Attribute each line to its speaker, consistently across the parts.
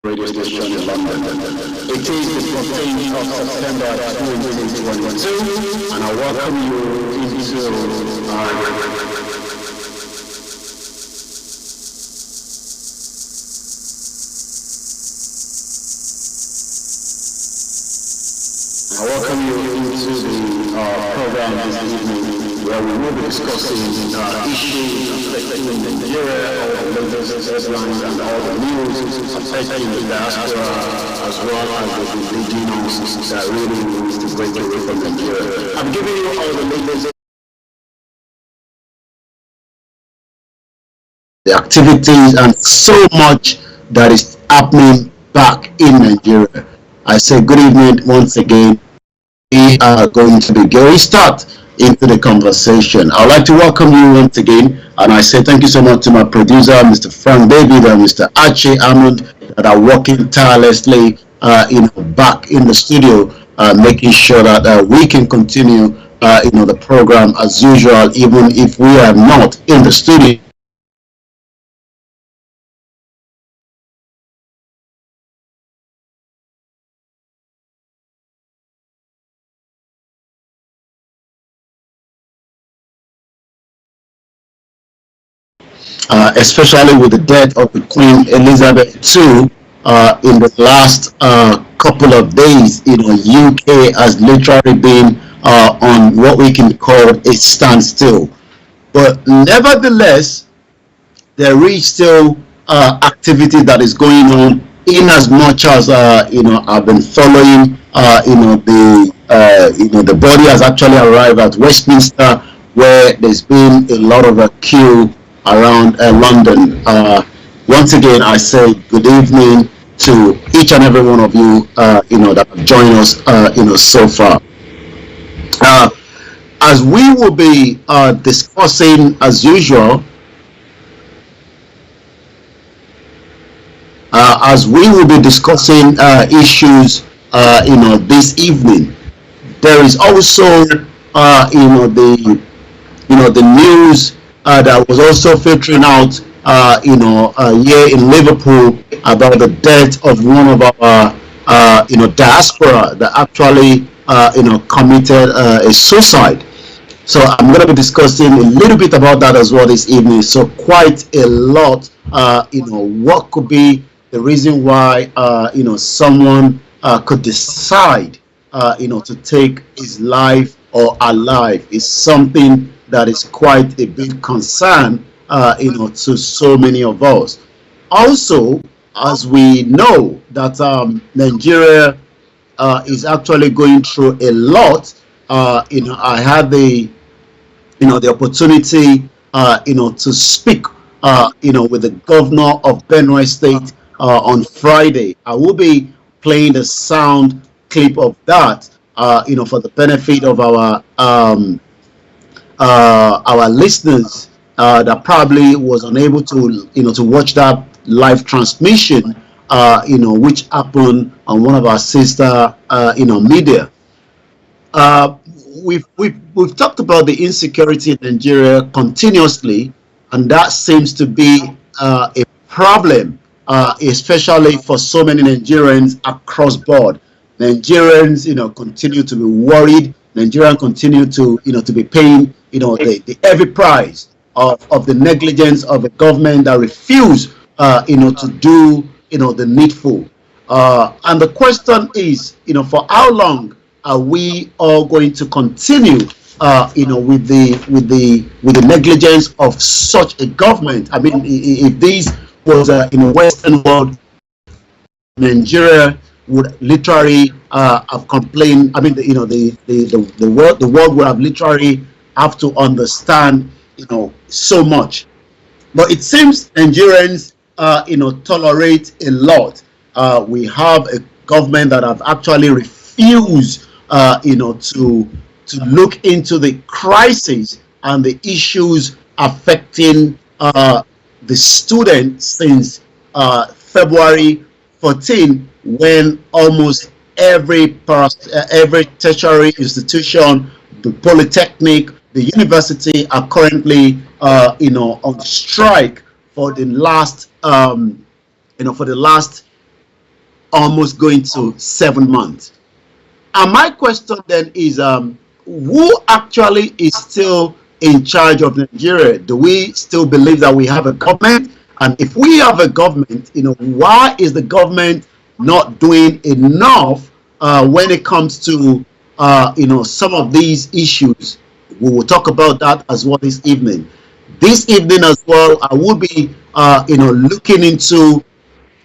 Speaker 1: radio station in London. It is the 14th of September 2022, and I welcome you into the program this evening, where we will be discussing issues affecting Nigeria, all the latest headlines and all the news affecting the diaspora, as well as the indigenous that really needs to break away from Nigeria. I'm giving you all the latest the activities and so much that is happening back in Nigeria. I say good evening once again. We are going to be getting start into the conversation. I'd like to welcome you once again, and I say thank you so much to my producer, Mr. Frank David and Mr. Archie Ahmed, that are working tirelessly, back in the studio, making sure that we can continue, the program as usual, even if we are not in the studio. Especially with the death of the Queen Elizabeth II in the last couple of days. UK has literally been on what we can call a standstill. But nevertheless, there is still activity that is going on. In as much as I've been following, the body has actually arrived at Westminster, where there's been a lot of a queue around London. Once again, I say good evening to each and every one of you, that have joined us, so far. As we will be discussing as usual, issues, this evening, there is also, the news that was also filtering out, here in Liverpool about the death of one of our, diaspora that actually, committed a suicide. So I'm going to be discussing a little bit about that as well this evening. So quite a lot, what could be the reason why, someone could decide, to take his life or her life is something that is quite a big concern, to so many of us. Also, as we know that Nigeria is actually going through a lot, I had the opportunity, to speak, with the governor of Benue State on Friday. I will be playing the sound clip of that, for the benefit of our listeners that probably was unable to to watch that live transmission, which happened on one of our sister media. We've talked about the insecurity in Nigeria continuously, and that seems to be a problem, especially for so many Nigerians across board. Nigerians, continue to be worried. Nigerians continue to, to be paying, the heavy price of the negligence of a government that refuse, to do, the needful. And the question is, for how long are we all going to continue, with the negligence of such a government? I mean, if this was in a Western world, Nigeria would literally have complained. I mean, the world would have literally have to understand, so much. But it seems Nigerians, tolerate a lot. We have a government that have actually refused, to look into the crisis and the issues affecting the students since February 14, when almost every tertiary institution, the polytechnic, the university are currently, on strike for the last, almost going to 7 months. And my question then is, who actually is still in charge of Nigeria? Do we still believe that we have a government? And if we have a government, why is the government not doing enough when it comes to, some of these issues? We will talk about that as well this evening. This evening as well, I will be, looking into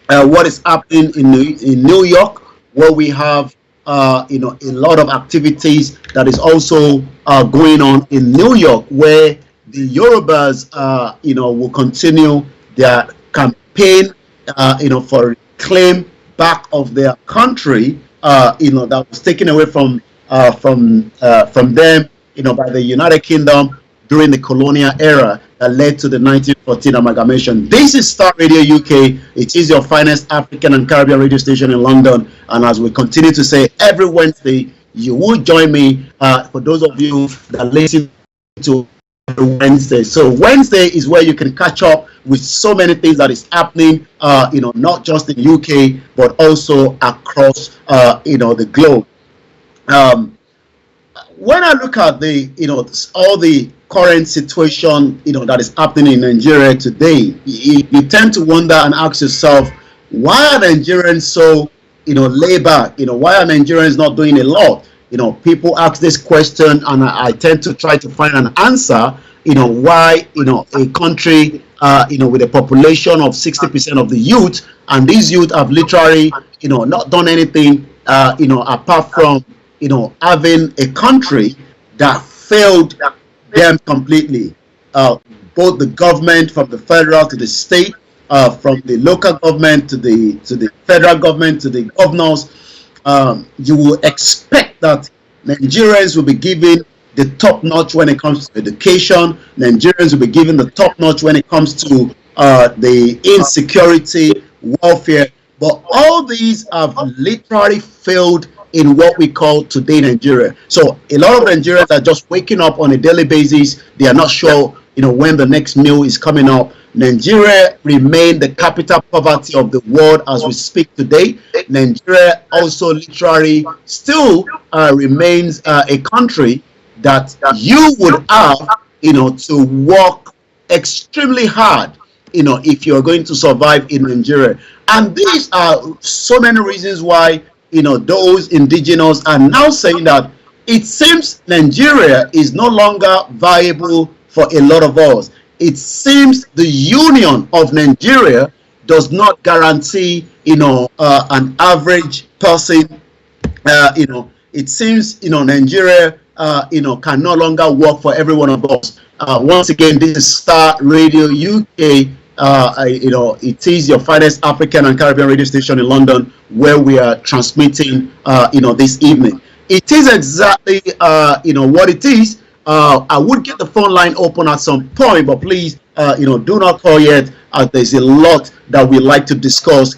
Speaker 1: what is happening in New York, where we have a lot of activities that is also going on in New York, where the Yorubas will continue their campaign for claim back of their country that was taken away from them by the United Kingdom during the colonial era that led to the 1914 amalgamation. This is Star Radio UK. It is your finest African and Caribbean radio station in London. And as we continue to say, every Wednesday, you will join me for those of you that listen to Wednesday. So Wednesday is where you can catch up with so many things that is happening, not just in UK, but also across, the globe. When I look at the, all the current situation, that is happening in Nigeria today, you tend to wonder and ask yourself, why are Nigerians so, laid back? Why are Nigerians not doing a lot? People ask this question, and I tend to try to find an answer. Why, a country, with a population of 60% of the youth, and these youth have literally, not done anything, apart from, having a country that failed them completely. Both the government, from the federal to the state, from the local government to the federal government to the governors, you will expect that Nigerians will be given the top notch when it comes to education. Nigerians will be given the top notch when it comes to the insecurity, welfare. But all these have literally failed in what we call today Nigeria. So a lot of Nigerians are just waking up on a daily basis. They are not sure, when the next meal is coming up. Nigeria remains the capital poverty of the world as we speak today. Nigeria also literally still remains a country that you would have, to work extremely hard, if you're going to survive in Nigeria. And these are so many reasons why those indigenous are now saying that it seems Nigeria is no longer viable for a lot of us. It seems the union of Nigeria does not guarantee, an average person. It seems, Nigeria, can no longer work for every one of us. Once again, this is Star Radio UK. It is your finest African and Caribbean radio station in London, where we are transmitting, this evening. It is exactly, what it is. I would get the phone line open at some point, but please, do not call yet, as there's a lot that we like to discuss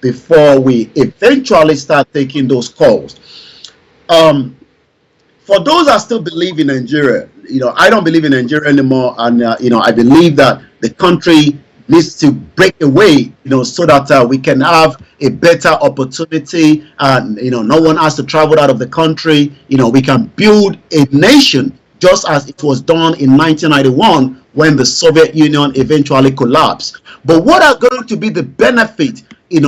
Speaker 1: before we eventually start taking those calls. For those that still believe in Nigeria, I don't believe in Nigeria anymore, and I believe that the country needs to break away, so that we can have a better opportunity, and no one has to travel out of the country. We can build a nation just as it was done in 1991 when the Soviet Union eventually collapsed. But what are going to be the benefit,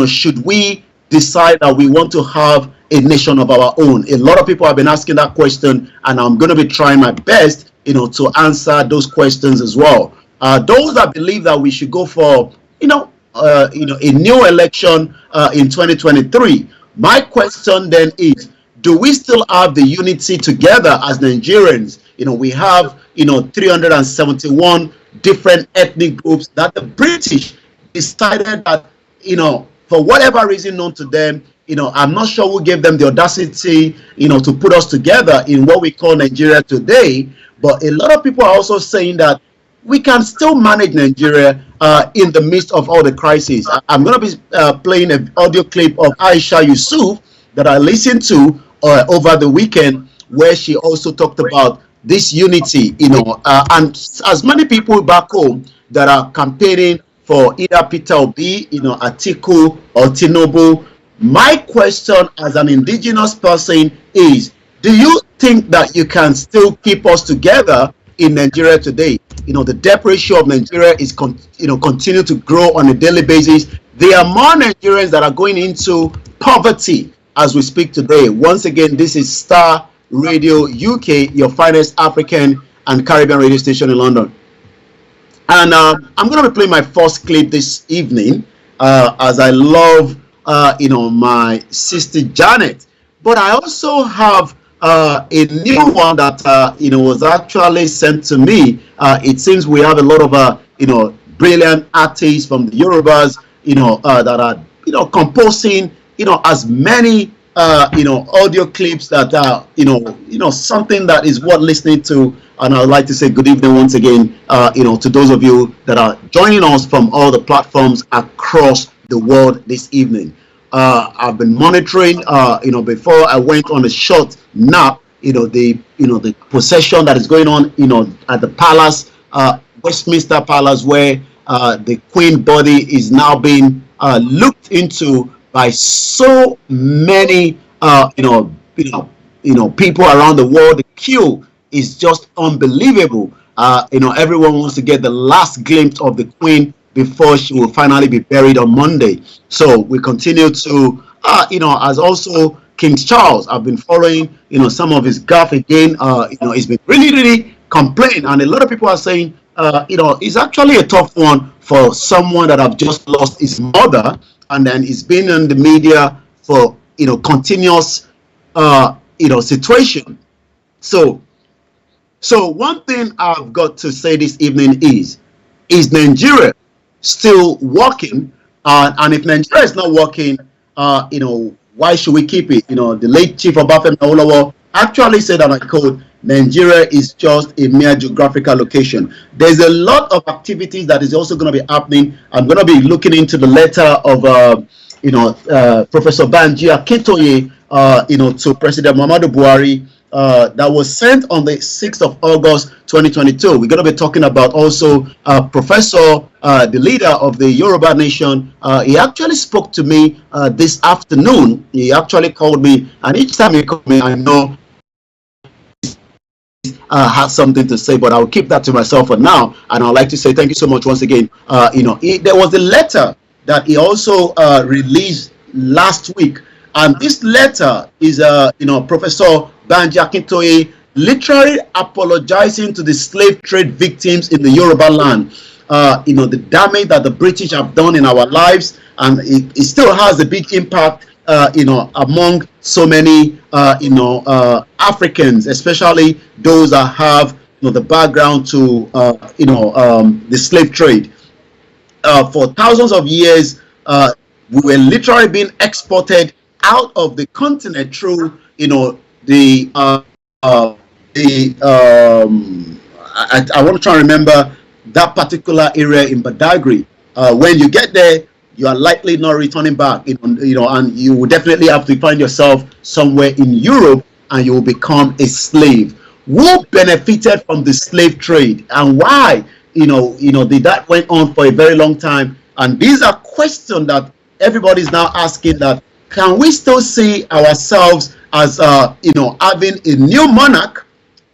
Speaker 1: should we decide that we want to have a nation of our own? A lot of people have been asking that question, and I'm going to be trying my best, to answer those questions as well. Those that believe that we should go for, a new election in 2023, my question then is, do we still have the unity together as Nigerians? We have, 371 different ethnic groups that the British decided that, for whatever reason known to them, I'm not sure who gave them the audacity, to put us together in what we call Nigeria today. But a lot of people are also saying that we can still manage Nigeria in the midst of all the crises. I'm going to be playing an audio clip of Aisha Yusuf that I listened to over the weekend, where she also talked about this unity, and as many people back home that are campaigning for either Peter Obi, Atiku or Tinubu, My question as an indigenous person is, do you think that you can still keep us together in Nigeria today? The debt ratio of Nigeria is continue to grow on a daily basis. There are more Nigerians that are going into poverty as we speak today. Once again, this is Star Radio UK, your finest African and Caribbean radio station in London. And I'm going to be playing my first clip this evening, as I love, my sister Janet. But I also have a new one that, was actually sent to me. It seems we have a lot of, brilliant artists from the Yorubas, that are, composing, as many, audio clips that are, something that is worth listening to. And I would like to say good evening once again, to those of you that are joining us from all the platforms across the world this evening. I've been monitoring, before I went on a short nap, the procession that is going on, at the palace, Westminster Palace, where the Queen body is now being looked into by so many, people around the world. The queue is just unbelievable. Everyone wants to get the last glimpse of the Queen before she will finally be buried on Monday. So we continue to, as also King Charles, I've been following, some of his gaffe again. He's been really complaining, and a lot of people are saying, it's actually a tough one for someone that have just lost his mother, and then he's been in the media for, continuous, situation. So one thing I've got to say this evening is Nigeria still working? And if Nigeria is not working, why should we keep it? The late Chief Obafemi Awolowo actually said, and I quote, Nigeria is just a mere geographical location. There's a lot of activities that is also going to be happening. I'm going to be looking into the letter of, Professor Banji Akintoye, to President Muhammadu Buhari, that was sent on the 6th of August 2022. We're going to be talking about also Professor, the leader of the Yoruba nation. He actually spoke to me this afternoon. He actually called me, and each time he called me, I know has something to say, but I'll keep that to myself for now. And I'd like to say thank you so much once again. There was a letter that he also released last week, and this letter is, Professor Banji Akintoye literally apologizing to the slave trade victims in the Yoruba land. The damage that the British have done in our lives, and it still has a big impact, among so many, Africans, especially those that have, the background to, the slave trade. For thousands of years, we were literally being exported out of the continent through, I want to try and remember that particular area in Badagry. When you get there, you are likely not returning back, and you will definitely have to find yourself somewhere in Europe, and you will become a slave. Who benefited from the slave trade, and why? That went on for a very long time, and these are questions that everybody is now asking. That can we still see ourselves as having a new monarch,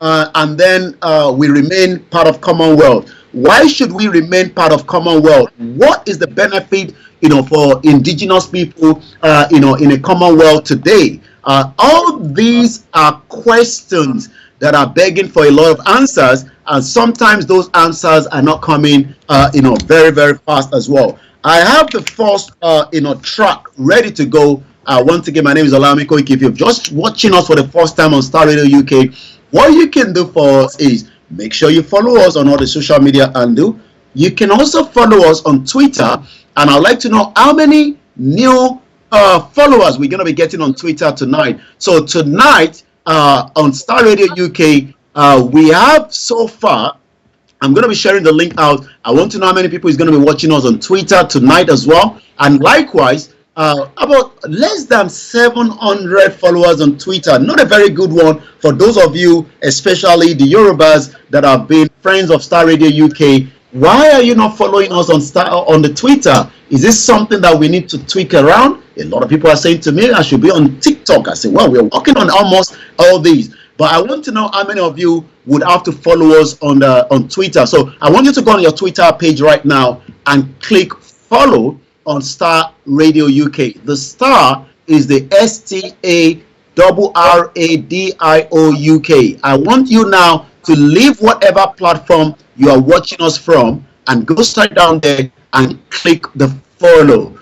Speaker 1: and then we remain part of Commonwealth? Why should we remain part of Commonwealth? What is the benefit, for indigenous people, in a Commonwealth today? All these are questions that are begging for a lot of answers, and sometimes those answers are not coming, very, very fast as well. I have the first, track ready to go. Once again, my name is Olayomi Koiki. If you're just watching us for the first time on Star Radio UK, what you can do for us is make sure you follow us on all the social media handle. You can also follow us on Twitter, and I'd like to know how many new followers we're going to be getting on Twitter tonight. So tonight on Star Radio UK, we have so far, I'm going to be sharing the link out. I want to know how many people is going to be watching us on Twitter tonight as well. And likewise, about less than 700 followers on Twitter. Not a very good one for those of you, especially the Yorubas that have been friends of Star Radio UK. Why are you not following us on the Twitter? Is this something that we need to tweak around? A lot of people are saying to me I should be on TikTok. I say, well, we're working on almost all these, but I want to know how many of you would have to follow us on Twitter. So I want you to go on your Twitter page right now and click follow on Star Radio UK. The star is the STARRADIO UK. I want you now to leave whatever platform you are watching us from and go straight down there and click the follow.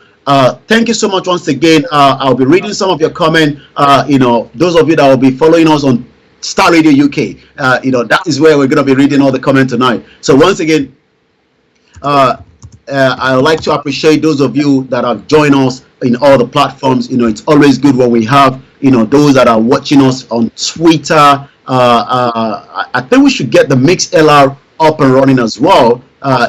Speaker 1: Thank you so much once again. I'll be reading some of your comment. Those of you that will be following us on Star Radio UK, that is where we're going to be reading all the comment tonight. So once again, I would like to appreciate those of you that have joined us in all the platforms. It's always good when we have those that are watching us on Twitter. I think we should get the MixLR up and running as well,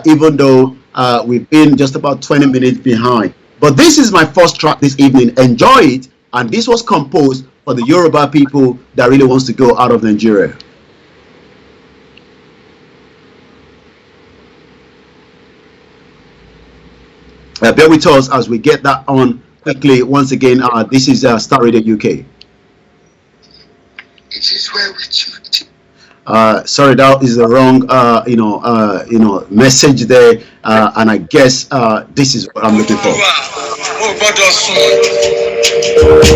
Speaker 1: even though we've been just about 20 minutes behind. But this is my first track this evening. Enjoy it. And this was composed for the Yoruba people that really wants to go out of Nigeria. Bear with us as we get that on quickly. Once again, this is Star Radio UK. It is well with you. Sorry, that is the wrong message there, and I guess this is what I'm looking for.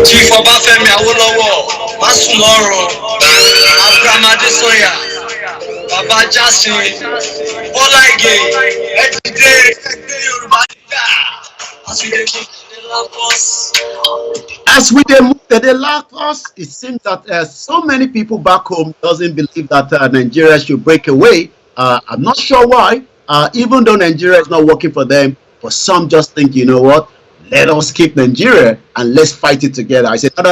Speaker 1: Chief Obafemi Awolowo, Masunoro, Abraham Adesoya, Baba Jasin, Olayomi, as we move, they laugh us. It seems that so many people back home doesn't believe that Nigeria should break away. I'm not sure why. Even though Nigeria is not working for them, but some just think, you know what? Let us keep Nigeria and let's fight it together. I said, no.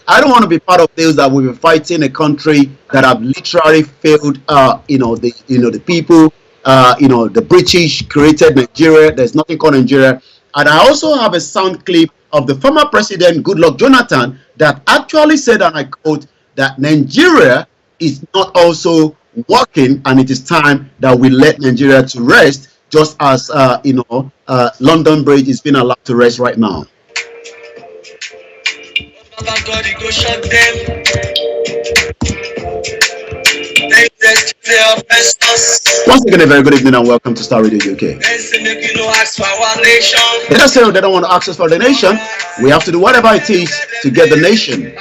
Speaker 1: I don't want to be part of those that will be fighting a country that have literally failed. The people. The British created Nigeria. There's nothing called Nigeria. And I also have a sound clip of the former president, Goodluck Jonathan, that actually said, and I quote, that Nigeria is not also working, and it is time that we let Nigeria to rest, just as London Bridge is being allowed to rest right now. Once again, a very good evening and welcome to Star Radio UK. Let us say they don't want to ask us for the nation. We have to do whatever it is to get the nation.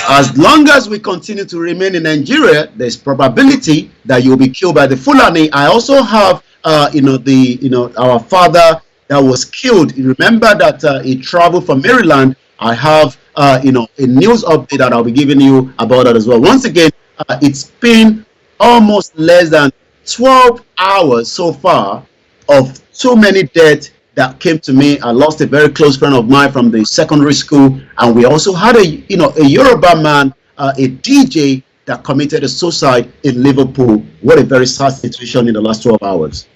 Speaker 1: As long as we continue to remain in Nigeria, there's probability that you'll be killed by the Fulani. I also have, our father that was killed. Remember that he traveled from Maryland. I have, a news update that I'll be giving you about that as well. Once again, it's been almost less than 12 hours so far of so many deaths that came to me. I lost a very close friend of mine from the secondary school, and we also had a Yoruba man, a DJ that committed a suicide in Liverpool. What a very sad situation in the last 12 hours.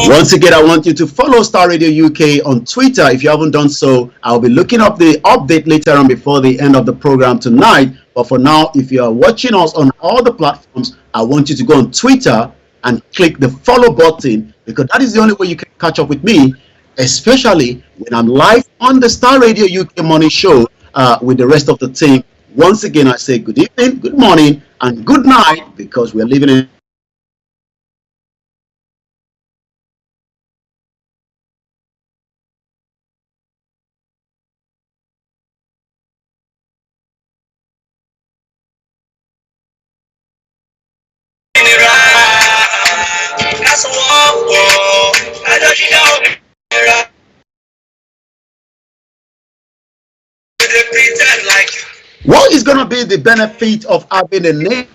Speaker 1: Once again, I want you to follow Star Radio UK on Twitter. If you haven't done so, I'll be looking up the update later on before the end of the program tonight. But for now, if you are watching us on all the platforms, I want you to go on Twitter and click the follow button, because that is the only way you can catch up with me, especially when I'm live on the Star Radio UK Morning Show with the rest of the team. Once again, I say good evening, good morning, and good night, because we're living in what is going to be the benefit of having a name?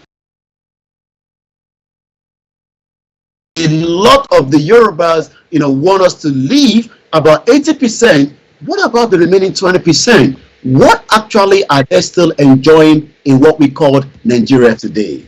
Speaker 1: A lot of the Yorubas, want us to leave. About 80%. What about the remaining 20%? What actually are they still enjoying in what we call Nigeria today?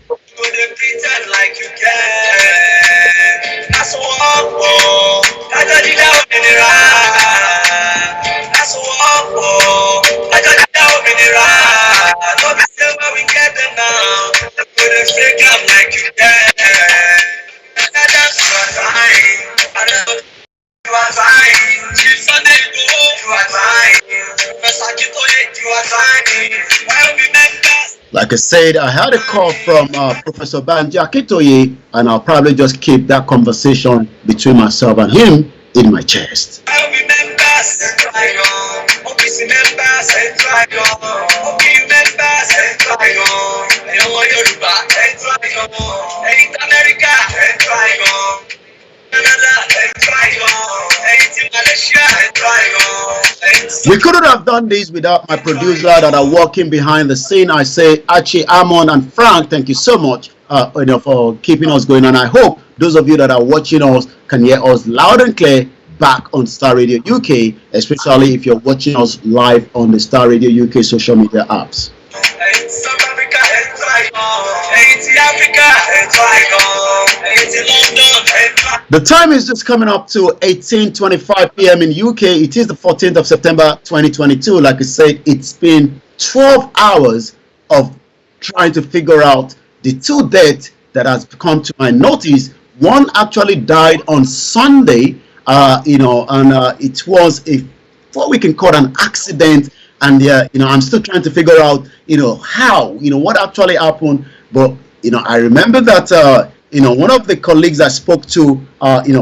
Speaker 1: Like I said, I had a call from Professor Banji Akitoye, and I'll probably just keep that conversation between myself and him in my chest. We couldn't have done this without my producer that are working behind the scene. I say Archie, Amon, and Frank, thank you so much for keeping us going. And I hope those of you that are watching us can hear us loud and clear back on Star Radio UK, especially if you're watching us live on the Star Radio UK social media apps. The time is just coming up to 18:25 p.m. in UK. It is the 14th of September 2022. Like I said, it's been 12 hours of trying to figure out the two deaths that has come to my notice. One actually died on Sunday, and it was what we can call an accident. And I'm still trying to figure out, how, what actually happened. But I remember that one of the colleagues I spoke to,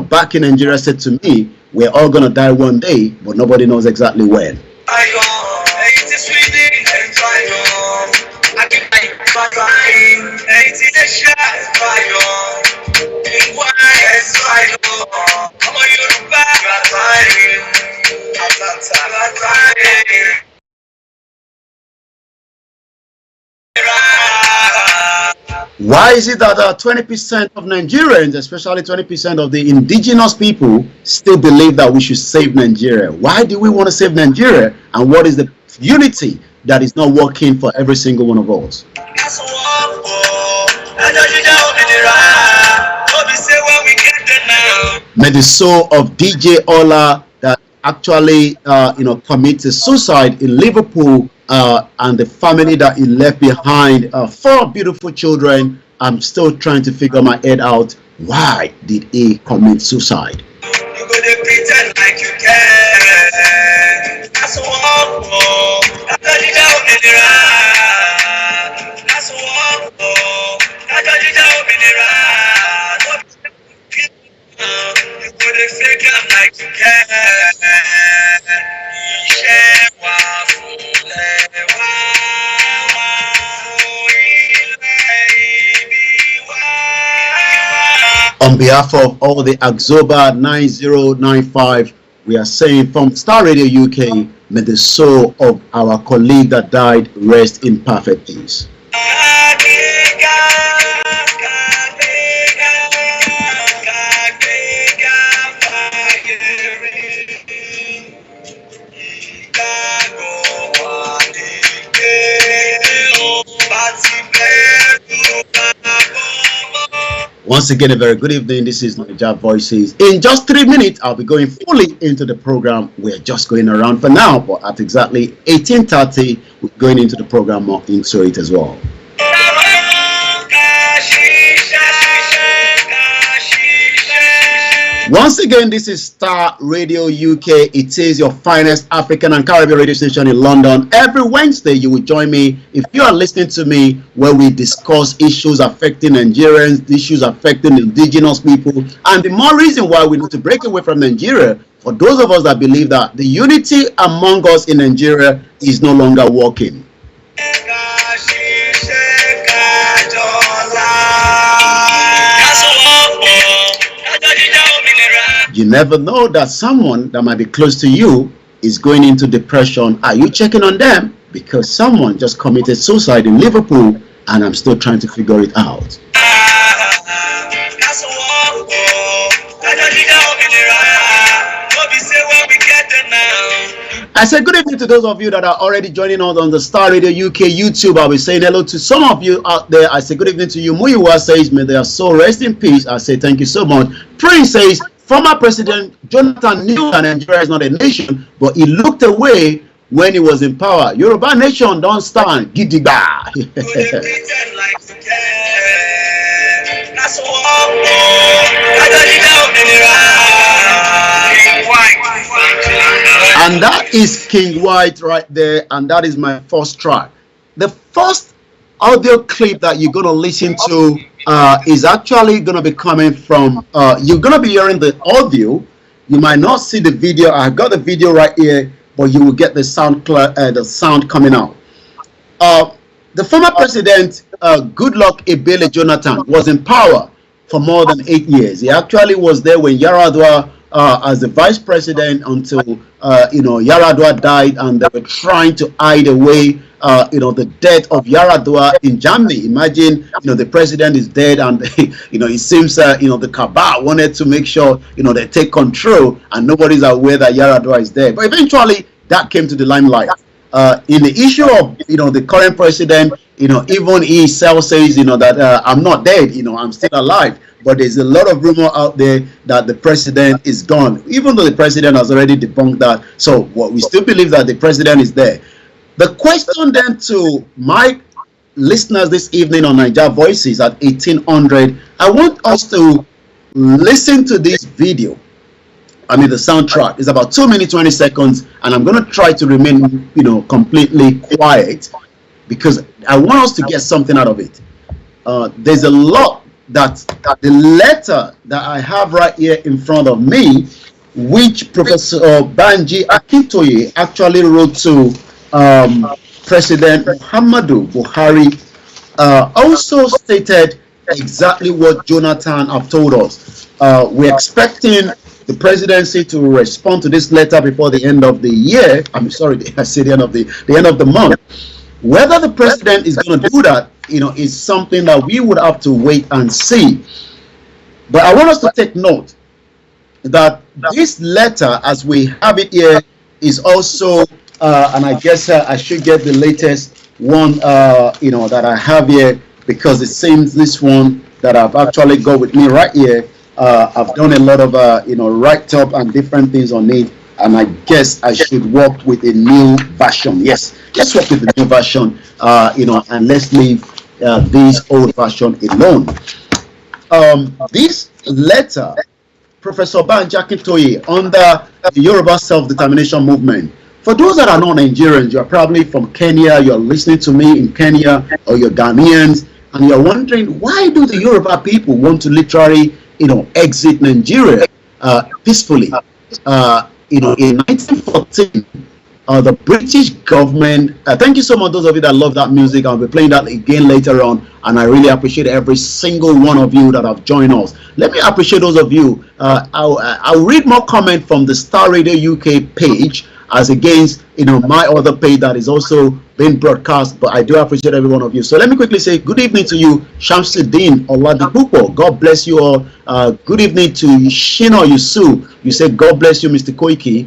Speaker 1: back in Nigeria said to me, we're all gonna die one day, but nobody knows exactly when. Why is it that 20% of Nigerians, especially 20% of the indigenous people, still believe that we should save Nigeria? Why do we want to save Nigeria? And what is the unity that is not working for every single one of us? May the soul of DJ Ola that actually committed suicide in Liverpool and the family that he left behind, 4 beautiful children. I'm still trying to figure my head out. Why did he commit suicide? You gonna pretend like you can. That's on behalf of all the Axoba 9095, we are saying from Star Radio UK, may the soul of our colleague that died rest in perfect peace. Once again, a very good evening. This is Niger Voices. In just 3 minutes, I'll be going fully into the program. We're just going around for now, but at exactly 18:30, we're going into the program, more into it as well. Once again, this is Star Radio UK. It is your finest African and Caribbean radio station in London. Every Wednesday, you will join me if you are listening to me, where we discuss issues affecting Nigerians, issues affecting indigenous people, and the more reason why we need to break away from Nigeria. For those of us that believe that the unity among us in Nigeria is no longer working. You never know that someone that might be close to you is going into depression. Are you checking on them? Because someone just committed suicide in Liverpool, and I'm still trying to figure it out. I said good evening to those of you that are already joining us on the Star Radio UK YouTube. I'll be saying hello to some of you out there. I say good evening to you. Muyiwa says, may their soul rest in peace. I say thank you so much. Prince says, former President Jonathan knew that Nigeria is not a nation, but he looked away when he was in power. Yoruba nation don't stand. Gidigba. And that is King White right there, and that is my first track. The first audio clip that you're going to listen to is actually going to be coming from, you're going to be hearing the audio. You might not see the video. I got the video right here, but you will get the sound coming out. The former president, Goodluck Ebele Jonathan, was in power for more than 8 years. He actually was there when Yaradua, as the vice president, until Yaradua died, and they were trying to hide away the death of Yaradua in Germany. Imagine, the president is dead, and it seems the cabal wanted to make sure they take control, and nobody's aware that Yaradua is dead. But eventually, that came to the limelight. In the issue of the current president, even he himself says that I'm not dead, I'm still alive. But there's a lot of rumor out there that the president is gone, even though the president has already debunked that. So we still believe that the president is there. The question then to my listeners this evening on Niger Voices at 1800, I want us to listen to this video. I mean, the soundtrack is about 2 minutes 20 seconds, and I'm going to try to remain completely quiet because I want us to get something out of it. There's a lot that the letter that I have right here in front of me, which Professor Banji Akintoye actually wrote to President Muhammadu Buhari, also stated exactly what Jonathan have told us. We're expecting the presidency to respond to this letter before the end of the year. I'm sorry, I say the end of the month. Whether the president is going to do that, is something that we would have to wait and see. But I want us to take note that this letter, as we have it here, is also, and I guess I should get the latest one, that I have here, because it seems this one that I've actually got with me right here, I've done a lot of, write-up and different things on it, and I guess I should work with a new version. Yes, let's work with the new version, and let's leave this old version alone. This letter, Professor Banji Akintoye, under the Yoruba Self-Determination Movement. For those that are not Nigerians, you're probably from Kenya, you're listening to me in Kenya, or you're Ghanaians, and you're wondering, why do the Yoruba people want to literally, exit Nigeria peacefully? In 1914, the British government, thank you so much, those of you that love that music. I'll be playing that again later on, and I really appreciate every single one of you that have joined us. Let me appreciate those of you. I'll read more comment from the Star Radio UK page, as against my other page that is also being broadcast, but I do appreciate every one of you. So let me quickly say good evening to you, Shamsuddin Oladipupo. God bless you all. Good evening to Shino Yusu. You say God bless you, Mr. Koiki.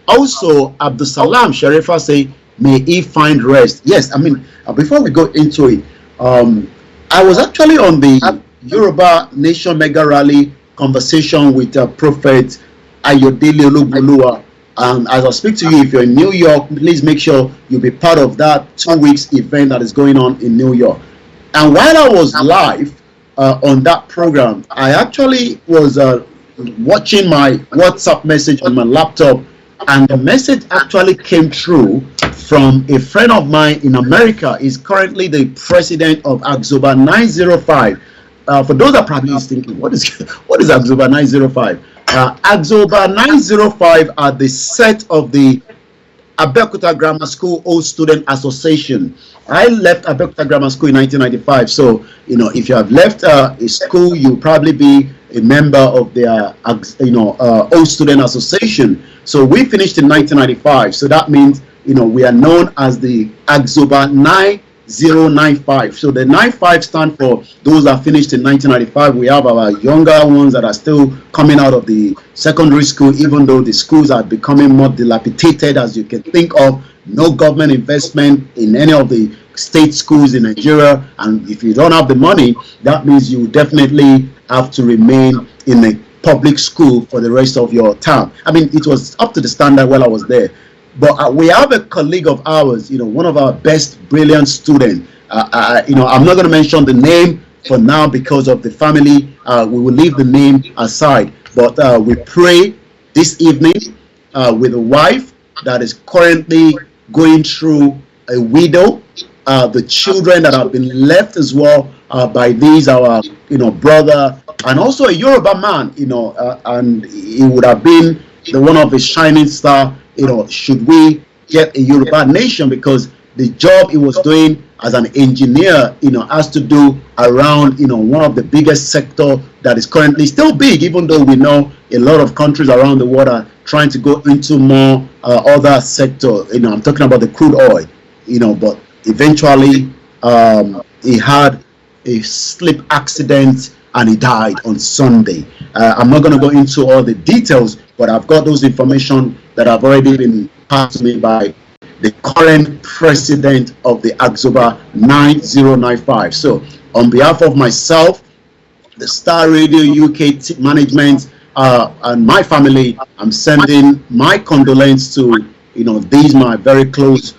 Speaker 1: Also, Abdusalam Sharifa say, may he find rest. Yes, I mean, before we go into it, I was actually on the Yoruba Nation Mega Rally conversation with Prophet Ayodele Olubulua. And as I speak to you, if you're in New York, please make sure you be part of that 2 weeks event that is going on in New York. And while I was live on that program, I actually was watching my WhatsApp message on my laptop, and the message actually came through from a friend of mine in America. He's currently the president of Axoba 905. For those that probably is thinking, what is Axoba 905? Axoba 905 are the set of the Abeokuta Grammar School Old Student Association. I left Abeokuta Grammar School in 1995, so if you have left a school, you'll probably be a member of their Old Student Association. So we finished in 1995, so that means we are known as the Axoba 9095. So the 95 stand for those that finished in 1995. We have our younger ones that are still coming out of the secondary school, even though the schools are becoming more dilapidated, as you can think of. No government investment in any of the state schools in Nigeria, and if you don't have the money, that means you definitely have to remain in a public school for the rest of your term. I mean, it was up to the standard while I was there. But we have a colleague of ours, one of our best brilliant students. I'm not going to mention the name for now because of the family. We will leave the name aside. But we pray this evening with a wife that is currently going through a widow. The children that have been left as well by these our brother, and also a Yoruba man, and he would have been the one of a shining star, should we get a Yoruba nation, because the job he was doing as an engineer, has to do around, one of the biggest sector that is currently still big, even though we know a lot of countries around the world are trying to go into more other sector. I'm talking about the crude oil, but eventually he had a slip accident and he died on Sunday. I'm not going to go into all the details, but I've got those information that have already been passed to me by the current president of the Axoba 9095. So on behalf of myself, the Star Radio UK management, and my family, I'm sending my condolence to these my very close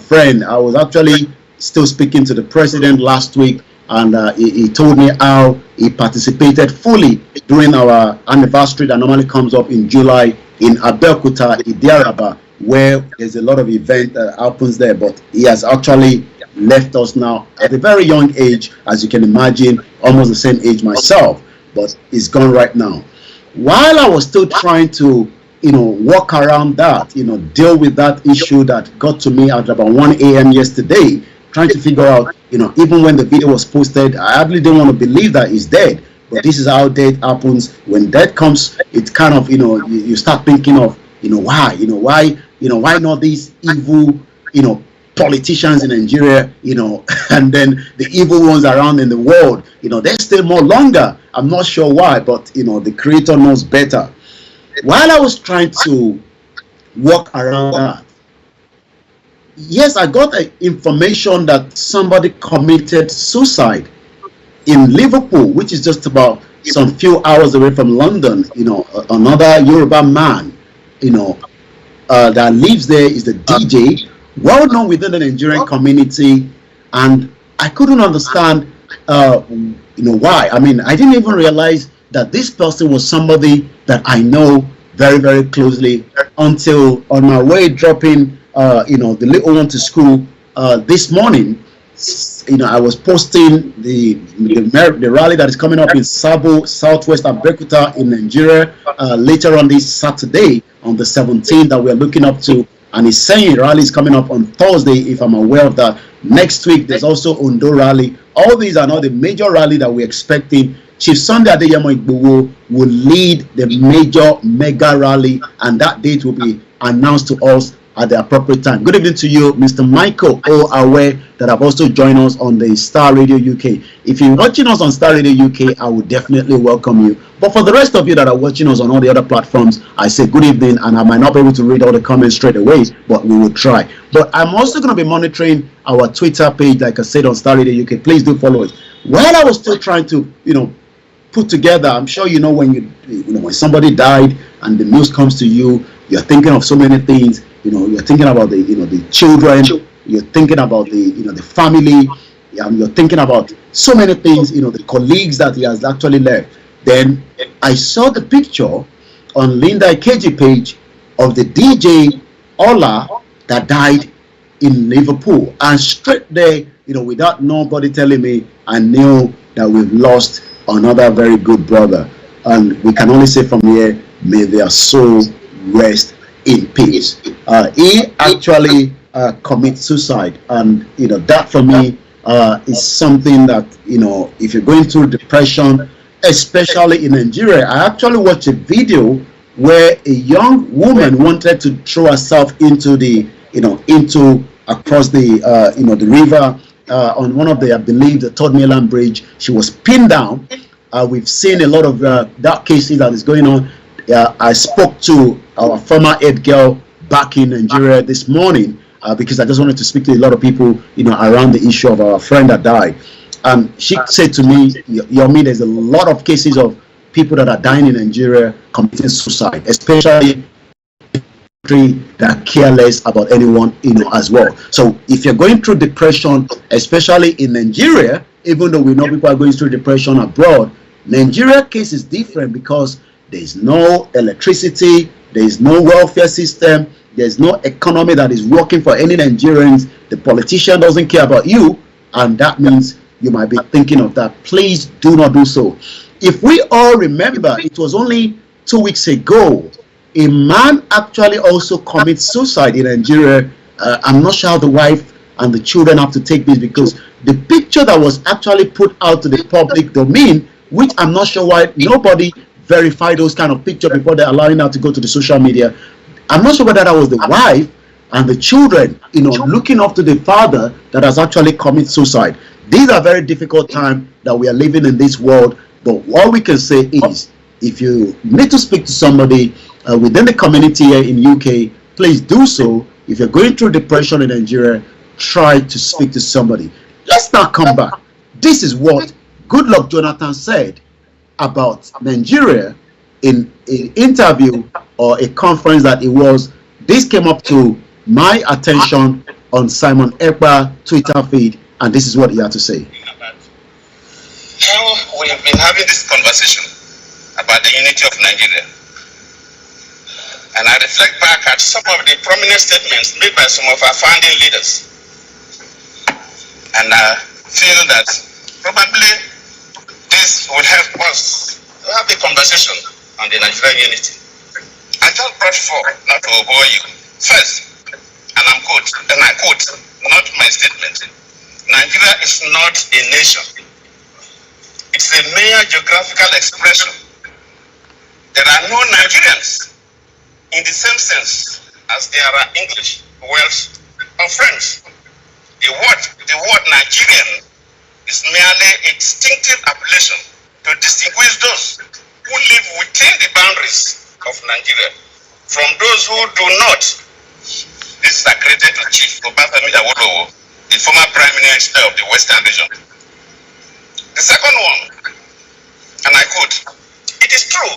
Speaker 1: friend. I was actually still speaking to the president last week, and he told me how he participated fully during our anniversary that normally comes up in July in Abeokuta, Idiaraba, where there's a lot of event that happens there. But he has actually left us now at a very young age, as you can imagine, almost the same age myself, but he's gone right now. While I was still trying to walk around that, deal with that issue that got to me at about 1 a.m. yesterday, trying to figure out, even when the video was posted, I hardly didn't want to believe that he's dead. But this is how death happens. When death comes, it's kind of, you start thinking of, why not these evil, politicians in Nigeria, and then the evil ones around in the world, they stay more longer. I'm not sure why, but, the creator knows better. While I was trying to walk around that, yes, I got information that somebody committed suicide in Liverpool, which is just about some few hours away from London. Another Yoruba man, that lives there is the DJ, well known within the Nigerian community, and I couldn't understand, why. I mean, I didn't even realize that this person was somebody that I know very, very closely until on my way dropping, the little one to school this morning. I was posting the rally that is coming up in Sabo, Southwest Abeokuta in Nigeria later on this Saturday on the 17th that we're looking up to. And he's saying rally is coming up on Thursday, if I'm aware of that. Next week, there's also Ondo rally. All these are not the major rally that we're expecting. Chief Sunday Adeyemo Igboho will lead the major mega rally, and that date will be announced to us at the appropriate time. Good evening to you, Mr. Michael Awe, that have also joined us on the Star Radio UK. If you're watching us on Star Radio UK, I would definitely welcome you. But for the rest of you that are watching us on all the other platforms, I say good evening, and I might not be able to read all the comments straight away, but we will try. But I'm also going to be monitoring our Twitter page, like I said, on Star Radio UK. Please do follow it. While I was still trying to, put together, I'm sure when when somebody died and the news comes to you, you're thinking of so many things. You're thinking about the children, you're thinking about the family, you're thinking about so many things, the colleagues that he has actually left. Then I saw the picture on Linda Ikeji page of the DJ Ola that died in Liverpool, and straight there, without nobody telling me, I knew that we've lost another very good brother. And we can only say from here, may their soul rest in peace. He actually commits suicide, and that for me is something that if you're going through depression, especially in Nigeria. I actually watched a video where a young woman wanted to throw herself into the across the the river on one of the, I believe, the Third Mainland Bridge. She was pinned down. We've seen a lot of that cases that is going on. I spoke to our former head girl back in Nigeria this morning because I just wanted to speak to a lot of people, around the issue of our friend that died. And she said to me, Yomi, there's a lot of cases of people that are dying in Nigeria committing suicide, especially that are careless about anyone, as well. So if you're going through depression, especially in Nigeria, even though we know people are going through depression abroad, Nigeria case is different because there's no electricity, There is no welfare system. There's no economy that is working for any Nigerians. The politician doesn't care about you, and that means you might be thinking of that. Please do not do so. If we all remember, it was only 2 weeks ago, a man actually also commits suicide in Nigeria. I'm not sure how the wife and the children have to take this, because the picture that was actually put out to the public domain, which I'm not sure why nobody verified those kind of pictures before they're allowing her to go to the social media. I'm not sure whether that was the wife and the children, looking up to the father that has actually committed suicide. These are very difficult times that we are living in this world. But what we can say is, if you need to speak to somebody within the community here in UK, please do so. If you're going through depression in Nigeria, try to speak to somebody. Let's now come back. This is what Goodluck Jonathan said about Nigeria in an interview or a conference that it was. This came up to my attention on Simon Ekpa Twitter feed, and this is what he had to say.
Speaker 2: How we have been having this conversation about the unity of Nigeria, and I reflect back at some of the prominent statements made by some of our founding leaders, and I feel that probably this will help us to have a conversation on the Nigerian unity. I just brought forth, not to bore you. First, and I quote, not my statement, Nigeria is not a nation. It's a mere geographical expression. There are no Nigerians in the same sense as there are English, Welsh, or French. The word Nigerian is merely a distinctive appellation to distinguish those who live within the boundaries of Nigeria from those who do not. This is accredited to Chief Obafemi Awolowo, the former Prime Minister of the Western region. The second one, and I quote, it is true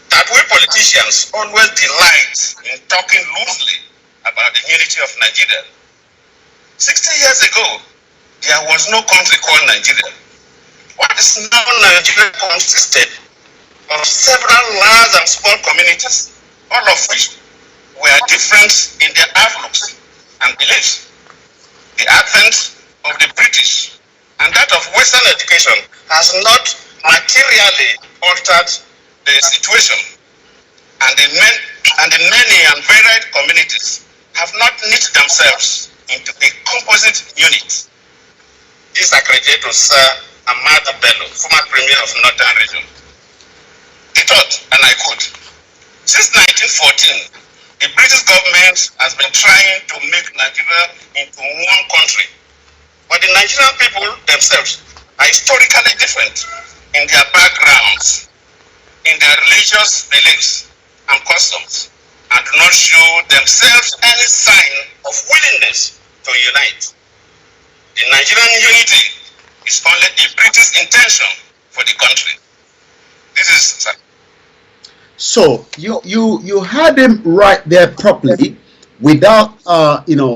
Speaker 2: that we politicians always delight in talking loosely about the unity of Nigeria. 60 years ago, there was no country called Nigeria. What is now Nigeria consisted of several large and small communities, all of which were different in their outlooks and beliefs. The advent of the British and that of Western education has not materially altered the situation, and the many and varied communities have not knit themselves into a composite unit. This accredited to Sir Ahmadu Bello, former Premier of Northern Region. The third, and I quote, since 1914, the British government has been trying to make Nigeria into one country, but the Nigerian people themselves are historically different in their backgrounds, in their religious beliefs and customs, and do not show themselves any sign of willingness to unite. The Nigerian unity is only a British intention for the country. This is.
Speaker 1: So you had him right there properly, without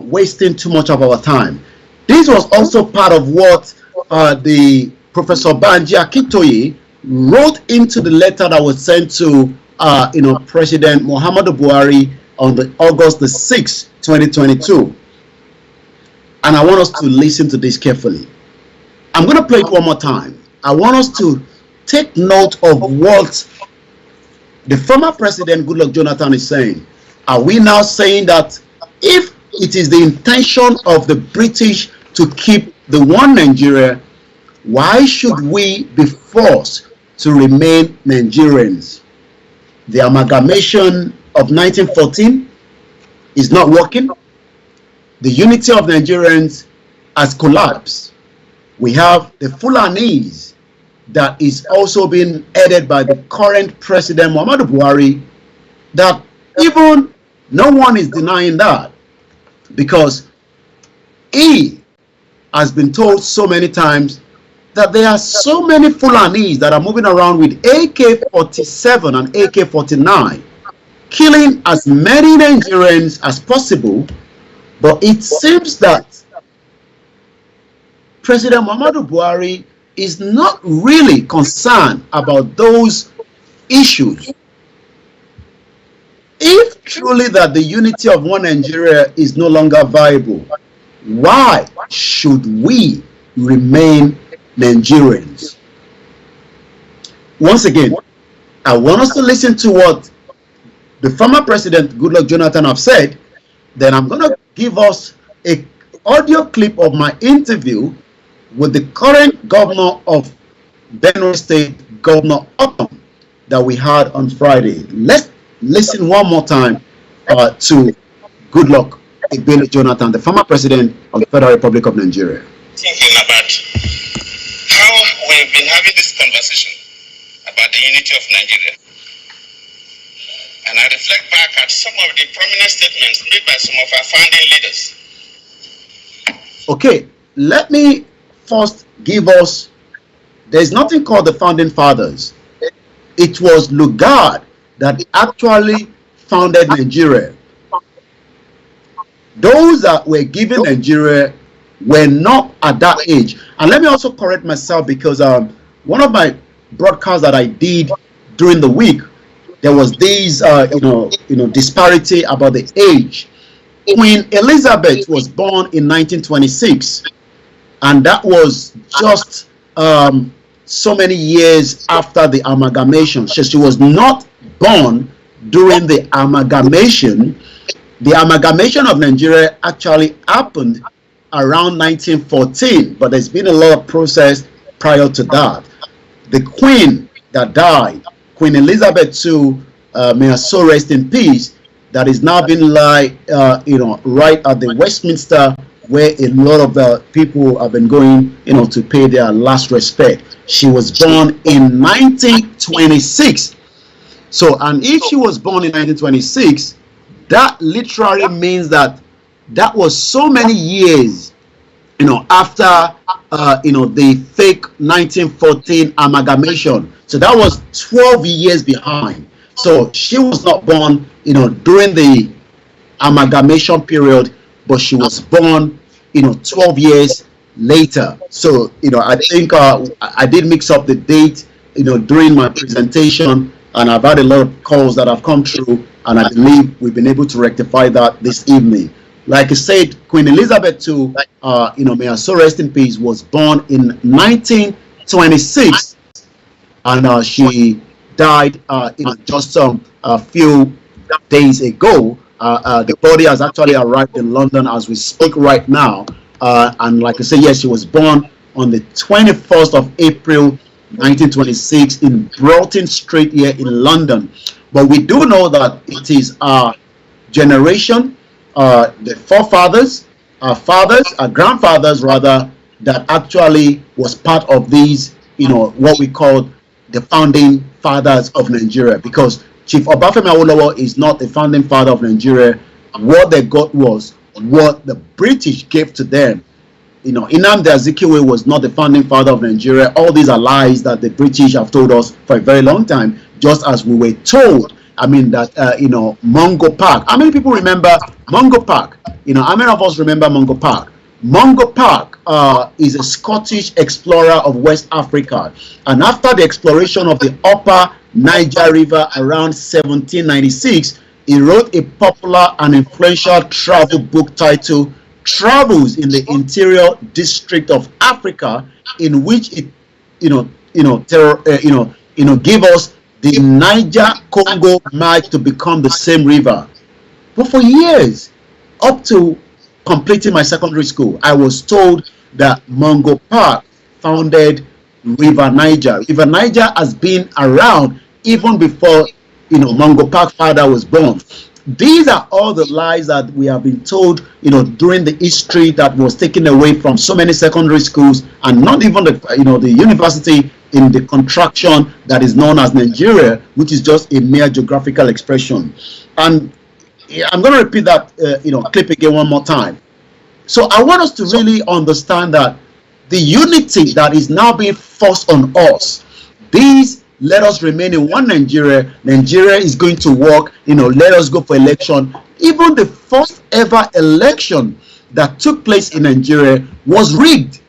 Speaker 1: wasting too much of our time. This was also part of what the Professor Banji Akintoye wrote into the letter that was sent to President Muhammadu Buhari on the August the 6th, 2022. And I want us to listen to this carefully. I'm going to play it one more time. I want us to take note of what the former President Goodluck Jonathan is saying. Are we now saying that if it is the intention of the British to keep the one Nigeria, why should we be forced to remain Nigerians? The amalgamation of 1914 is not working. The unity of Nigerians has collapsed. We have the Fulanese that is also being headed by the current President Muhammadu Buhari, that even no one is denying that, because he has been told so many times that there are so many Fulanese that are moving around with AK-47 and AK-49, killing as many Nigerians as possible. But it seems that President Muhammadu Buhari is not really concerned about those issues. If truly that the unity of one Nigeria is no longer viable, why should we remain Nigerians? Once again, I want us to listen to what the former president, Goodluck Jonathan, have said. Then I'm going to give us a audio clip of my interview with the current governor of Benue State, Governor Otom, that we had on Friday. Let's listen one more time to Goodluck Jonathan, the former president of the Federal Republic of Nigeria.
Speaker 2: Thinking about how we've been having this conversation about the unity of Nigeria. And I reflect back at some of the prominent statements made by some of our founding leaders.
Speaker 1: Okay, let me first give us, there's nothing called the founding fathers. It was Lugard that actually founded Nigeria. Those that were given Nigeria were not at that age. And let me also correct myself, because one of my broadcasts that I did during the week, there was this disparity about the age. Queen Elizabeth was born in 1926, and that was just so many years after the amalgamation. So she was not born during the amalgamation. The amalgamation of Nigeria actually happened around 1914, but there's been a lot of process prior to that. The queen that died, Queen Elizabeth II, may her soul rest in peace, that is now being right at the Westminster, where a lot of the people have been going, to pay their last respect. She was born in 1926. So, and if she was born in 1926, that literally means that was so many years, after, the fake 1914 amalgamation. So that was 12 years behind. So she was not born, during the amalgamation period, but she was born, 12 years later. So, I think I did mix up the date, during my presentation, and I've had a lot of calls that have come through, and I believe we've been able to rectify that this evening. Like I said, Queen Elizabeth II, may her soul rest in peace, was born in 1926, and she died, just a few days ago. The body has actually arrived in London as we speak right now, and like I said, yes, she was born on the 21st of April 1926 in Broughton Street here in London. But we do know that it is our generation, the forefathers, our fathers, our grandfathers rather, that actually was part of these, what we call the founding fathers of Nigeria. Because Chief Obafemi Awolowo is not the founding father of Nigeria. What they got was what the British gave to them. Nnamdi Azikiwe was not the founding father of Nigeria. All these are lies that the British have told us for a very long time, just as we were told. I mean that, Mungo Park. How many people remember Mungo Park? How many of us remember Mungo Park? Mungo Park is a Scottish explorer of West Africa. And after the exploration of the upper Niger River around 1796, he wrote a popular and influential travel book titled Travels in the Interior District of Africa, in which it, give us the Niger-Congo merged to become the same river. But for years, up to completing my secondary school, I was told that Mungo Park founded River Niger. River Niger has been around even before, Mungo Park father was born. These are all the lies that we have been told, during the history that was taken away from so many secondary schools, and not even the university in the contraction that is known as Nigeria, which is just a mere geographical expression. And I'm going to repeat that, clip again one more time. So I want us to really understand that the unity that is now being forced on us, these let us remain in one Nigeria. Nigeria is going to work, let us go for election. Even the first ever election that took place in Nigeria was rigged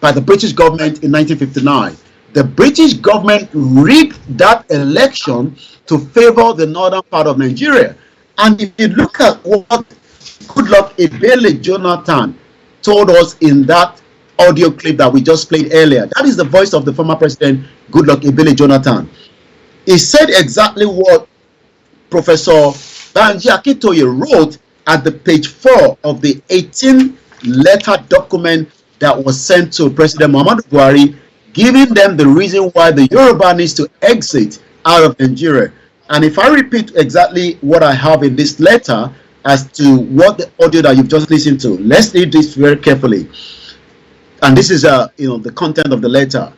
Speaker 1: by the British government in 1959. The British government rigged that election to favor the northern part of Nigeria. And if you look at what Goodluck Ebele Jonathan told us in that audio clip that we just played earlier, that is the voice of the former president, Goodluck Ebele Jonathan. He said exactly what Professor Banji Akintoye wrote at the page 4 of the 18-letter document that was sent to President Muhammadu Buhari, giving them the reason why the Yoruba needs to exit out of Nigeria. And if I repeat exactly what I have in this letter as to what the audio that you've just listened to, let's read this very carefully. And this is the content of the letter.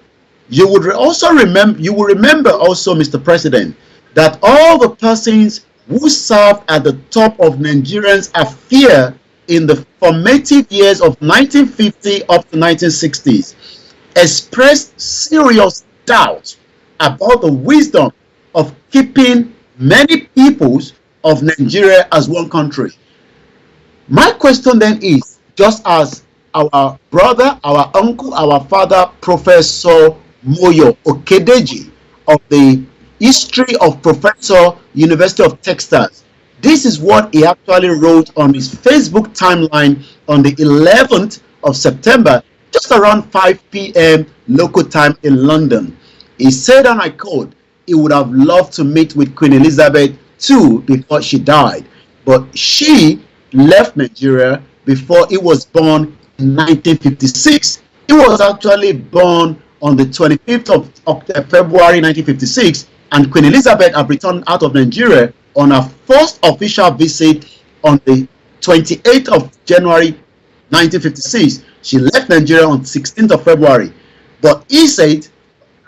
Speaker 1: You would also remember also, Mr. President, that all the persons who served at the top of Nigerians' affair in the formative years of 1950 up to 1960s expressed serious doubt about the wisdom of keeping many peoples of Nigeria as one country. My question then is, just as our brother, our uncle, our father, Professor Moyo Okedeji of the History of Professor, University of Texas, this is what he actually wrote on his Facebook timeline on the 11th of September, just around 5 p.m. local time in London. He said, and I quote, he would have loved to meet with Queen Elizabeth II before she died, but she left Nigeria before he was born in 1956. He was actually born on the 25th of February 1956, and Queen Elizabeth had returned out of Nigeria on her first official visit on the 28th of January 1956. She left Nigeria on 16th of February. But he said,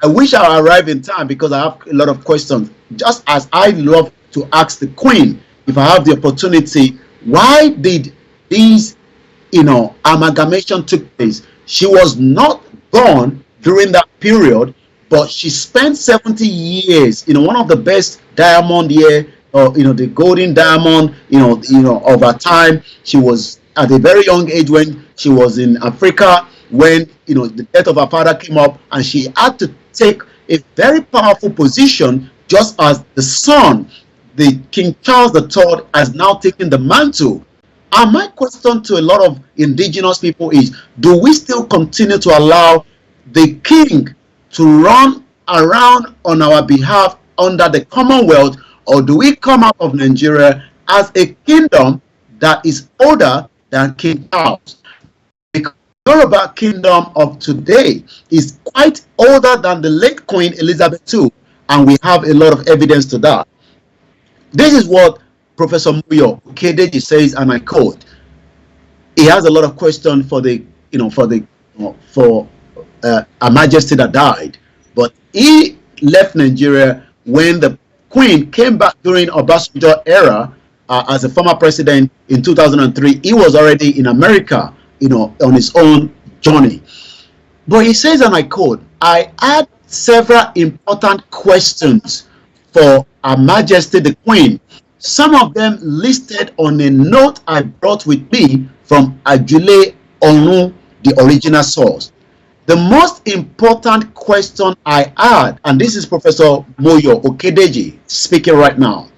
Speaker 1: I wish I arrived in time because I have a lot of questions. Just as I love to ask the Queen, if I have the opportunity, why did these, amalgamation took place? She was not born during that period, but she spent 70 years, one of the best diamond year, the golden diamond, of her time. She was at a very young age when she was in Africa, when, the death of her father came up, and she had to take a very powerful position, just as the son, the King Charles III, has now taken the mantle. And my question to a lot of indigenous people is, do we still continue to allow the king to run around on our behalf under the Commonwealth, or do we come out of Nigeria as a kingdom that is older than King Charles? The Yoruba kingdom of today is quite older than the late Queen Elizabeth II, and we have a lot of evidence to that. This is what Professor Moyo Okedeji says, and I quote. He has a lot of questions for Her Majesty that died, but he left Nigeria when the Queen came back during Obasanjo era as a former president in 2003. He was already in America, on his own journey. But he says, and I quote, I had several important questions for Her Majesty the Queen. Some of them listed on a note I brought with me from Ajule Onu, the original source. The most important question I had, and this is Professor Moyo Okedeji speaking right now.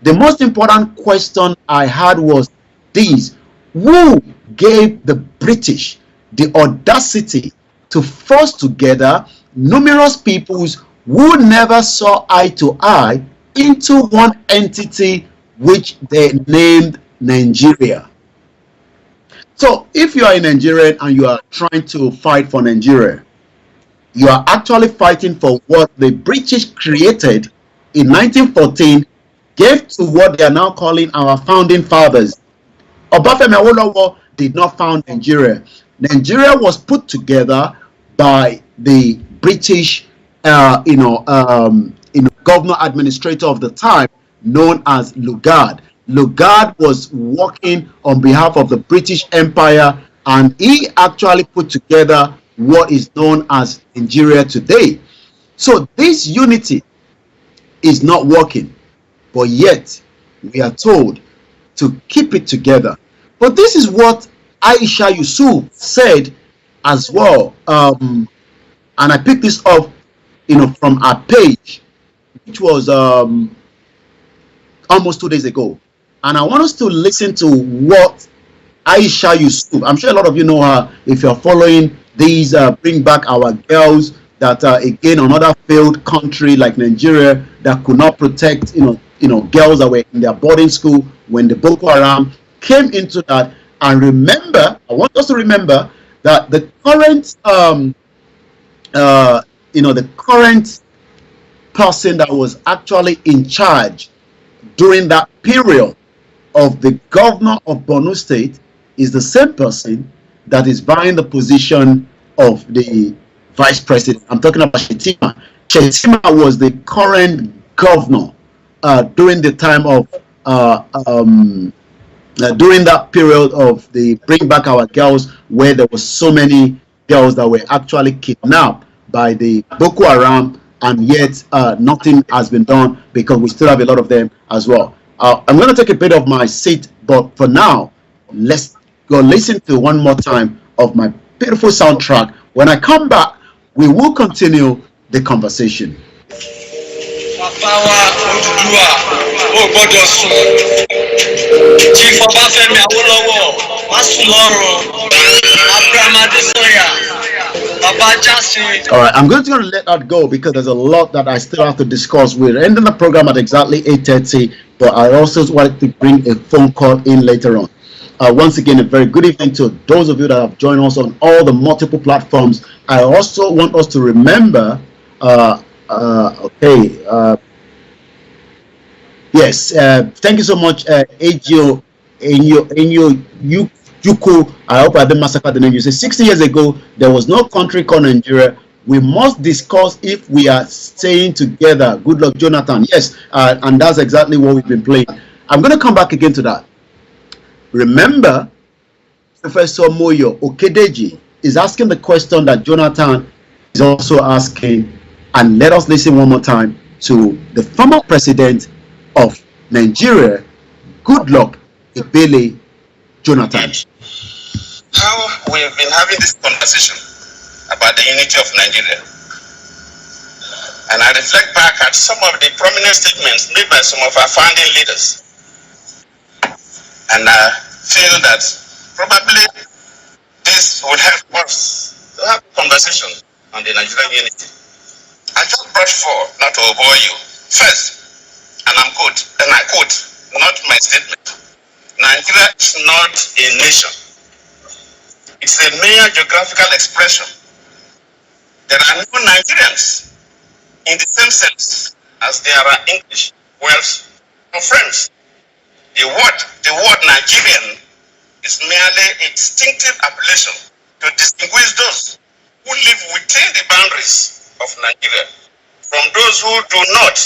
Speaker 1: The most important question I had was this: who gave the British the audacity to force together numerous peoples who never saw eye to eye into one entity which they named Nigeria? So if you are a Nigerian and you are trying to fight for Nigeria, you are actually fighting for what the British created in 1914, gave to what they are now calling our founding fathers. Obafemi Awolowo did not found Nigeria. Nigeria was put together by the British, governor administrator of the time, known as Lugard. Lugard was working on behalf of the British Empire, and he actually put together what is known as Nigeria today. So this unity is not working, but yet we are told to keep it together. But this is what Aisha Yusuf said as well, and I picked this up from our page, which was almost 2 days ago. And I want us to listen to what Aisha Yusuf, I'm sure a lot of you know her if you're following these Bring Back Our Girls, that again, another failed country like Nigeria that could not protect girls that were in their boarding school when the Boko Haram came into that. And remember, I want us to remember that the current the current person that was actually in charge during that period of the governor of Borno State is the same person that is vying the position of the vice president. I'm talking about Shetima. Shetima was the current governor during the time of during that period of the Bring Back Our Girls, where there were so many girls that were actually kidnapped by the Boko Haram, and yet nothing has been done because we still have a lot of them as well. I'm going to take a bit of my seat, but for now, let's go listen to one more time of my beautiful soundtrack. When I come back, we will continue the conversation. All right, I'm going to let that go because there's a lot that I still have to discuss. We're ending the program at exactly 8:30, but I also wanted to bring a phone call in later on. Once again, a very good evening to those of you that have joined us on all the multiple platforms. I also want us to remember, yes, thank you so much, Ejio, Yuko. I hope I didn't massacre the name. You say 60 years ago, there was no country called Nigeria. We must discuss if we are staying together. Good luck, Jonathan. Yes, and that's exactly what we've been playing. I'm going to come back again to that. Remember, Professor Moyo Okedeji is asking the question that Jonathan is also asking, and let us listen one more time to the former president of Nigeria, Goodluck Ebele Jonathan.
Speaker 2: How we've been having this conversation about the unity of Nigeria, and I reflect back at some of the prominent statements made by some of our founding leaders, and I feel that probably this would help us to have a conversation on the Nigerian unity. I just brought four, not to bore you. First, and I quote, not my statement, Nigeria is not a nation. It's a mere geographical expression. There are no Nigerians in the same sense as there are English, Welsh, or French. The word Nigerian is merely a distinctive appellation to distinguish those who live within the boundaries of Nigeria from those who do not.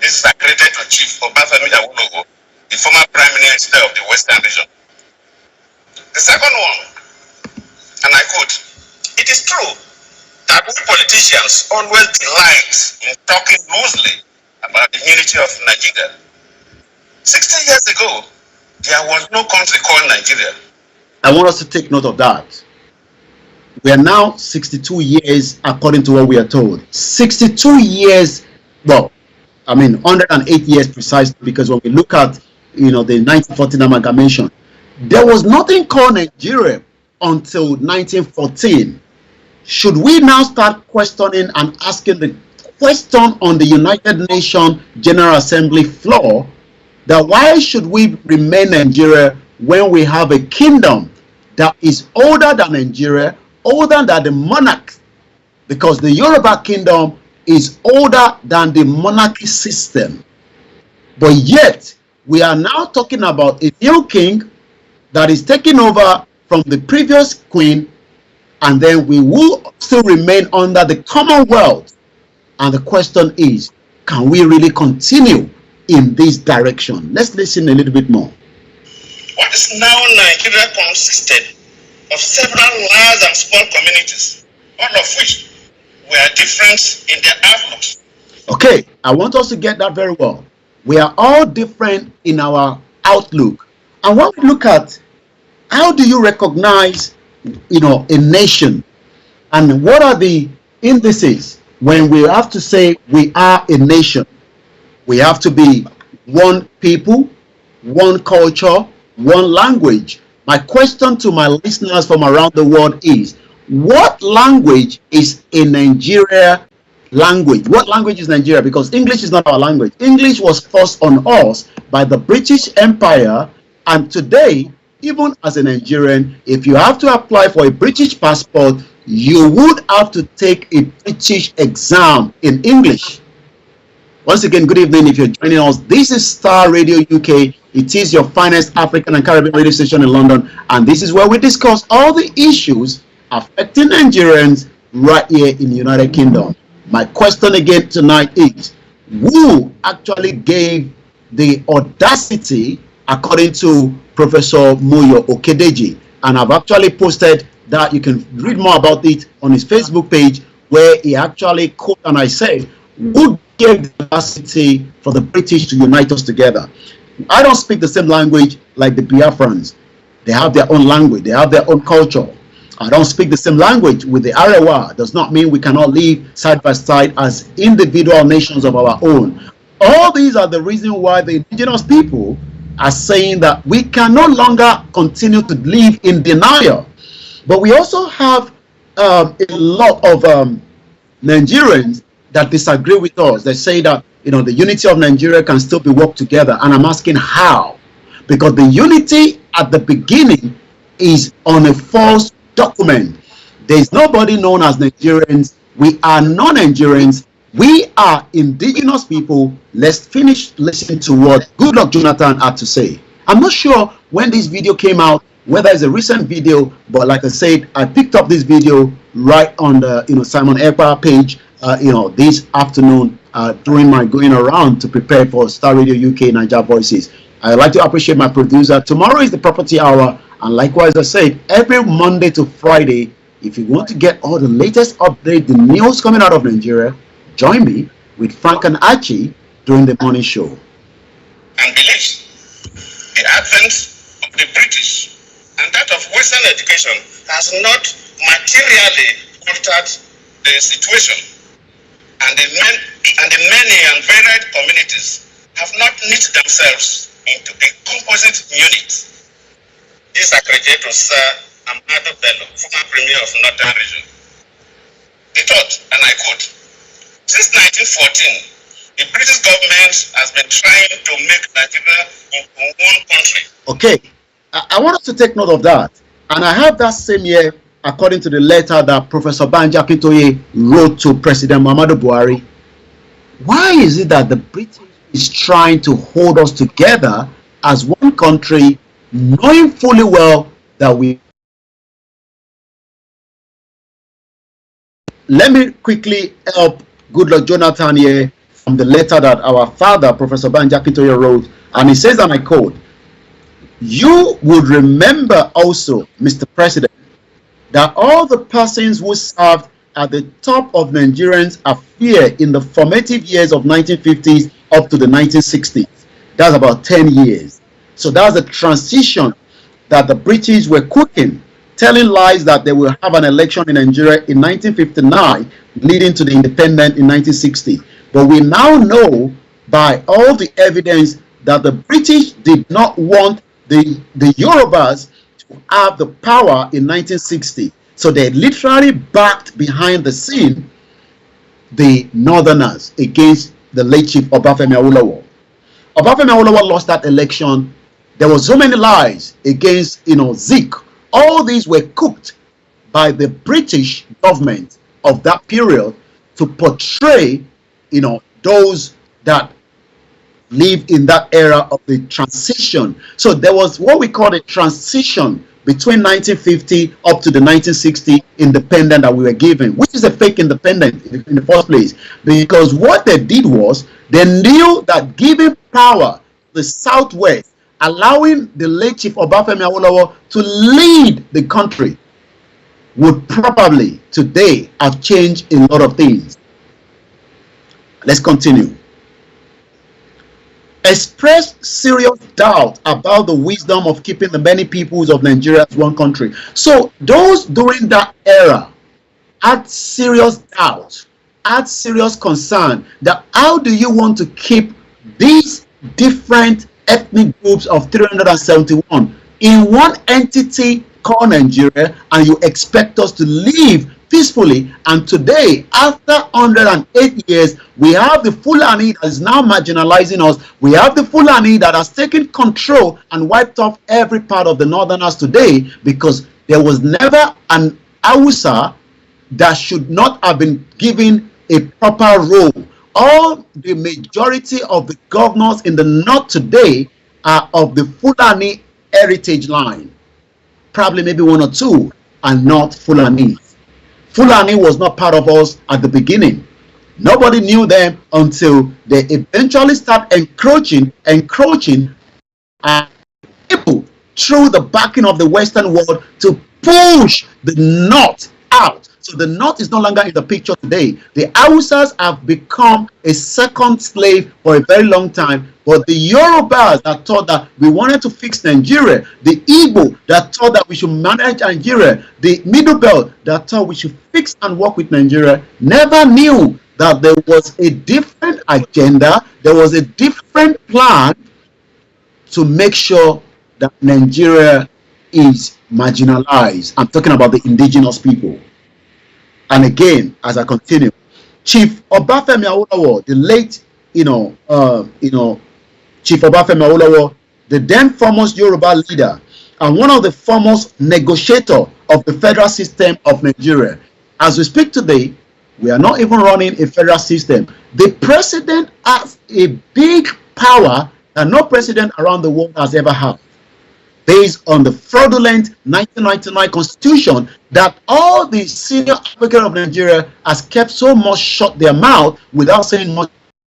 Speaker 2: This is accredited to Chief Obafemi Awolowo, the former Prime Minister of the Western region. The second one, and I quote, "It is true that we politicians always delight in talking loosely about the unity of Nigeria. 60 years ago, there was no country called Nigeria."
Speaker 1: I want us to take note of that. We are now 62 years, according to what we are told. 62 years, well, I mean 108 years precisely, because when we look at the 1914 amalgamation, there was nothing called Nigeria until 1914. Should we now start questioning and asking the question on the United Nations General Assembly floor that why should we remain Nigeria when we have a kingdom that is older than Nigeria, older than the monarch, because the Yoruba kingdom is older than the monarchy system. But yet, we are now talking about a new king that is taking over from the previous queen, and then we will still remain under the Commonwealth. And the question is, can we really continue in this direction? Let's listen a little bit more.
Speaker 2: What is now Nigeria consisted of several large and small communities, all of which were different in their outlooks.
Speaker 1: Okay, I want us to get that very well. We are all different in our outlook. And when we look at how do you recognize, a nation, and what are the indices when we have to say we are a nation, we have to be one people, one culture, one language. My question to my listeners from around the world is, what language is a Nigeria language? What language is Nigeria? Because English is not our language. English was forced on us by the British Empire, and today, even as a Nigerian, if you have to apply for a British passport, you would have to take a British exam in English. Once again, good evening if you're joining us. This is Star Radio UK. It is your finest African and Caribbean radio station in London, and this is where we discuss all the issues affecting Nigerians right here in the United Kingdom. My question again tonight is, who actually gave the audacity, according to Professor Moyo Okedeji? And I've actually posted that. You can read more about it on his Facebook page, where he actually quote, and I said, who gave the audacity for the British to unite us together? I don't speak the same language like the Biafrans. They have their own language, they have their own culture. I don't speak the same language with the Arewa. Does not mean we cannot live side by side as individual nations of our own. All these are the reason why the indigenous people are saying that we can no longer continue to live in denial. But we also have a lot of Nigerians that disagree with us. They say that, you know, the unity of Nigeria can still be worked together, and I'm asking how? Because the unity at the beginning is on a false document. There is nobody known as Nigerians. We are non-Nigerians. We are indigenous people. Let's finish listening to what Goodluck Jonathan had to say. I'm not sure when this video came out, whether it's a recent video, but like I said, I picked up this video right on the Simon Ekpa page this afternoon during my going around to prepare for Star Radio UK Niger Voices. I'd like to appreciate my producer. Tomorrow is the property hour, and likewise I said, every Monday to Friday, if you want to get all the latest update, the news coming out of Nigeria, join me with Frank and Archie during the morning show.
Speaker 2: And beliefs, the advent of the British and that of Western education has not materially altered the situation, and the many and varied communities have not knit themselves into a composite unit. This I credit to Sir Amado Bello, former Premier of Northern Region. He taught, and I quote, since 1914, the British government has been trying to make Nigeria into one country.
Speaker 1: Okay, I want us to take note of that. And I have that same year, according to the letter that Professor Banji Akintoye wrote to President Muhammadu Buhari. Why is it that the British is trying to hold us together as one country, knowing fully well that we... Let me quickly help Goodluck Jonathan here from the letter that our father, Professor Banji Akintoye, wrote. And he says, and I quote, "You would remember also, Mr. President, that all the persons who served at the top of Nigerians' affair in the formative years of 1950s up to the 1960s. That's about 10 years. So that's the transition that the British were cooking, telling lies that they will have an election in Nigeria in 1959, leading to the independence in 1960. But we now know by all the evidence that the British did not want the Yorubas to have the power in 1960. So they literally backed behind the scene the Northerners against the late Chief Obafemi Awolowo. Obafemi Awolowo lost that election. There were so many lies against, Zik. All these were cooked by the British government of that period to portray, those that lived in that era of the transition. So there was what we call a transition between 1950 up to the 1960 independence that we were given, which is a fake independence in the first place, because what they did was they knew that giving power to the Southwest, allowing the late Chief Obafemi Awolowo to lead the country, would probably today have changed a lot of things. Let's continue. Expressed serious doubt about the wisdom of keeping the many peoples of Nigeria as one country. So those during that era had serious doubt, had serious concern that how do you want to keep these different ethnic groups of 371 in one entity called Nigeria, and you expect us to live peacefully? And today, after 108 years, we have the Fulani that is now marginalizing us. We have the Fulani that has taken control and wiped off every part of the northerners today, because there was never an Hausa that should not have been given a proper role. All the majority of the governors in the north today are of the Fulani heritage line. Probably maybe one or two are not Fulani. Fulani was not part of us at the beginning. Nobody knew them until they eventually start encroaching and able, through the backing of the Western world, to push the North out. So the North is no longer in the picture today. The Hausas have become a second slave for a very long time. But the Yorubas that thought that we wanted to fix Nigeria, the Igbo that thought that we should manage Nigeria, the Middle Belt that thought we should fix and work with Nigeria, never knew that there was a different agenda, there was a different plan to make sure that Nigeria is marginalized. I'm talking about the indigenous people. And again, as I continue, Chief Obafemi Awolowo, the late, Chief Obafemi Awolowo, the then foremost Yoruba leader and one of the foremost negotiators of the federal system of Nigeria. As we speak today, we are not even running a federal system. The president has a big power that no president around the world has ever had, based on the fraudulent 1999 constitution that all the senior advocates of Nigeria has kept so much shut their mouth without saying much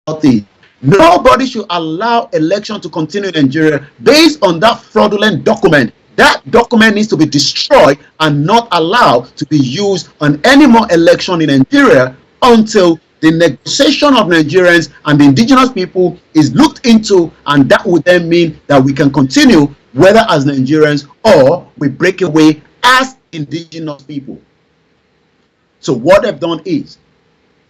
Speaker 1: about it. Nobody should allow election to continue in Nigeria based on that fraudulent document. That document needs to be destroyed and not allowed to be used on any more election in Nigeria until the negotiation of Nigerians and the indigenous people is looked into, and that would then mean that we can continue whether as Nigerians or we break away as indigenous people. So what they've done is,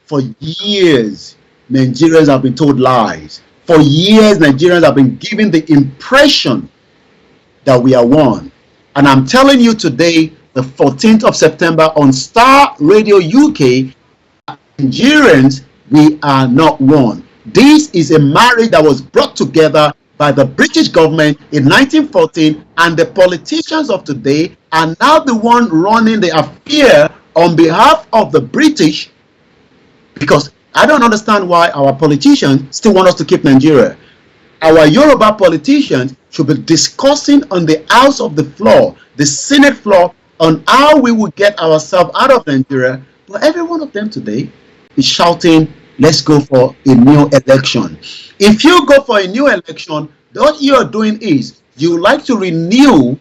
Speaker 1: for years, Nigerians have been told lies. For years, Nigerians have been given the impression that we are one. And I'm telling you today, the 14th of September on Star Radio UK, Nigerians, we are not one. This is a marriage that was brought together by the British government in 1914, and the politicians of today are now the one running the affair on behalf of the British, because I don't understand why our politicians still want us to keep Nigeria. Our Yoruba politicians should be discussing on the House of the floor, the Senate floor, on how we will get ourselves out of Nigeria. But every one of them today is shouting, let's go for a new election. If you go for a new election, what you are doing is you like to renew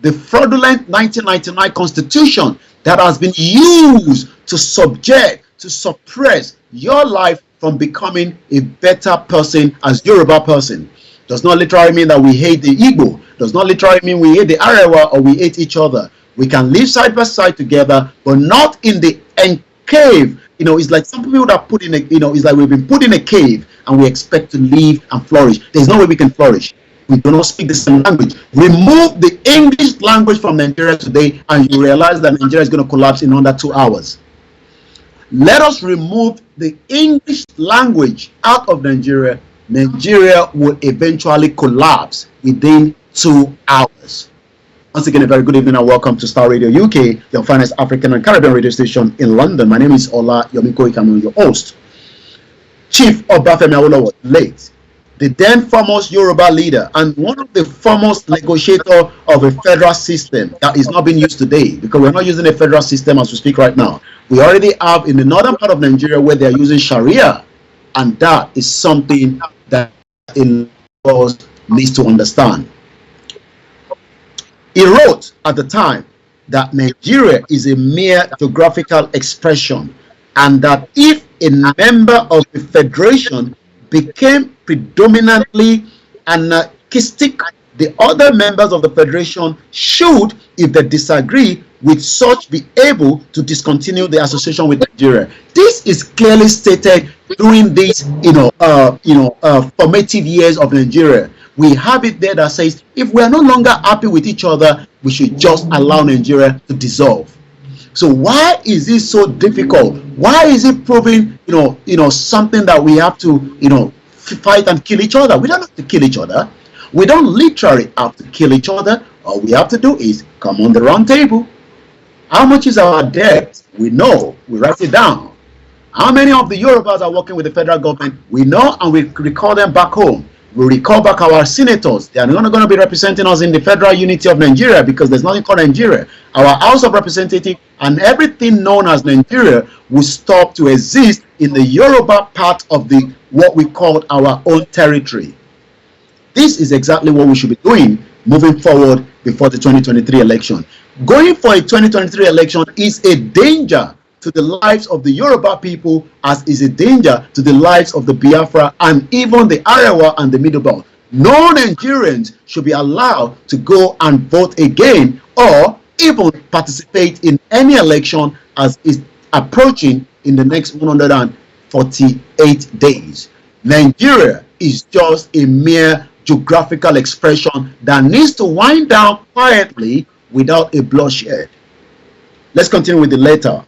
Speaker 1: the fraudulent 1999 constitution that has been used to subject, to suppress your life from becoming a better person as Yoruba person. Does not literally mean that we hate the Igbo. Does not literally mean we hate the Arewa or we hate each other. We can live side by side together, but not in the enclave. It's like some people that put in a, it's like we've been put in a cave and we expect to live and flourish. There's no way we can flourish. We do not speak the same language. Remove the English language from Nigeria today and you realize that Nigeria is going to collapse in under 2 hours. Let us remove the English language out of Nigeria. Nigeria will eventually collapse within 2 hours. Once again, a very good evening and welcome to Star Radio UK, your finest African and Caribbean radio station in London. My name is Olayomi, Koiki, I'm your host. Chief Obafemi Awolowo, late, the then foremost Yoruba leader and one of the foremost negotiators of a federal system that is not being used today, because we're not using a federal system as we speak right now. We already have in the northern part of Nigeria where they're using Sharia, and that is something that a lot needs to understand. He wrote at the time that Nigeria is a mere geographical expression, and that if a member of the federation became predominantly anarchistic, the other members of the federation should, if they disagree, with such be able to discontinue the association with Nigeria. This is clearly stated during these, formative years of Nigeria. We have it there that says if we are no longer happy with each other, we should just allow Nigeria to dissolve. So why is this so difficult? Why is it proving, something that we have to, fight and kill each other? We don't have to kill each other. We don't literally have to kill each other. All we have to do is come on the round table. How much is our debt? We know. We write it down. How many of the Yorubas are working with the federal government? We know, and we recall them back home. We recall back our senators. They are not going to be representing us in the federal unity of Nigeria because there's nothing called Nigeria. Our House of Representatives and everything known as Nigeria will stop to exist in the Yoruba part of the what we call our own territory. This is exactly what we should be doing moving forward before the 2023 election. Going for a 2023 election is a danger to the lives of the Yoruba people, as is a danger to the lives of the Biafra and even the Arewa and the Middle Belt. No Nigerians should be allowed to go and vote again or even participate in any election as is approaching in the next 148 days. Nigeria is just a mere geographical expression that needs to wind down quietly without a bloodshed. Let's continue with the letter.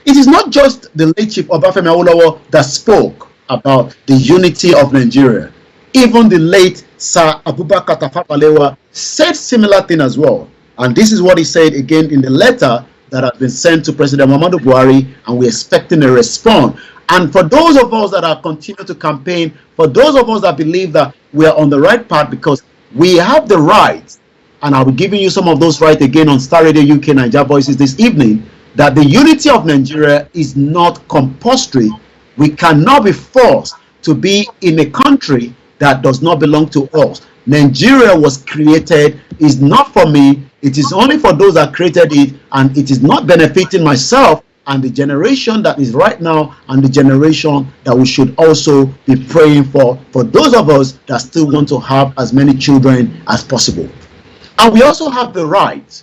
Speaker 1: It is not just the late Chief Obafemi Awolowo that spoke about the unity of Nigeria. Even the late Sir Abubakar Tafawa Balewa said similar thing as well. And this is what he said again in the letter that has been sent to President Muhammadu Buhari, and we're expecting a response. And for those of us that are continuing to campaign, for those of us that believe that we are on the right path because we have the rights, and I'll be giving you some of those rights again on Star Radio UK Naija Voices this evening, that the unity of Nigeria is not compulsory. We cannot be forced to be in a country that does not belong to us. Nigeria was created, is not for me, it is only for those that created it, and it is not benefiting myself and the generation that is right now and the generation that we should also be praying for those of us that still want to have as many children as possible. And we also have the right,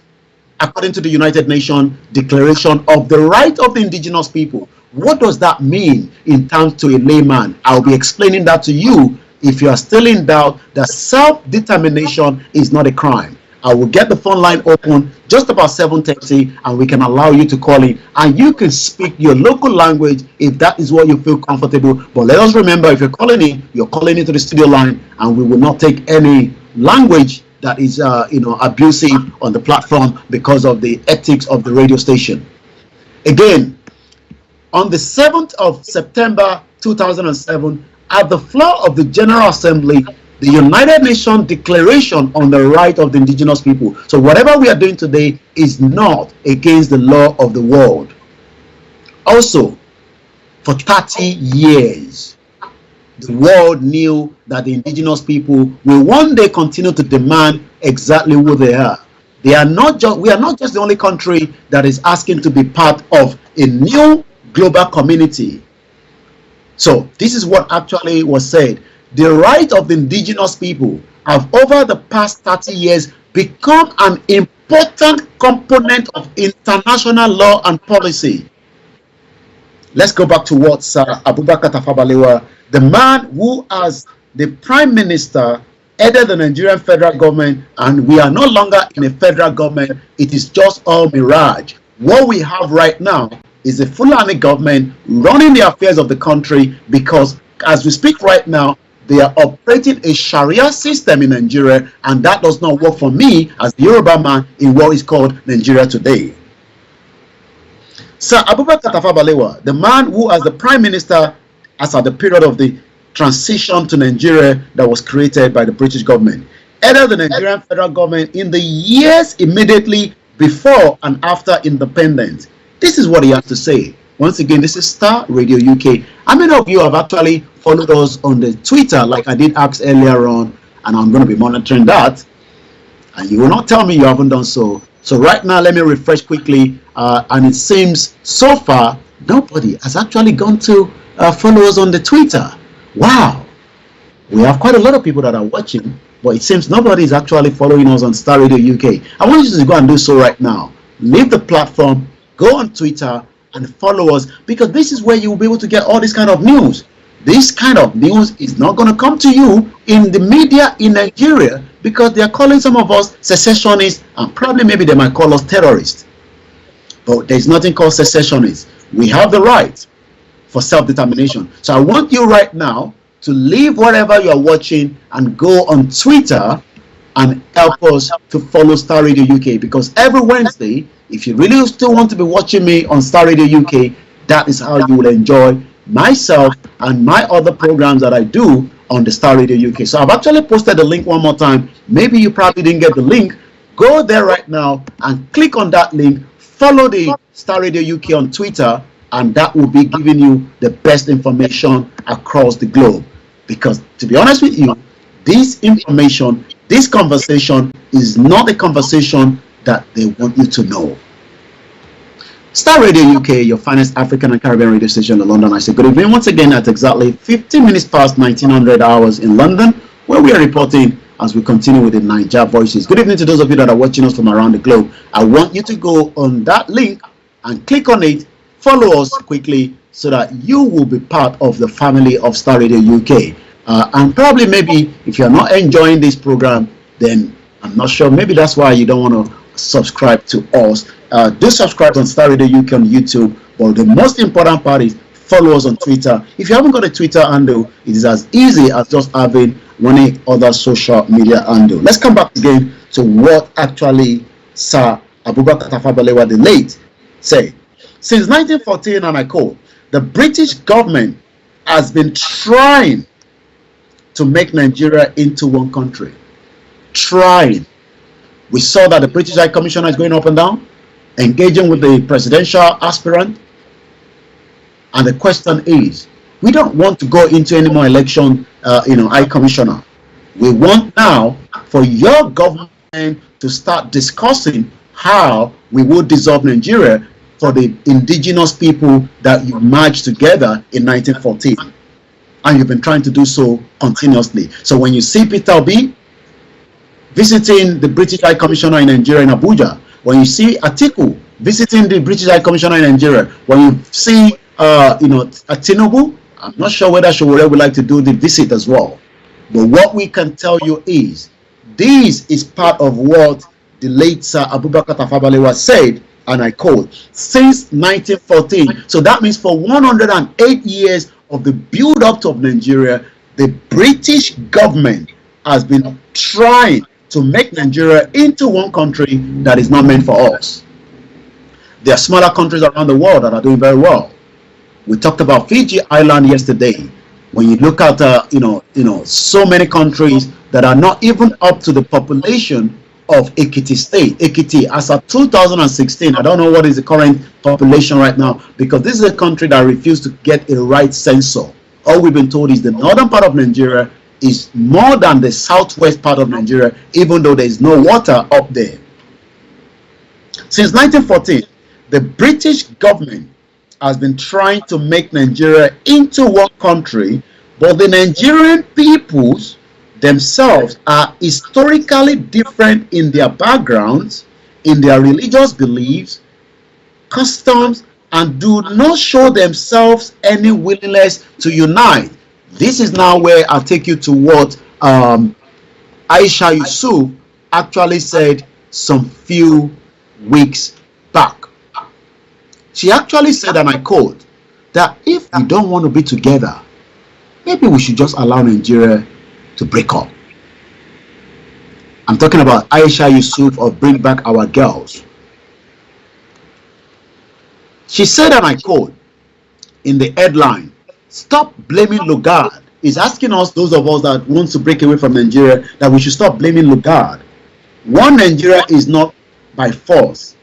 Speaker 1: according to the United Nations Declaration of the Right of the Indigenous People. What does that mean in terms to a layman? I'll be explaining that to you if you are still in doubt that self-determination is not a crime. I will get the phone line open just about 7:30 and we can allow you to call in and you can speak your local language if that is what you feel comfortable. But let us remember, if you're calling in, you're calling into the studio line and we will not take any language that is abusive on the platform because of the ethics of the radio station. Again, on the 7th of September 2007, at the floor of the General Assembly, the United Nations Declaration on the Right of the Indigenous People. So whatever we are doing today is not against the law of the world. Also, for 30 years, the world knew that the indigenous people will one day continue to demand exactly who they are. We are not just the only country that is asking to be part of a new global community. So this is what actually was said. The right of the indigenous people have over the past 30 years become an important component of international law and policy. Let's go back to what Sir Abubakar Tafawa Balewa, the man who, as the Prime Minister, headed the Nigerian federal government, and we are no longer in a federal government. It is just all mirage. What we have right now is a Fulani government running the affairs of the country because, as we speak right now, they are operating a Sharia system in Nigeria, and that does not work for me as the Yoruba man in what is called Nigeria today. Sir Abubakar Tafawa Balewa, the man who, as the Prime Minister, as at the period of the transition to Nigeria that was created by the British government, headed the Nigerian federal government in the years immediately before and after independence. This is what he has to say. Once again, this is Star Radio UK. How many of you have actually followed us on the Twitter like I did ask earlier on, and I'm going to be monitoring that, and you will not tell me you haven't done so. So right now, let me refresh quickly, and it seems so far nobody has actually gone to follow us on the Twitter. Wow, we have quite a lot of people that are watching, but it seems nobody is actually following us on Star Radio UK. I want you to go and do so right now. leave the platform, go on Twitter and follow us, because this is where you will be able to get all this kind of news. This kind of news is not going to come to you in the media in Nigeria, because they are calling some of us secessionists, and probably maybe they might call us terrorists. But there's nothing called secessionists. We have the right for self-determination. So I want you right now to leave whatever you're watching and go on Twitter and help us to follow Star Radio UK, because every Wednesday, if you really still want to be watching me on Star Radio UK, that is how you will enjoy myself and my other programs that I do on the Star Radio UK. So I've actually posted the link one more time. Maybe you probably didn't get the link. Go there right now and click on that link. Follow the Star Radio UK on Twitter, and that will be giving you the best information across the globe. Because to be honest with you, this information, this conversation is not a conversation that they want you to know. Star Radio UK, your finest African and Caribbean radio station in London. I say good evening once again at exactly 15 minutes past 1900 hours in London, where we are reporting as we continue with the Niger Voices. Good evening to those of you that are watching us from around the globe. I want you to go on that link and click on it, follow us quickly, so that you will be part of the family of Star Radio UK. And probably maybe if you're not enjoying this program, then I'm not sure, maybe that's why you don't want to subscribe to us. Do subscribe on Star Radio UK on YouTube, but the most important part is follow us on Twitter. If you haven't got a Twitter handle, it is as easy as just having one other social media handle. Let's come back again to what actually Sir Abubakar Tafawa Balewa the late said. Since 1914, and I quote, the British government has been trying to make Nigeria into one country. Trying. We saw that the British High Commissioner is going up and down, engaging with the presidential aspirant. And the question is, we don't want to go into any more election, High Commissioner. We want now for your government to start discussing how we will dissolve Nigeria for the indigenous people that you merged together in 1914. And you've been trying to do so continuously. So when you see Peter Obi visiting the British High Commissioner in Nigeria in Abuja, when you see Atiku visiting the British High Commissioner in Nigeria, when you see Tinubu, I'm not sure whether Showore would like to do the visit as well. But what we can tell you is, this is part of what the late Sir Abubakar Tafawa Balewa said, and I quote, since 1914. So that means for 108 years of the build-up of Nigeria, the British government has been trying to make Nigeria into one country that is not meant for us. There are smaller countries around the world that are doing very well. We talked about Fiji Island yesterday. When you look at so many countries that are not even up to the population of Ekiti State. Ekiti, as of 2016, I don't know what is the current population right now, because this is a country that refused to get a right census. All we've been told is the northern part of Nigeria is more than the southwest part of Nigeria, even though there is no water up there. Since 1914, the British government has been trying to make Nigeria into one country, but the Nigerian peoples themselves are historically different in their backgrounds, in their religious beliefs, customs, and do not show themselves any willingness to unite. This is now where I'll take you to what Aisha Yusuf actually said some few weeks back. She actually said, and I quote, that if we don't want to be together, maybe we should just allow Nigeria to break up. I'm talking about Aisha Yusuf of Bring Back Our Girls. She said, and I quote, in the headline, stop blaming Lugard. Is asking us, those of us that want to break away from Nigeria, that we should stop blaming Lugard. One Nigeria is not by force.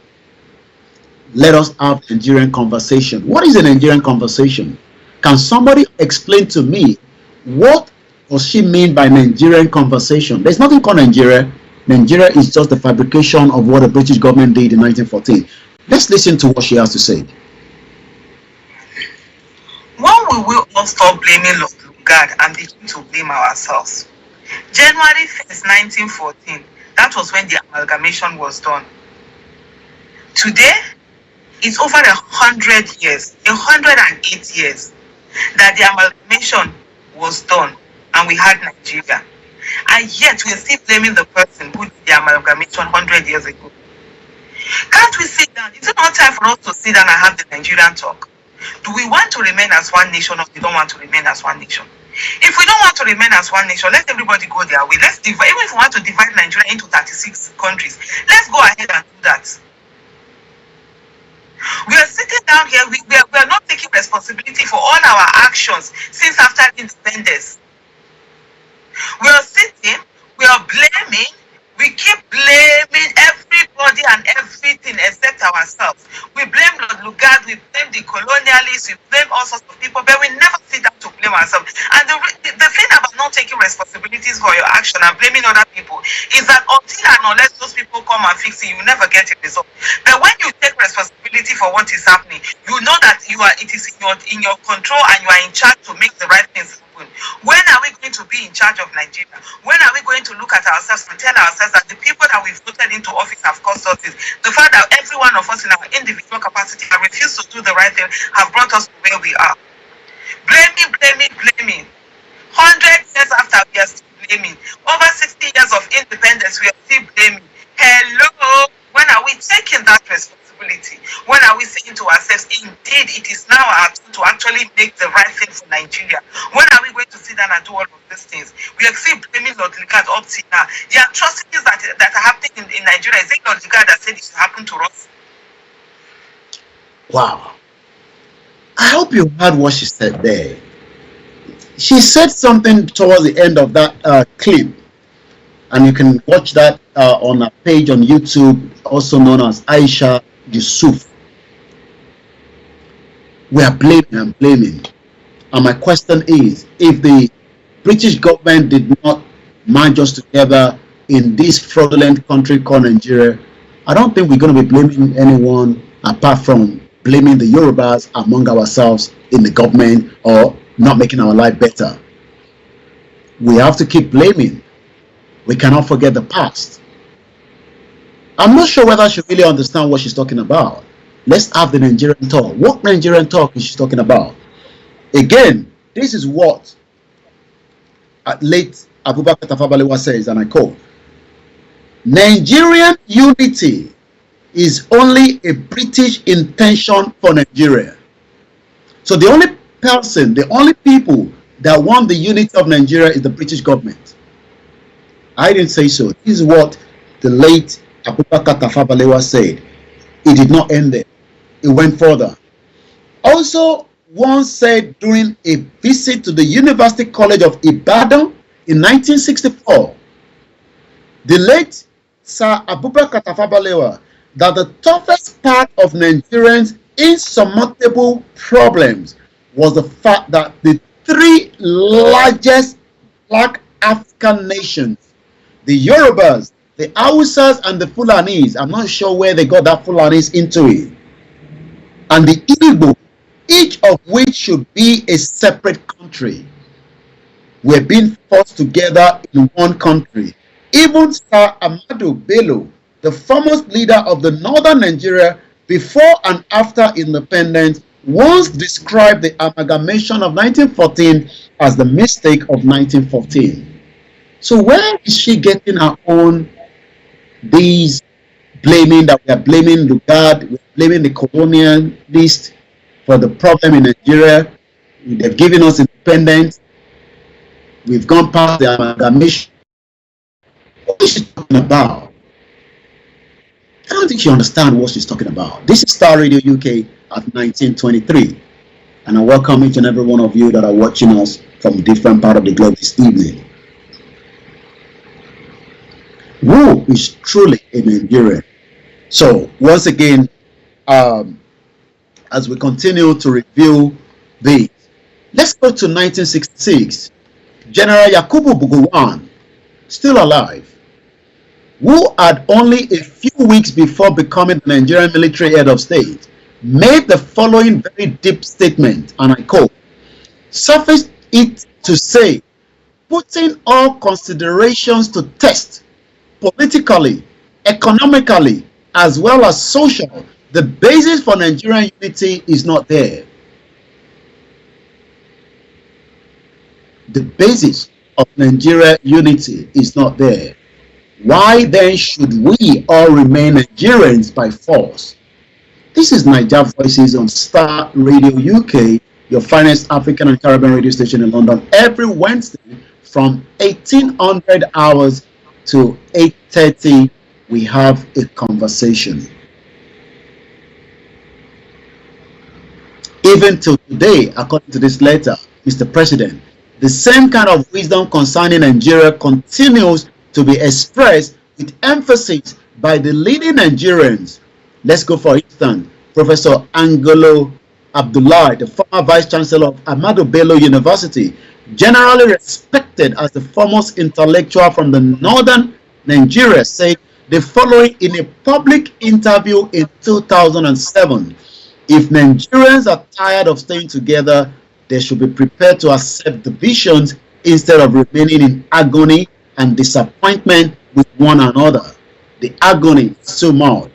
Speaker 1: Let us have a Nigerian conversation. What is a Nigerian conversation? Can somebody explain to me what does she mean by Nigerian conversation? There's nothing called Nigeria. Nigeria is just the fabrication of what the British government did in 1914. Let's listen to what she has to say.
Speaker 3: When we will all stop blaming Lugard and begin to blame ourselves? January 1st, 1914, that was when the amalgamation was done. Today, it's over 100 years, 108 years that the amalgamation was done and we had Nigeria. And yet we're still blaming the person who did the amalgamation 100 years ago. Can't we sit down? Is it not time for us to sit down and have the Nigerian talk? Do we want to remain as one nation or we don't want to remain as one nation? If we don't want to remain as one nation, let everybody go their way. Let's divide. Even if we want to divide Nigeria into 36 countries, let's go ahead and do that. We are sitting down here, we are not taking responsibility for all our actions since after independence. We are sitting, we are blaming, we keep blaming everybody and everything except ourselves. We blame Lord Lugard, we blame the colonialists, we blame all sorts of people, but we never sit down to blame ourselves. And the thing about not taking responsibilities for your action and blaming other people is that until and unless those people come and fix it, you never get a result. But when you take responsibility for what is happening, you know that it is in your control and you are in charge to make the right things happen. When are we going to be in charge of Nigeria? When are we going to look at ourselves and tell ourselves that the people that we've voted into office have caused us this? The fact that every one of us in our individual capacity have refused to do the right thing have brought us to where we are. Blaming. 100 years after, we are still blaming. Over 60 years of independence, we are still blaming. Hello? When are we taking that responsibility? When are we saying to ourselves, indeed, it is now our turn to actually make the right thing for Nigeria? When are we going to sit down and do all of these things? We are still blaming Lord Lugard up to now. The atrocities that are happening in Nigeria, is it Lord Lugard that said it should happen to us?
Speaker 1: Wow. I hope you heard what she said there. She said something towards the end of that clip, and you can watch that on a page on YouTube, also known as Aisha Yusuf. We are blaming. And my question is, if the British government did not merge us together in this fraudulent country called Nigeria, I don't think we're going to be blaming anyone apart from blaming the Yorubas among ourselves in the government or not making our life better. We have to keep blaming. We cannot forget the past. I'm not sure whether she really understands what she's talking about. Let's have the Nigerian talk. What Nigerian talk is she talking about? Again, this is what late Abubakar Tafawa Balewa says, and I quote, Nigerian unity is only a British intention for Nigeria. So the only person, the only people that want the unity of Nigeria is the British government. I didn't say so. This is what the late Abubakar Tafawa Balewa said. It did not end there. It went further. Also, once said during a visit to the University College of Ibadan in 1964, the late Sir Abubakar Tafawa Balewa, that the toughest part of Nigerians' insurmountable problems was the fact that the three largest black African nations, the Yorubas, the Hausas, and the Fulanis, I'm not sure where they got that Fulanis into it, and the Igbo, each of which should be a separate country, were being forced together in one country. Even Sir Ahmadu Bello, the foremost leader of the northern Nigeria before and after independence, once described the amalgamation of 1914 as the mistake of 1914. So where is she getting her own these blaming that we are blaming Lugard, we're blaming the colonialists for the problem in Nigeria? They've given us independence. We've gone past the amalgamation. What is she talking about? I don't think she understands what she's talking about. This is Star Radio UK at 1923. And I welcome each and every one of you that are watching us from different part of the globe this evening. Who is truly a Nigerian? So, once again, as we continue to review these, let's go to 1966. General Yakubu Gowon, still alive, who had only a few weeks before becoming the Nigerian military head of state, made the following very deep statement, and I quote, suffice it to say, putting all considerations to test, politically, economically, as well as social. The basis for Nigerian unity is not there. The basis of Nigeria unity is not there. Why then should we all remain Nigerians by force? This is Niger Voices on Star Radio UK, your finest African and Caribbean radio station in London, every Wednesday from 1800 hours to 8:30. We have a conversation. Even till today, according to this letter, Mr. President, the same kind of wisdom concerning Nigeria continues to be expressed with emphasis by the leading Nigerians. Let's go for instance, Professor Angelo Abdullahi, the former Vice Chancellor of Ahmadu Bello University, generally respected as the foremost intellectual from the northern Nigeria, said the following in a public interview in 2007. If Nigerians are tired of staying together, they should be prepared to accept divisions instead of remaining in agony and disappointment with one another. The agony is too much.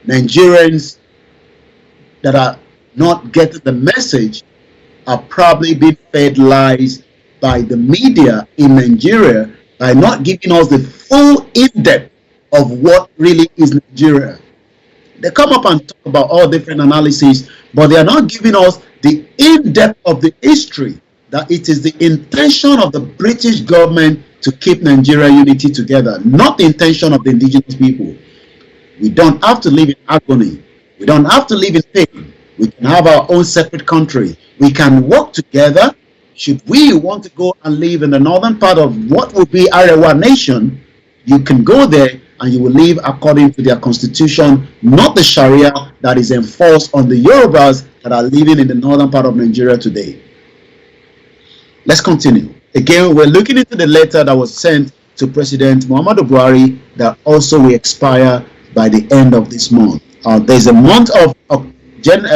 Speaker 1: Nigerians that are not getting the message are probably being fed lies by the media in Nigeria by not giving us the full in-depth of what really is Nigeria. They come up and talk about all different analyses, but they are not giving us the in-depth of the history, that it is the intention of the British government to keep Nigeria unity together, not the intention of the indigenous people. We don't have to live in agony. We don't have to live in pain. We can have our own separate country. We can work together. Should we want to go and live in the northern part of what will be Arewa nation, you can go there and you will live according to their constitution, not the Sharia that is enforced on the Yorubas that are living in the northern part of Nigeria today. Let's continue. Again, we're looking into the letter that was sent to President Muhammadu Buhari that also will expire by the end of this month. There's a month of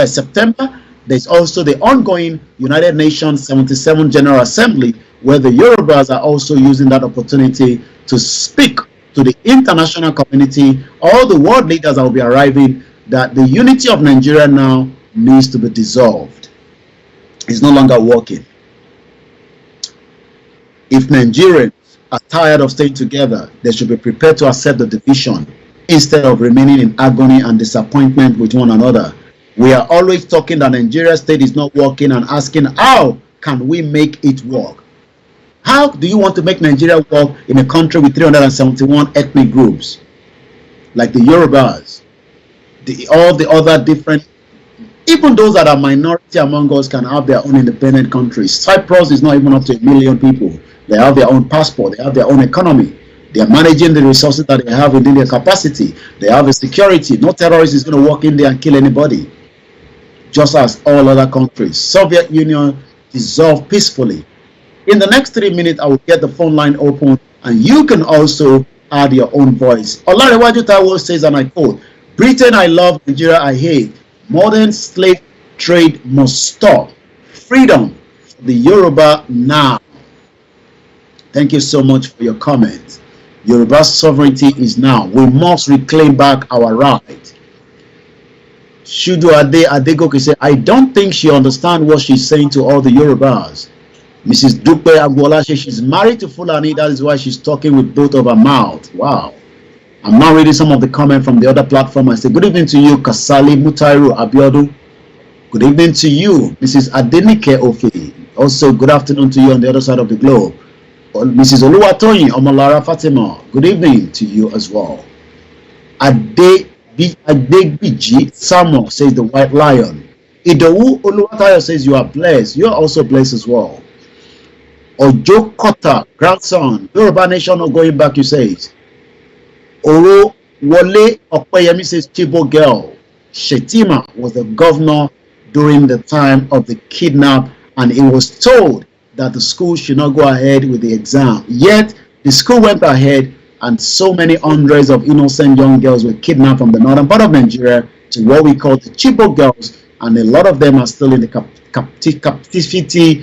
Speaker 1: September. There's also the ongoing United Nations 77 General Assembly, where the Yorubas are also using that opportunity to speak to the international community, all the world leaders that will be arriving, that the unity of Nigeria now needs to be dissolved. It's no longer working. If Nigerians are tired of staying together, they should be prepared to accept the division instead of remaining in agony and disappointment with one another. We are always talking that Nigeria state is not working and asking how can we make it work? How do you want to make Nigeria work in a country with 371 ethnic groups, like the Yorubas, all the other different, even those that are minority among us can have their own independent countries. Cyprus is not even up to 1 million people. They have their own passport. They have their own economy. They are managing the resources that they have within their capacity. They have a security. No terrorist is going to walk in there and kill anybody, just as all other countries. Soviet Union dissolved peacefully. In the next 3 minutes, I will get the phone line open, and you can also add your own voice. Olarewaju Taiwo says, and I quote, "Britain I love, Nigeria I hate. Modern slave trade must stop. Freedom for the Yoruba now." Thank you so much for your comment. Yoruba sovereignty is now. We must reclaim back our right. Shudu Ade Adegoke said, "I don't think she understands what she's saying to all the Yorubas." Mrs. Dupe Agbola says she's married to Fulani, that is why she's talking with both of her mouth. Wow. I'm now reading some of the comments from the other platform. I say, good evening to you, Kasali Mutairu Abiodu. Good evening to you, Mrs. Adenike Ofi. Also, good afternoon to you on the other side of the globe. Mrs. Oluwatoyin Omolara Fatima, good evening to you as well. Adegbiji Samuel says the White Lion. Idowu Oluwatayo says you are blessed. You are also blessed as well. Ojo Kota, grandson, Yoruba nation not going back, you say. Oro Wole Opeyemi says Chibo girl. Shetima was the governor during the time of the kidnap, and it was told that the school should not go ahead with the exam. Yet the school went ahead, and so many hundreds of innocent young girls were kidnapped from the northern part of Nigeria to what we call the Chibo girls, and a lot of them are still in the captivity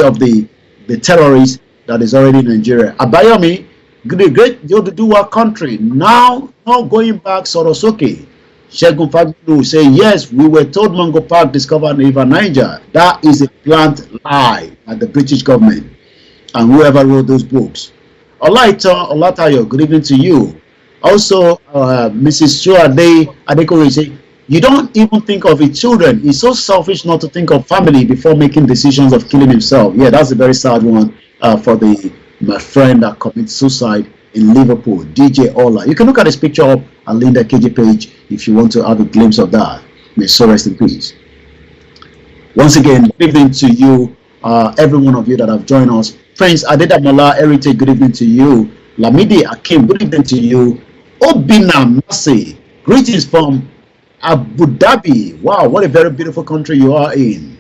Speaker 1: of the terrorists that is already in Nigeria. Abayomi, the great Yoruba country, now not going back Sorosoke. Shegun Fagbulu say, yes, we were told Mango Park discovered River Niger. That is a plant lie by the British government and whoever wrote those books. Olaito Olatayo, good evening to you. Also, Mrs. Suade Adekore say, you don't even think of his children. He's so selfish not to think of family before making decisions of killing himself. Yeah, that's a very sad one for my friend that commits suicide in Liverpool, DJ Ola. You can look at this picture up at Linda KJ page if you want to have a glimpse of that. May so rest in peace. Once again, good evening to you, every one of you that have joined us. Friends, Adedamola Heritage, good evening to you. Lamidi Akim, good evening to you. Obina Masi, greetings from Abu Dhabi. Wow, what a very beautiful country you are in.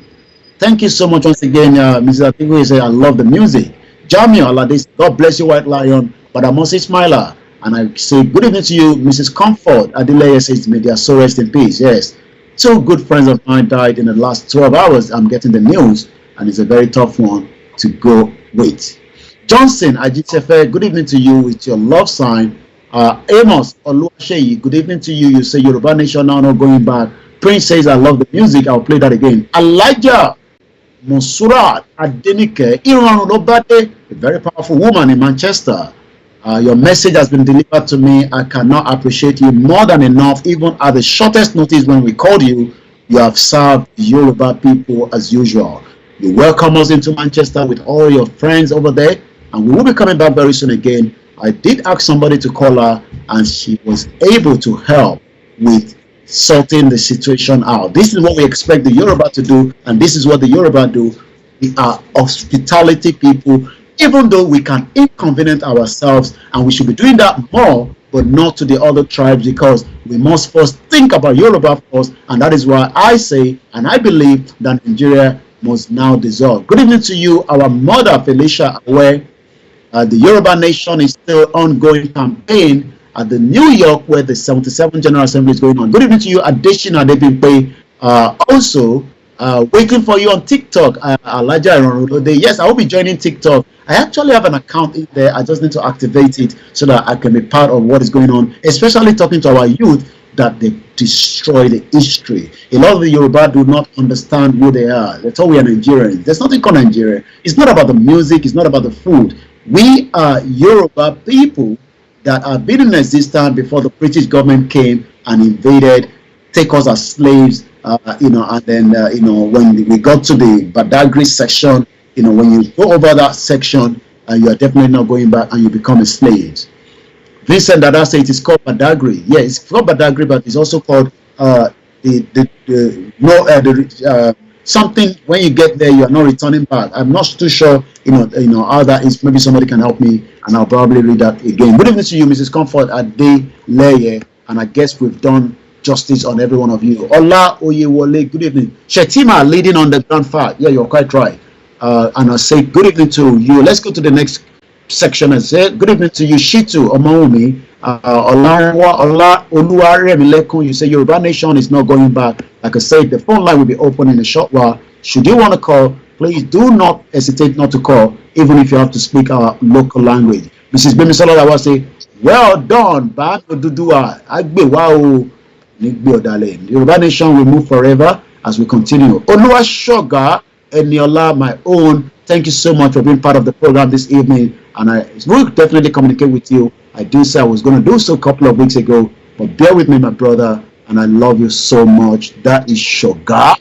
Speaker 1: Thank you so much once again, Mrs. Atiku. Say I love the music. Jamio Aladis, God bless you, White Lion. But I'm also Smiler, and I say good evening to you, Mrs. Comfort. Adeleye says, may their soul rest in peace. Yes, two good friends of mine died in the last 12 hours. I'm getting the news, and it's a very tough one to go with. Johnson Ajitefe, good evening to you with your love sign. Amos Oluwaseyi, good evening to you. You say Yoruba Nation now not going back. Prince says I love the music. I'll play that again. Elijah Monsurat Adenike Iran Olobade, a very powerful woman in Manchester. Your message has been delivered to me. I cannot appreciate you more than enough. Even at the shortest notice when we called you, you have served Yoruba people as usual. You welcome us into Manchester with all your friends over there, and we will be coming back very soon again. I did ask somebody to call her, and she was able to help with sorting the situation out. This is what we expect the Yoruba to do, and this is what the Yoruba do. We are hospitality people, even though we can inconvenience ourselves, and we should be doing that more, but not to the other tribes, because we must first think about Yoruba first, and that is why I say, and I believe that Nigeria must now dissolve. Good evening to you, our mother Felicia Aware. The Yoruba Nation is still ongoing campaign at the New York, where the 77th General Assembly is going on. Good evening to you, Adeshina Adebimpe. Also, waiting for you on TikTok, Alaja Ironrode. Yes, I will be joining TikTok. I actually have an account in there. I just need to activate it so that I can be part of what is going on, especially talking to our youth that they destroy the history. A lot of the Yoruba do not understand who they are. They thought we are Nigerians. There's nothing called Nigeria. It's not about the music. It's not about the food. We are Yoruba people that have been in existence before the British government came and invaded, take us as slaves, and then, when we got to the Badagry section, when you go over that section, you are definitely not going back and you become a slave. Vincent Dada said it is called Badagry. Yeah, it's called Badagry, but it's also called something. When you get there, you are not returning back. I'm not too sure, how that is. Maybe somebody can help me, and I'll probably read that again. Good evening to you, Mrs. Comfort Adeleye, and I guess we've done justice on every one of you. Ola Oyewole, good evening. Shetima leading on the grand fact. Yeah, you're quite right. And I'll say good evening to you. Let's go to the next section and say good evening to you, Shitu Omaomi. Ola Oluwaremilekun, you say Yoruba Nation is not going back. Like I said, the phone line will be open in a short while. Should you want to call, please do not hesitate not to call, even if you have to speak our local language. Mrs. Bemisola, I will say, well done, Bam Dudua, Agbe Wow, Nigbe Odale. Yoruba Nation will move forever as we continue. Oluwa Shoga Eniola, my own, thank you so much for being part of the program this evening, and I will definitely communicate with you. I do say I was going to do so a couple of weeks ago, but bear with me, my brother, and I love you so much. That is Shoga.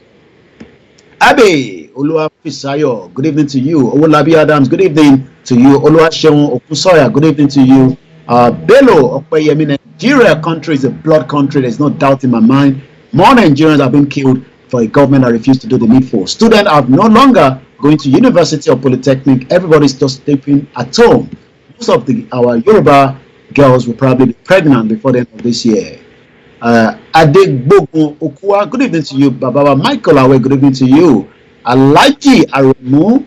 Speaker 1: Abe Olua Fisayo, good evening to you. Owolabi Adams, good evening to you. Olua Sheon Okusoya, good evening to you. Bello Opeyemi, Nigeria country is a blood country. There's no doubt in my mind. More Nigerians have been killed for a government that refused to do the needful. Students are no longer going to university or polytechnic. Everybody's just sleeping at home. Most of our Yoruba girls will probably be pregnant before the end of this year. Adegbogun Okua, good evening to you. Baba Michael Awe, good evening to you. Alaji Aremu,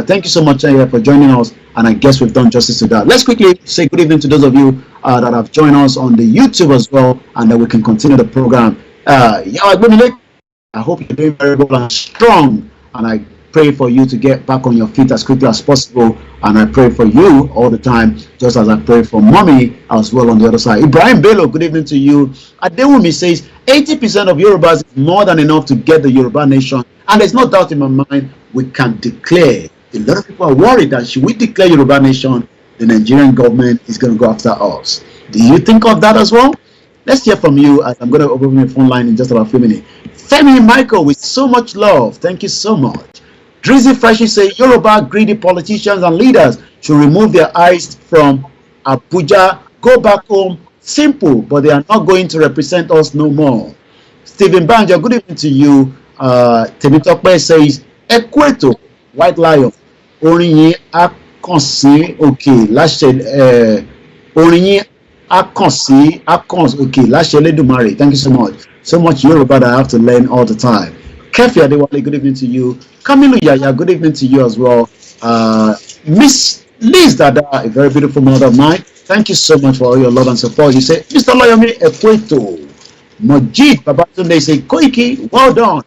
Speaker 1: thank you so much for joining us, and I guess we've done justice to that. Let's quickly say good evening to those of you that have joined us on the YouTube as well, and that we can continue the program. I hope you're doing very well and strong, and I pray for you to get back on your feet as quickly as possible. And I pray for you all the time, just as I pray for mommy as well on the other side. Ibrahim Bello, good evening to you. Adewumi says 80% of Yorubas is more than enough to get the Yoruba nation. And there's no doubt in my mind we can declare. A lot of people are worried that should we declare Yoruba nation, the Nigerian government is going to go after us. Do you think of that as well? Let's hear from you as I'm going to open my phone line in just about a few minutes. Femi Michael, with so much love, thank you so much. Drizzy Freshie say Yoruba greedy politicians and leaders should remove their eyes from Abuja, go back home. Simple, but they are not going to represent us no more. Stephen Banja, good evening to you. Temitope says Equato, White Lion, Orinyi Akonsi, okay, Lashe, Orinyi Akonsi, okay, Lashe Ledumare, thank you so much. So much Yoruba that I have to learn all the time. Kefi Adewale, good evening to you. Kamilu Yaya, good evening to you as well. Miss Liz Dada, a very beautiful mother of mine. Thank you so much for all your love and support. You say, Mr. Olayomi Ekweto. Majid Babatunde say, Koiki, well done.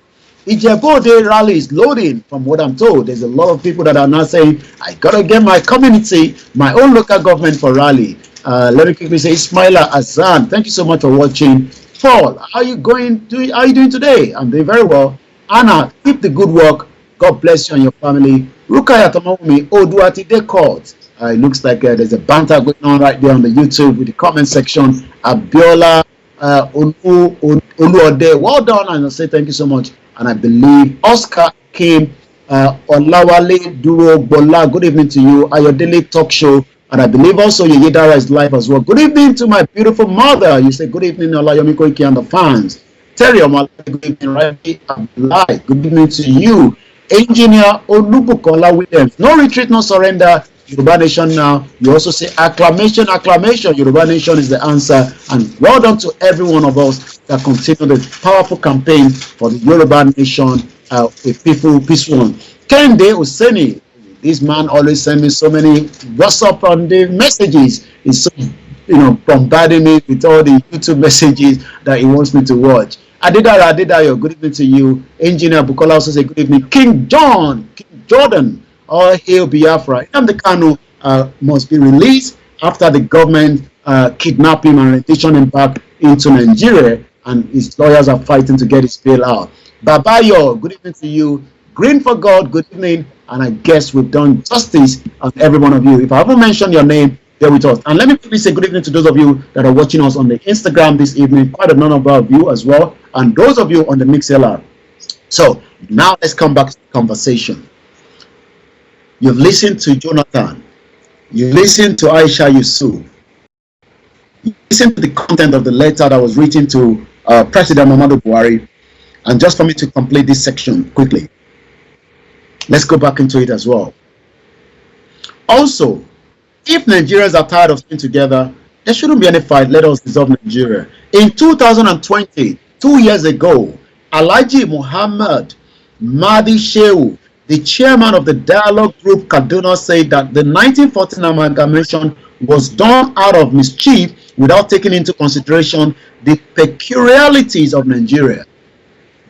Speaker 1: Ijebode rally is loading. From what I'm told, there's a lot of people that are now saying, I gotta get my community, my own local government for rally. Let me quickly say, Ismaila Azan, thank you so much for watching. Paul, how are you doing today? I'm doing very well. Anna, keep the good work. God bless you and your family. Rukaya Tomawumi, Oduati Dekot. It looks like there's a banter going on right there on the YouTube with the comment section. Abiola Oluode, well done, and I say thank you so much. And I believe Oscar came, Olawale Duro Bola, good evening to you. Ayodele Talk Show, and I believe also Yeyedara is live as well. Good evening to my beautiful mother. You say good evening, Olayomi Koiki and the fans. Terry Omala, good evening, Rafi Abdullahi, good evening to you. Engineer Olubukola Williams, no retreat, no surrender. Yoruba Nation now. You also say acclamation, acclamation. Yoruba Nation is the answer. And well done to every one of us that continue the powerful campaign for the Yoruba Nation, a peaceful one. Kende Oseni, this man always sends me so many WhatsApp and the messages. He's so, bombarding me with all the YouTube messages that he wants me to watch. Adedayo, good evening to you. Engineer Bukola also say good evening. King Jordan, all hail Biafra. Nnamdi Kanu must be released after the government kidnapped him and retention him back into Nigeria, and his lawyers are fighting to get his bail out. Babayo, good evening to you. Green for God, good evening. And I guess we've done justice on every one of you. If I haven't mentioned your name, bear with us. And let me quickly say good evening to those of you that are watching us on the Instagram this evening. Quite a number of you as well. And those of you on the MixLR. So now let's come back to the conversation. You've listened to Jonathan. You listened to Aisha Yusuf. You listened to the content of the letter that was written to President Muhammadu Buhari. And just for me to complete this section quickly, let's go back into it as well. Also, if Nigerians are tired of staying together, there shouldn't be any fight. Let us dissolve Nigeria. In 2020, 2 years ago, Alhaji Muhammad Mahdi Shehu, the chairman of the dialogue group Kaduna, said that the 1914 amalgamation was done out of mischief without taking into consideration the peculiarities of Nigeria.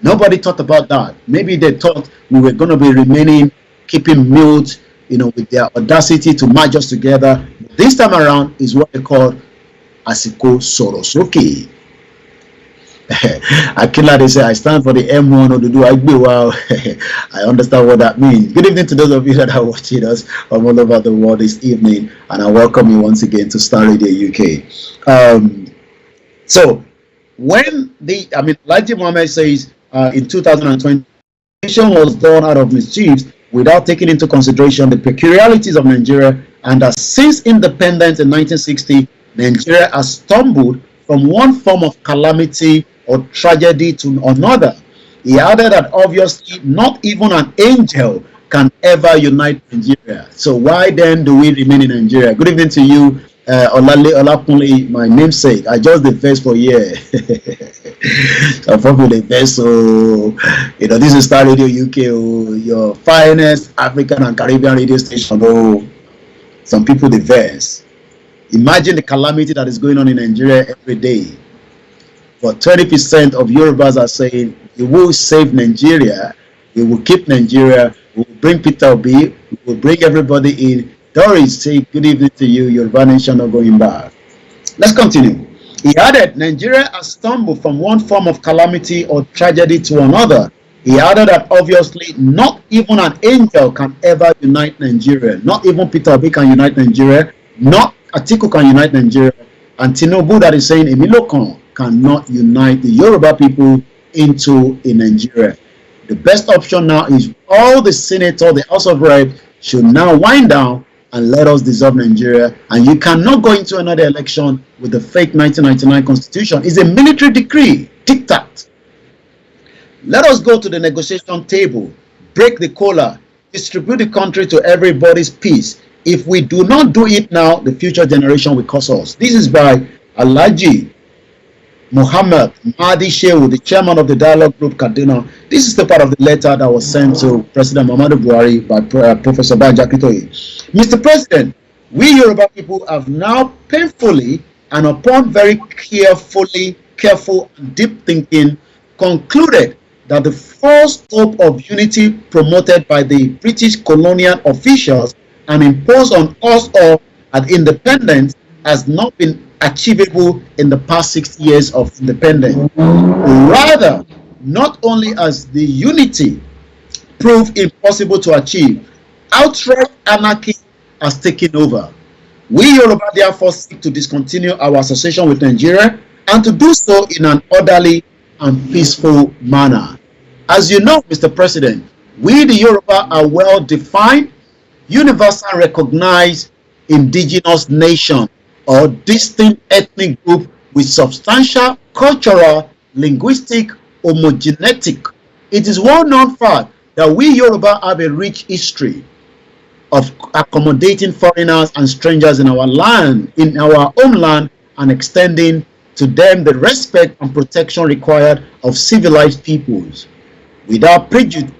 Speaker 1: Nobody thought about that. Maybe they thought we were going to be remaining, keeping mute, with their audacity to merge us together. This time around is what they call Asiko Sorosoke. Akila, they say, I stand for the M1 or the Duagbe. Wow, I understand what that means. Good evening to those of you that are watching us from all over the world this evening, and I welcome you once again to Star Radio UK. So, when Alhaji Muhammad says in 2020, was done out of mischief without taking into consideration the peculiarities of Nigeria, and that since independence in 1960, Nigeria has stumbled from one form of calamity or tragedy to another. He added that obviously not even an angel can ever unite Nigeria. So why then do we remain in Nigeria? Good evening to you, Olapunle, my namesake. I just the verse for year. I'm from the verse, so this is Star Radio UK, your finest African and Caribbean radio station. Oh, some people the verse. Imagine the calamity that is going on in Nigeria every day. But 20% of Yorubas are saying, we will save Nigeria, we will keep Nigeria, we will bring Peter Obi, we will bring everybody in. Doris, say good evening to you. Yoruba Nation not going back. Let's continue. He added, Nigeria has stumbled from one form of calamity or tragedy to another. He added that obviously not even an angel can ever unite Nigeria. Not even Peter Obi can unite Nigeria. Not Atiku can unite Nigeria. And Tinubu that is saying Emilokan cannot unite the Yoruba people into a Nigeria. The best option now is all the senators, the House of Reps should now wind down and let us dissolve Nigeria. And you cannot go into another election with the fake 1999 constitution. It's a military decree, diktat. Let us go to the negotiation table, break the collar, distribute the country to everybody's peace. If we do not do it now, the future generation will curse us. This is by Alhaji Muhammad Mahdi Shehu, the chairman of the dialogue group Kaduna. This is the part of the letter that was sent to President Muhammadu Buhari by Professor Banji Akintoye. Mr. President, we Yoruba people have now painfully and upon very careful and deep thinking concluded that the false hope of unity promoted by the British colonial officials and imposed on us all at independence has not been achievable in the past 60 years of independence. Rather, not only has the unity proved impossible to achieve, outright anarchy has taken over. We Yoruba therefore seek to discontinue our association with Nigeria and to do so in an orderly and peaceful manner. As you know, Mr. President, we the Yoruba are well defined, universal recognized indigenous nation or distinct ethnic group with substantial cultural, linguistic, homogeneity. It is well known fact that we Yoruba have a rich history of accommodating foreigners and strangers in our land, in our homeland, and extending to them the respect and protection required of civilized peoples. Without prejudice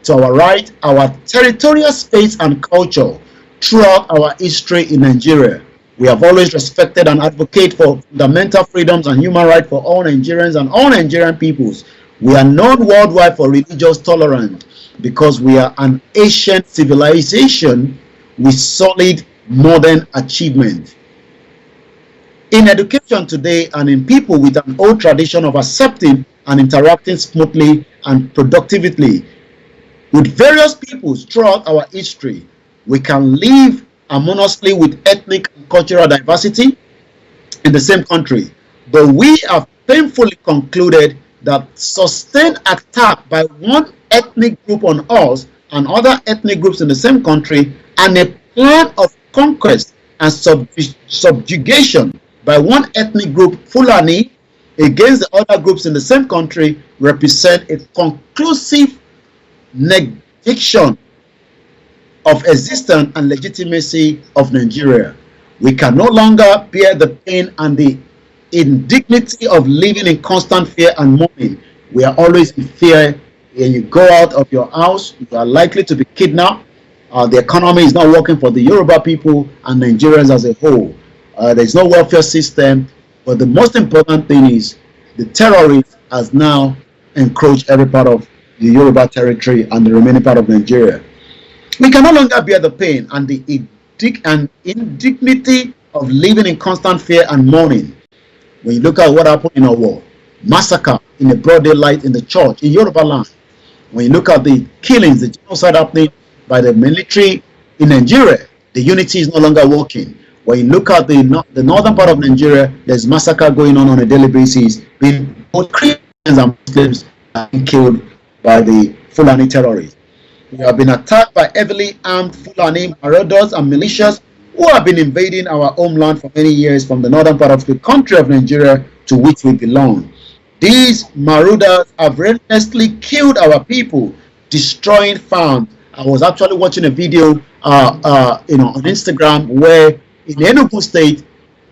Speaker 1: to our right, our territorial space and culture throughout our history in Nigeria. We have always respected and advocated for fundamental freedoms and human rights for all Nigerians and all Nigerian peoples. We are known worldwide for religious tolerance because we are an ancient civilization with solid modern achievement. In education today and in people with an old tradition of accepting and interacting smoothly and productively with various peoples throughout our history, we can live harmoniously with ethnic and cultural diversity in the same country. But we have painfully concluded that sustained attack by one ethnic group on us and other ethnic groups in the same country and a plan of conquest and subjugation by one ethnic group, Fulani, against the other groups in the same country represent a conclusive negation of existence and legitimacy of Nigeria. We can no longer bear the pain and the indignity of living in constant fear and mourning. We are always in fear. When you go out of your house, you are likely to be kidnapped. The economy is not working for the Yoruba people and Nigerians as a whole. There is no welfare system. But the most important thing is the terrorists has now encroached every part of the Yoruba territory and the remaining part of Nigeria. We can no longer bear the pain and the indignity of living in constant fear and mourning. When you look at what happened in our war, massacre in the broad daylight in the church in Yoruba land. When you look at the killings, the genocide happening by the military in Nigeria, the unity is no longer working. When you look at the northern part of Nigeria, there's massacre going on a daily basis, being both Christians and Muslims being killed by the Fulani terrorists. We have been attacked by heavily armed Fulani marauders and militias who have been invading our homeland for many years from the northern part of the country of Nigeria to which we belong. These marauders have relentlessly killed our people, destroying farms. I was actually watching a video on Instagram where in Enugu State,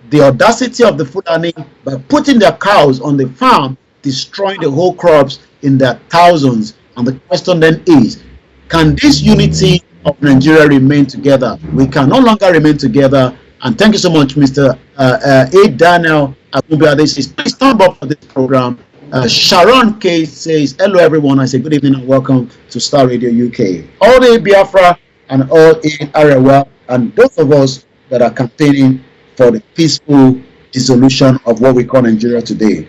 Speaker 1: the audacity of the Fulani by putting their cows on the farm, destroying the whole crops in their thousands. And the question then is, can this unity of Nigeria remain together? We can no longer remain together. And thank you so much, Mr. A. Daniel Abubiadesis. Please stand up for this program. Sharon K says, hello everyone. I say good evening and welcome to Star Radio UK. All the Biafra and all in Arewa and those of us that are campaigning for the peaceful dissolution of what we call Nigeria today.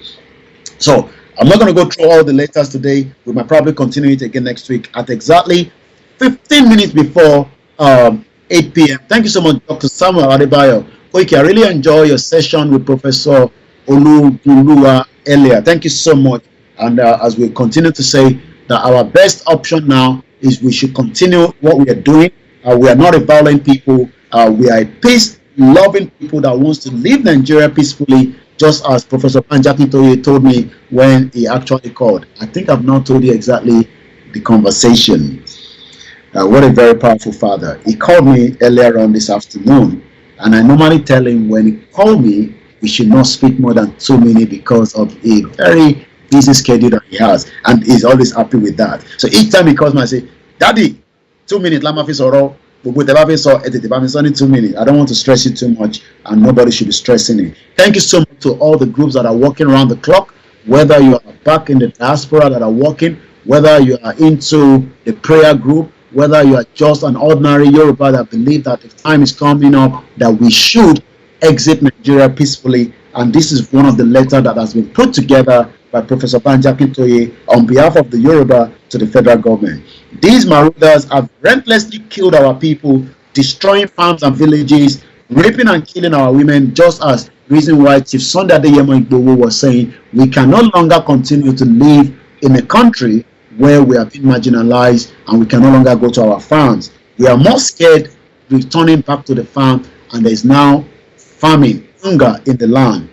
Speaker 1: So I'm not going to go through all the letters today. We might probably continue it again next week at exactly 15 minutes before 8 p.m. Thank you so much, Dr. Samuel Adebayo. Koiki, I really enjoy your session with Professor Olugulua earlier. Thank you so much. And as we continue to say that our best option now is we should continue what we are doing. We are not a violent people. We are a peace-loving people that wants to live Nigeria peacefully, just as Professor Panjakintoye told me when he actually called. I think I've not told you exactly the conversation. What a very powerful father. He called me earlier on this afternoon, and I normally tell him when he called me, we should not speak more than 2 minutes because of a very busy schedule that he has, and he's always happy with that. So each time he calls me, I say, Daddy, 2 minutes, lama fi sọ̀rọ̀, gbogbo tẹ́ bá fẹ́ sọ, ẹ tètè bá mi sọ ní 2 minutes. I don't want to stress you too much, and nobody should be stressing it. Thank you so much to all the groups that are working around the clock, whether you are back in the diaspora that are working, whether you are into the prayer group, whether you are just an ordinary Yoruba that believe that the time is coming up that we should exit Nigeria peacefully. And this is one of the letters that has been put together by Professor Banja Kintoye on behalf of the Yoruba to the federal government. These marauders have relentlessly killed our people, destroying farms and villages, raping and killing our women, just as reason why Chief Sunday Adeyemo Igboho was saying we can no longer continue to live in a country where we are being marginalized and we can no longer go to our farms. We are more scared returning back to the farm, and there is now famine, hunger in the land.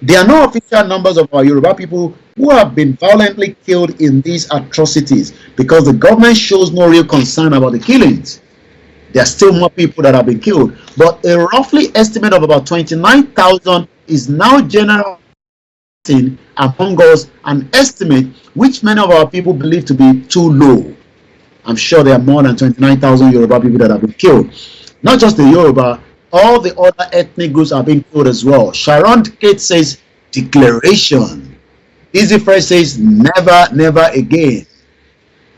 Speaker 1: There are no official numbers of our Yoruba people who have been violently killed in these atrocities because the government shows no real concern about the killings. There are still more people that have been killed, but a roughly estimate of about 29,000 is now general among us, an estimate which many of our people believe to be too low. I'm sure there are more than 29,000 Yoruba people that have been killed. Not just the Yoruba, all the other ethnic groups are being killed as well. Sharon Kate says, declaration. Easy Fresh says, never, never again.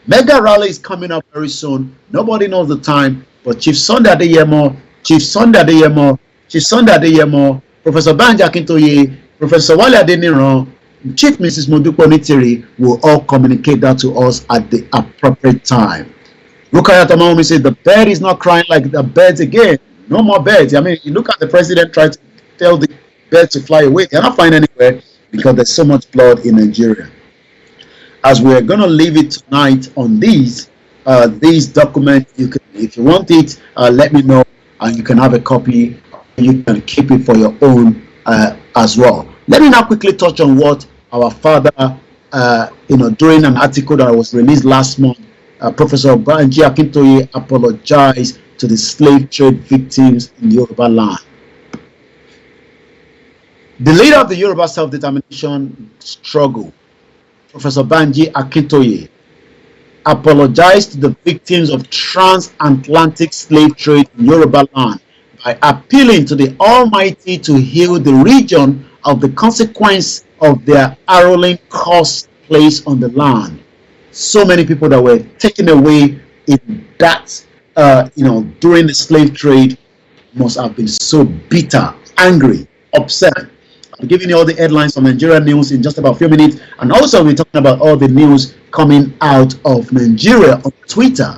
Speaker 1: Mega rally is coming up very soon. Nobody knows the time, but Chief Sunday Adeyemo, Professor Banja Akintoye, Professor Wale Adeniran, Chief Mrs. Modupe Onitiri will all communicate that to us at the appropriate time. Rukayat Amaomi said the bird is not crying like the birds again. No more birds. I mean, you look at the president trying to tell the birds to fly away. They're not flying anywhere because there's so much blood in Nigeria. As we're going to leave it tonight on these documents, you can, if you want it, let me know, and you can have a copy. You can keep it for your own as well. Let me now quickly touch on what our father, during an article that was released last month, Professor Banji Akintoye apologized to the slave trade victims in Yoruba land. The leader of the Yoruba self-determination struggle, Professor Banji Akintoye, apologized to the victims of transatlantic slave trade in Yoruba land by appealing to the Almighty to heal the region of the consequence of their harrowing cost placed on the land. So many people that were taken away in that, during the slave trade must have been so bitter, angry, upset. I'm giving you all the headlines from Nigeria news in just about a few minutes, and also we're talking about all the news coming out of Nigeria on Twitter.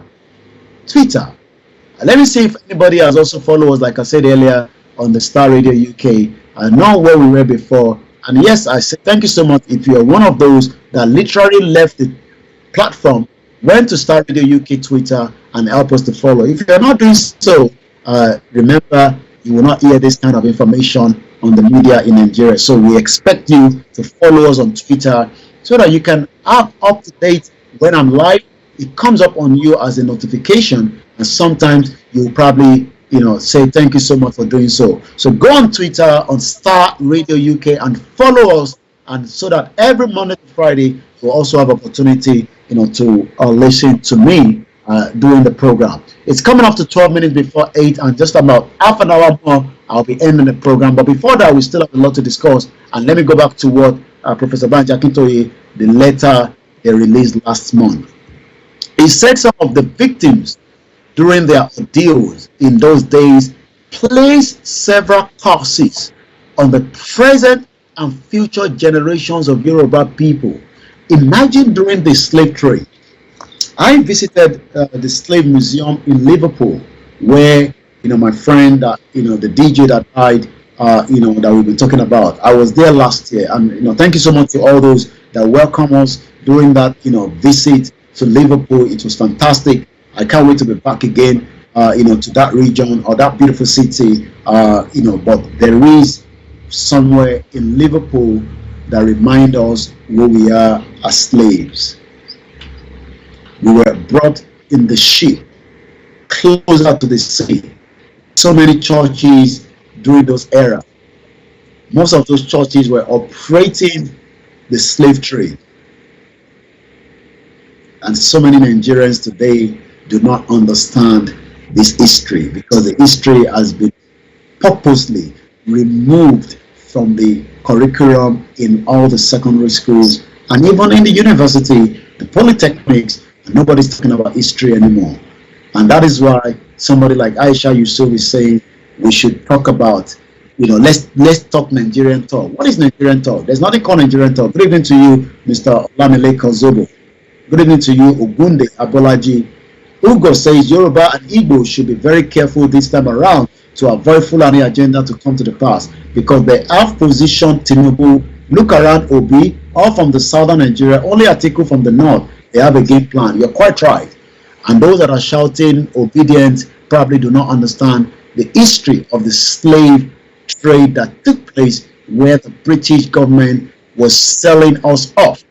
Speaker 1: Let me see if anybody has also followed us, like I said earlier, on the Star Radio UK. I know where we were before, and yes, I say thank you so much if you're one of those that literally left the platform, went to Star Radio UK Twitter and help us to follow. If you're not doing so, remember, you will not hear this kind of information on the media in Nigeria. So we expect you to follow us on Twitter so that you can have up to date when I'm live. It comes up on you as a notification, and sometimes you'll probably say thank you so much for doing so. So go on Twitter on Star Radio UK and follow us, and so that every Monday to Friday you'll also have opportunity to listen to me during the program. It's coming up to 12 minutes before 8, and just about half an hour more I'll be ending the program. But before that, we still have a lot to discuss. And let me go back to what Professor Banji Akintoye, the letter they released last month. He said some of the victims during their ordeals in those days placed several curses on the present and future generations of Yoruba people. Imagine during the slave trade. I visited the slave museum in Liverpool, where my friend, the DJ that died, that we've been talking about. I was there last year, and thank you so much to all those that welcome us during that visit to Liverpool. It was fantastic. I can't wait to be back again, to that region or that beautiful city, But there is somewhere in Liverpool that remind us who we are as slaves. We were brought in the ship closer to the sea. So many churches during those era. Most of those churches were operating the slave trade. And so many Nigerians today do not understand this history, because the history has been purposely removed from the curriculum in all the secondary schools and even in the university, the polytechnics. Nobody's talking about history anymore. And that is why somebody like Aisha Yusuf is saying we should talk about, let's talk Nigerian talk. What is Nigerian talk? There's nothing called Nigerian talk. Good evening to you, Mr. Olamile Kozobo. Good evening to you, Ogunde Abolaji. Ugo says Yoruba and Igbo should be very careful this time around to avoid Fulani agenda to come to the pass, because they have positioned Tinubu. Look around Obi, all from the southern Nigeria, only Atiku from the north. They have a game plan. You're quite right. And those that are shouting obedience probably do not understand the history of the slave trade that took place, where the British government was selling us off.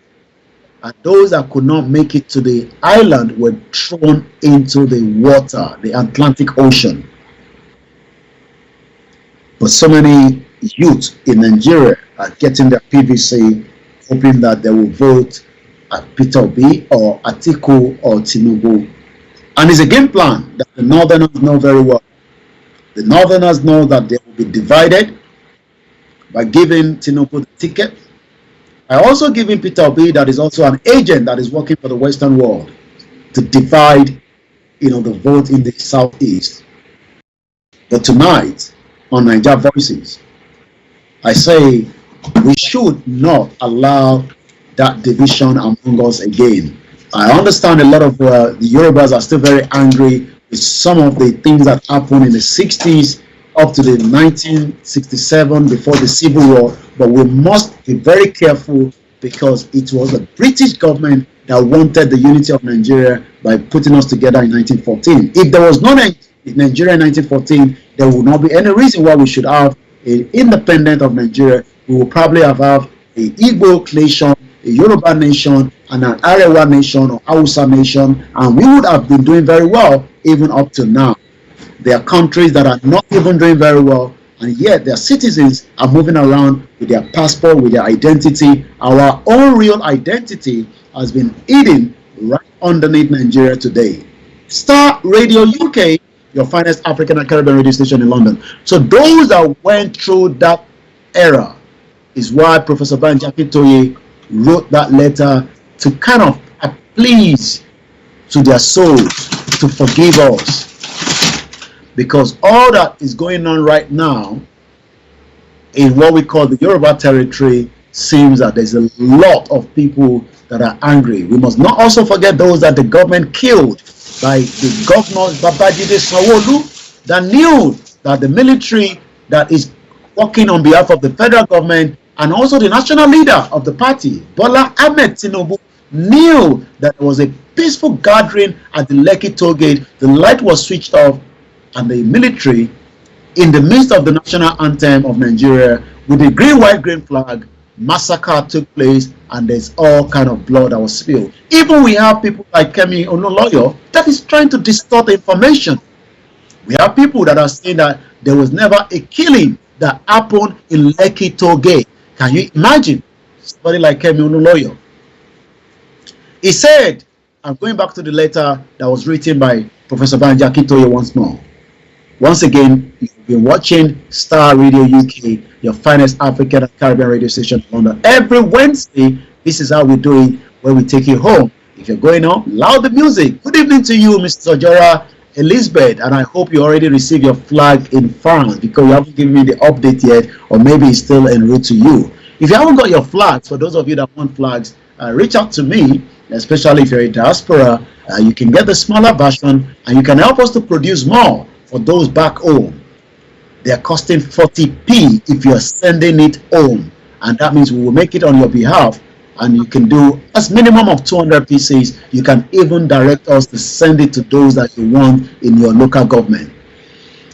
Speaker 1: And those that could not make it to the island were thrown into the water, the Atlantic Ocean. But so many youth in Nigeria are getting their PVC, hoping that they will vote at Peter Obi or Atiku or Tinubu. And it's a game plan that the Northerners know very well. The Northerners know that they will be divided by giving Tinubu the ticket. I also giving Peter Obi, that is also an agent that is working for the Western world, to divide, the vote in the Southeast. But tonight, on Niger Voices, I say we should not allow that division among us again. I understand a lot of the Yorubas are still very angry with some of the things that happened in the 60s up to the 1967 before the Civil War, but we must be very careful, because it was the British government that wanted the unity of Nigeria by putting us together in 1914. If there was no Nigeria in 1914, there would not be any reason why we should have an independent of Nigeria. We will probably have an Igbo nation, a Yoruba nation, and an Arewa nation or Hausa nation, and we would have been doing very well even up to now. There are countries that are not even doing very well, and yet their citizens are moving around with their passport, with their identity. Our own real identity has been hidden right underneath Nigeria today. Star Radio UK, your finest African and Caribbean radio station in London. So those that went through that era is why Professor Banji Akintoye wrote that letter, to kind of please to their souls to forgive us. Because all that is going on right now in what we call the Yoruba territory seems that there's a lot of people that are angry. We must not also forget those that the government killed by the governor Babajide Sanwo-Olu, that knew that the military that is working on behalf of the federal government and also the national leader of the party, Bola Ahmed Tinubu, knew that there was a peaceful gathering at the Lekki toll gate. The light was switched off, and the military, in the midst of the national anthem of Nigeria, with the green, white, green flag, massacre took place, and there's all kind of blood that was spilled. Even we have people like Kemi Onoloyo that is trying to distort the information. We have people that are saying that there was never a killing that happened in Lekki toll gate. Can you imagine somebody like Kemi Onoloyo? He said, I'm going back to the letter that was written by Professor Banji Akintoye once more. Once again, you've been watching Star Radio UK, your finest African and Caribbean radio station in London. Every Wednesday, this is how we do it, where we take you home. If you're going home, loud the music. Good evening to you, Mr. Jora Elizabeth, and I hope you already received your flag in France because you haven't given me the update yet, or maybe it's still en route to you. If you haven't got your flags, for those of you that want flags, reach out to me, especially if you're a diaspora. You can get the smaller version and you can help us to produce more for those back home. They're costing 40p if you're sending it home, and that means we will make it on your behalf, and you can do as minimum of 200 pieces. You can even direct us to send it to those that you want in your local government.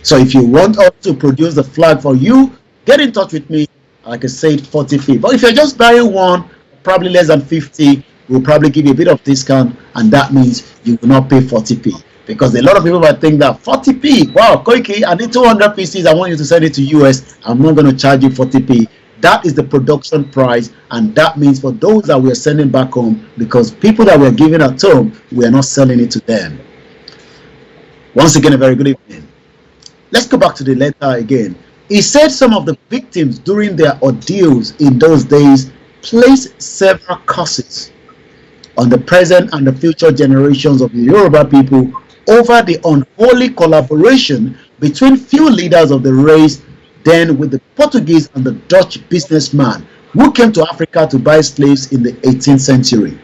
Speaker 1: So if you want us to produce the flag for you, get in touch with me. Like I said, 40p. But if you're just buying one, probably less than 50, we'll probably give you a bit of discount, and that means you will not pay 40p. Because a lot of people might think that 40p, wow, Koiki, I need 200 pieces, I want you to send it to US, I'm not going to charge you 40p. That is the production price, and that means for those that we are sending back home, because people that we're giving at home, we are not selling it to them. Once again, a very good evening. Let's go back to the letter again. He said some of the victims during their ordeals in those days placed several curses on the present and the future generations of the Yoruba people over the unholy collaboration between few leaders of the race then with the Portuguese and the Dutch businessman who came to Africa to buy slaves in the 18th century.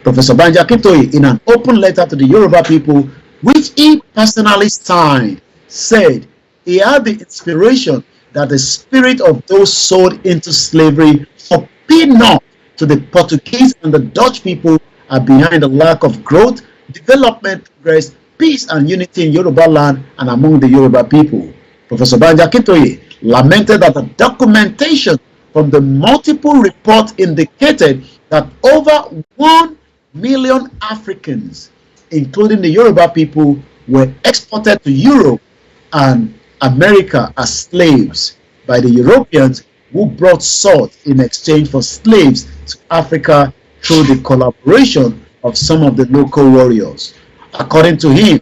Speaker 1: Professor Banji Akintoye, in an open letter to the Yoruba people, which he personally signed, said he had the inspiration that the spirit of those sold into slavery for peanuts to the Portuguese and the Dutch people are behind the lack of growth, development, progress, peace and unity in Yoruba land and among the Yoruba people. Professor Banji Akintoye lamented that the documentation from the multiple reports indicated that over 1 million Africans, including the Yoruba people, were exported to Europe and America as slaves by the Europeans who brought salt in exchange for slaves to Africa through the collaboration of some of the local warriors. According to him,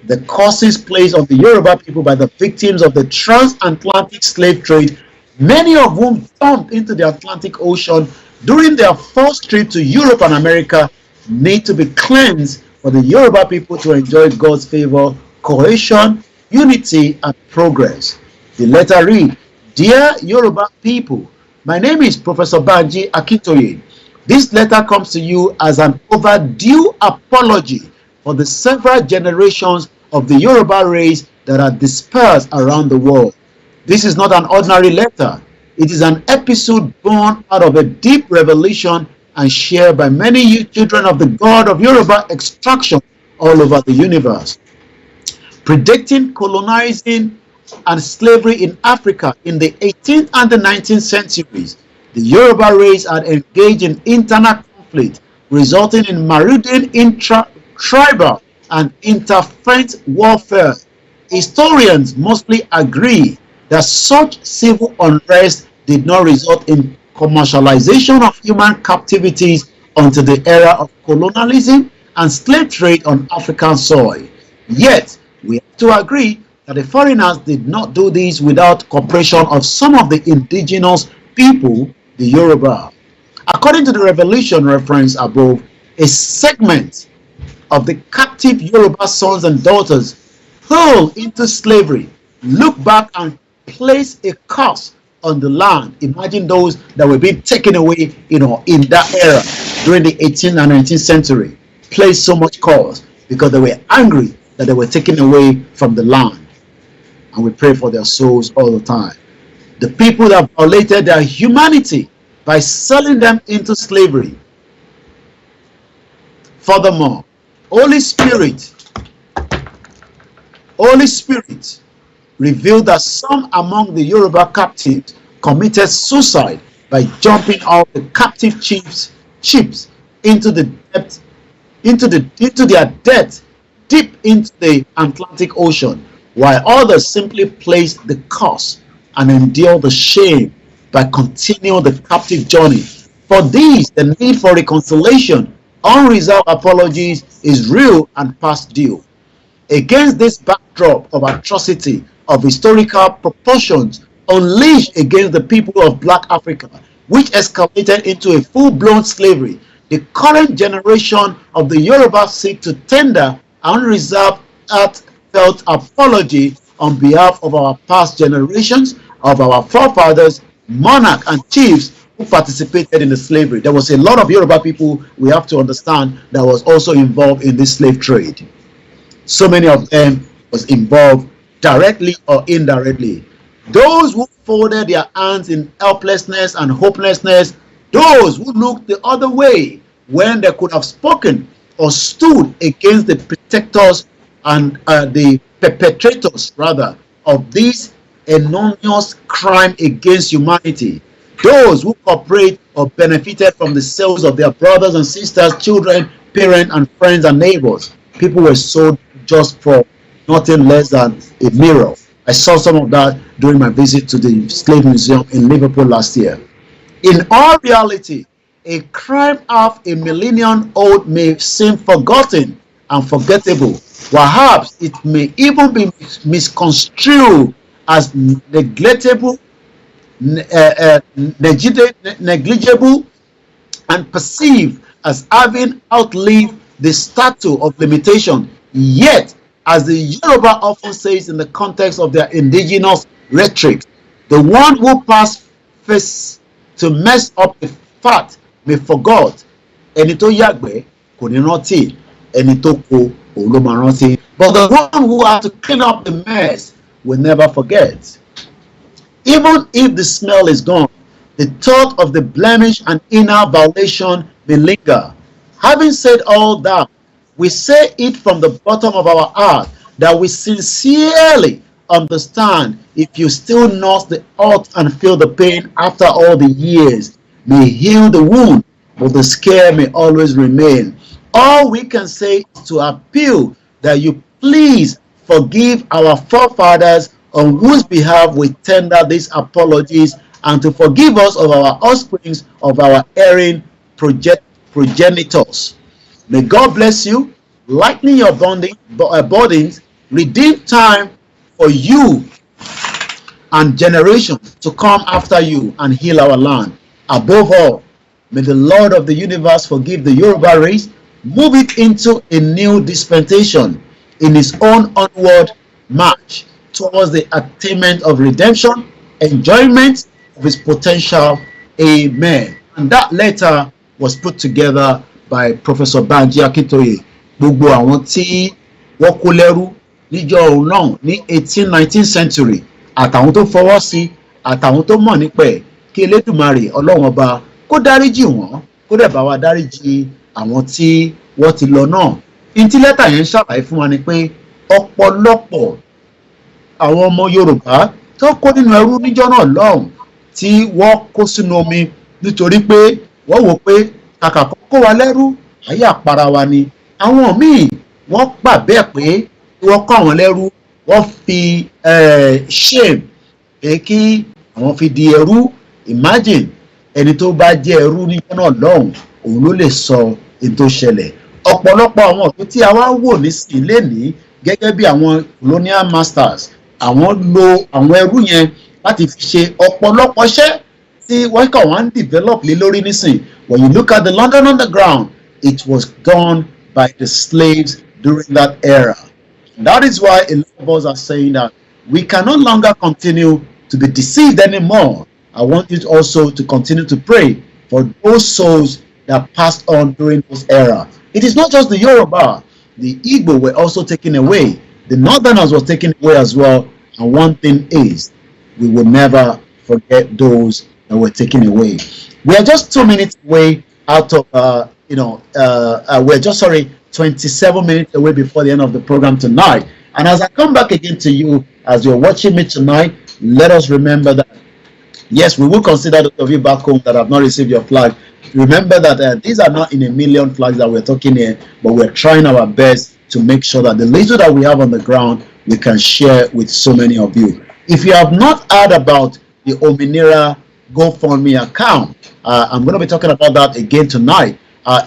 Speaker 1: the curses placed on the Yoruba people by the victims of the transatlantic slave trade, many of whom dumped into the Atlantic Ocean during their first trip to Europe and America, need to be cleansed for the Yoruba people to enjoy God's favor, cohesion, unity, and progress. The letter reads, "Dear Yoruba people, my name is Professor Banji Akintoye. This letter comes to you as an overdue apology for the several generations of the Yoruba race that are dispersed around the world. This is not an ordinary letter. It is an episode born out of a deep revelation and shared by many children of the God of Yoruba extraction all over the universe. Predicting colonizing and slavery in Africa in the 18th and the 19th centuries, the Yoruba race had engaged in internal conflict, resulting in marauding intra-tribal and interfaith warfare. Historians mostly agree that such civil unrest did not result in commercialization of human captivities until the era of colonialism and slave trade on African soil. Yet, we have to agree that the foreigners did not do this without cooperation of some of the indigenous people, the Yoruba. According to the revelation referenced above, a segment of the captive Yoruba sons and daughters hurled into slavery look back and place a curse on the land. Imagine those that were being taken away, in that era during the 18th and 19th century, placed so much curse because they were angry that they were taken away from the land. And we pray for their souls all the time. The people that violated their humanity by selling them into slavery. Furthermore, Holy Spirit revealed that some among the Yoruba captives committed suicide by jumping off the captive ships into their death deep into the Atlantic Ocean, while others simply placed the curse and endured the shame by continuing the captive journey. For these, the need for reconciliation, unreserved apologies is real and past due. Against this backdrop of atrocity of historical proportions unleashed against the people of Black Africa, which escalated into a full-blown slavery, the current generation of the Yoruba seek to tender unreserved, heartfelt apology on behalf of our past generations, of our forefathers, monarchs, and chiefs who participated in the slavery. There was a lot of Yoruba people, we have to understand, that was also involved in this slave trade. So many of them was involved directly or indirectly. Those who folded their hands in helplessness and hopelessness, those who looked the other way when they could have spoken or stood against the protectors and the perpetrators, rather, of this enormous crime against humanity. Those who cooperate or benefited from the sales of their brothers and sisters, children, parents, and friends and neighbors. People were sold just for nothing less than a mirror. I saw some of that during my visit to the Slave Museum in Liverpool last year. In all reality, a crime half a millennium old may seem forgotten and forgettable. Perhaps it may even be misconstrued as negligible, and perceived as having outlived the statute of limitation. Yet, as the Yoruba often says in the context of their indigenous rhetoric, the one who passed first to mess up the fat may forgot. Ẹni tó yàgbẹ́ kò ní rántí, ẹni tó kó òun ló máa rántí. But the one who had to clean up the mess will never forget. Even if the smell is gone, the thought of the blemish and inner violation may linger. Having said all that, we say it from the bottom of our heart that we sincerely understand if you still nurse the hurt and feel the pain after all the years. May heal the wound, but the scare may always remain. All we can say is to appeal that you please forgive our forefathers on whose behalf we tender these apologies, and to forgive us of our offsprings, of our erring progenitors. May God bless you, lighten your burdens, redeem time for you and generations to come after you and heal our land. Above all, may the Lord of the universe forgive the Yoruba race, move it into a new dispensation in his own onward march towards the attainment of redemption, enjoyment of his potential. Amen. And that letter was put together by Professor Banji Akintoye. Gbogbo àwọn tí wọ́n kó lẹ́rú níjọ́ òun náà ní 19th century, àtàwọn tó fọwọ́ sí, àtàwọn tó mọ̀ nípa ẹ̀, kí Elédùmarè Ọlọ́run ọba kó dáríjì wọ́n, kó dẹ̀ bá wa dáríjì àwọn tí wọ́n ti lọ náà. Ní tí lẹ́tà yẹn ṣàlàyé fún wa ni pé ọ̀pọ̀lọpọ̀ àwọn ọmọ Yorùbá tó kó nínú ẹrú níjọ́ náà lọ́hùn tí wọ́n kó sínú omi nítorí pé wọ́n wò pé kàkà kó wa lẹ́rú ayé àpárá wa ni. Àwọn míì wọ́n gbà bẹ́ẹ̀ pé wọ́n kó àwọn lẹ́rú, wọ́n fi shame pé kí àwọn fi di ẹrú. Imagine ẹni tó bá jẹ́ ẹrú níjọ́ náà lọ́hùn, òun ló lè sọ èyí tó ṣẹlẹ̀. Ọ̀pọ̀lọpọ̀ àwọn òfin tí a wá wò nísìnyí lénìí gẹ́gẹ́ bí àwọn colonial masters, àwọn lo àwọn ẹrú yẹn láti fi ṣe ọ̀pọ̀lọpọ̀ iṣẹ́ tí wọ́n kàn wá ń develop lé lórí nísìn. When you look at the London Underground, it was done by the slaves during that era. And that is why a lot of us are saying that we can no longer continue to be deceived anymore. I want you also to continue to pray for those souls that passed on during those era. It is not just the Yoruba, the Igbo were also taken away. The Northerners was taken away as well. And one thing is, we will never forget those that were taken away. We are just 2 minutes away out of, we're just, 27 minutes away before the end of the program tonight. And as I come back again to you, as you're watching me tonight, let us remember that, yes, we will consider those of you back home that have not received your flag. Remember that these are not in a million flags that we're talking here, but we're trying our best to make sure that the little that we have on the ground, we can share with so many of you. If you have not heard about the Ominira GoFundMe account, I'm going to be talking about that again tonight.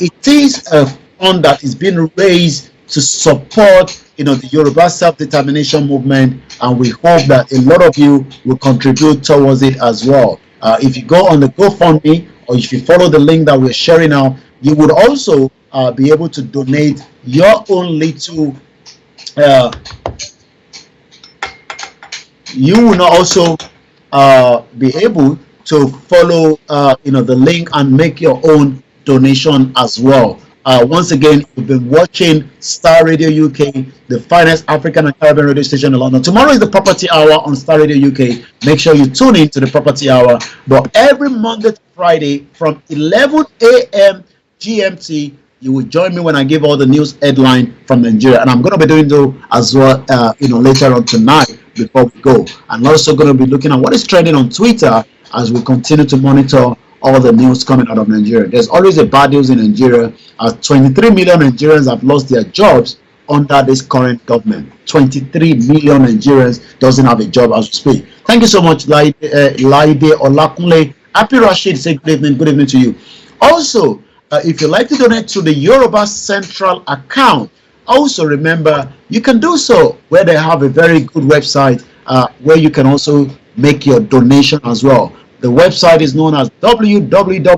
Speaker 1: It is a fund that is being raised to support the Yoruba self-determination movement, and we hope that a lot of you will contribute towards it as well. If you go on the GoFundMe, or if you follow the link that we're sharing now, you would also be able to donate your own little. You will also be able to follow the link and make your own donation as well. Once again, you've been watching Star Radio UK, the finest African and Caribbean radio station in London. Tomorrow is the Property Hour on Star Radio UK. Make sure you tune in to the Property Hour. But every Monday to Friday from 11 a.m. GMT, you will join me when I give all the news headline from Nigeria. And I'm going to be doing so as well, later on tonight before we go. I'm also going to be looking at what is trending on Twitter as we continue to monitor all the news coming out of Nigeria. There's always a bad news in Nigeria, as 23 million Nigerians have lost their jobs under this current government. 23 million Nigerians doesn't have a job as we speak. Thank you so much, Laide Olakunle. Happy Rashid, say good evening to you. Also, if you'd like to donate to the Yoruba Central account, also remember you can do so where they have a very good website where you can also make your donation as well. The website is known as www.ysdm.org.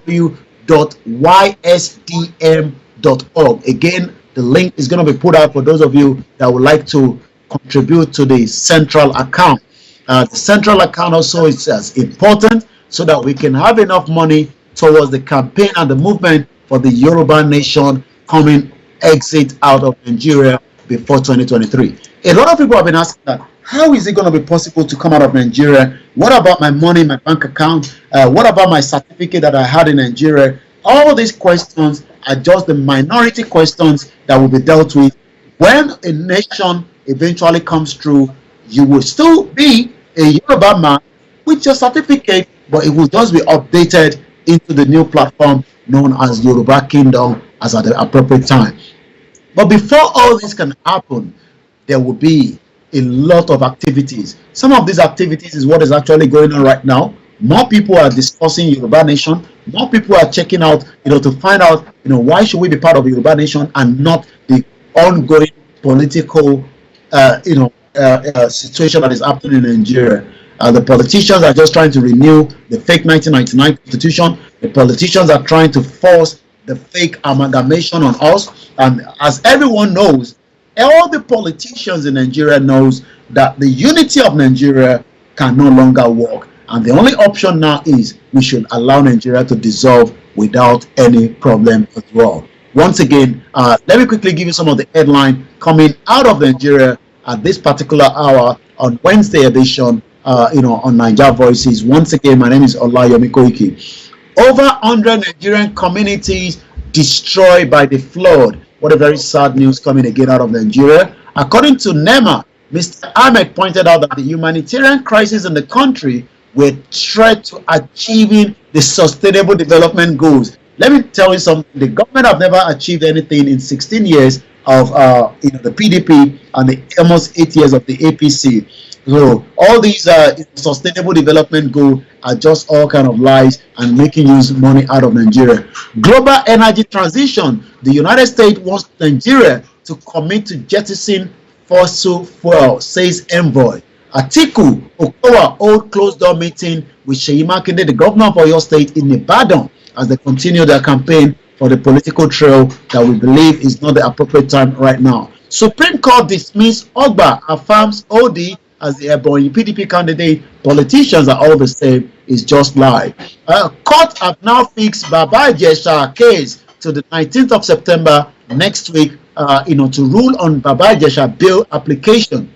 Speaker 1: Again, the link is going to be put out for those of you that would like to contribute to the central account. The central account also is as important so that we can have enough money towards the campaign and the movement for the Yoruba nation coming exit out of Nigeria before 2023. A lot of people have been asking that, how is it going to be possible to come out of Nigeria? What about my money in my bank account? What about my certificate that I had in Nigeria? All these questions are just the minority questions that will be dealt with. When a nation eventually comes through, you will still be a Yoruba man with your certificate, but it will just be updated into the new platform known as Yoruba Kingdom as at the appropriate time. But before all this can happen, there will be a lot of activities. Some of these activities is what is actually going on right now. More people are discussing Yoruba Nation. More people are checking out, to find out, why should we be part of Yoruba Nation and not the ongoing political, situation that is happening in Nigeria. The politicians are just trying to renew the fake 1999 constitution. The politicians are trying to force the fake amalgamation on us. And as everyone knows, all the politicians in Nigeria knows that the unity of Nigeria can no longer work. And the only option now is we should allow Nigeria to dissolve without any problem as well. Once again, let me quickly give you some of the headline coming out of Nigeria at this particular hour on Wednesday edition, on Niger Voices. Once again, my name is Olayomi Koiki. Over 100 Nigerian communities destroyed by the flood. What a very sad news coming again out of Nigeria. According to NEMA, Mr. Ahmed pointed out that the humanitarian crisis in the country will threat to achieving the sustainable development goals. Let me tell you something. The government have never achieved anything in 16 years of the PDP and the almost 8 years of the APC. So all these sustainable development goals are just all kind of lies and making use money out of Nigeria. Global energy transition. The United States wants Nigeria to commit to jettison fossil fuel, says envoy. Atiku Okowa hold closed door meeting with Seyi Makinde, the governor of Oyo State, in Ibadan as they continue their campaign for the political trail that we believe is not the appropriate time right now. Supreme Court dismissed Ogba, affirms OD as the Ebonyi PDP candidate. Politicians are all the same, is just lie. Court have now fixed Baba Ijesha case to the 19th of September next week, to rule on Baba Ijesha bail application.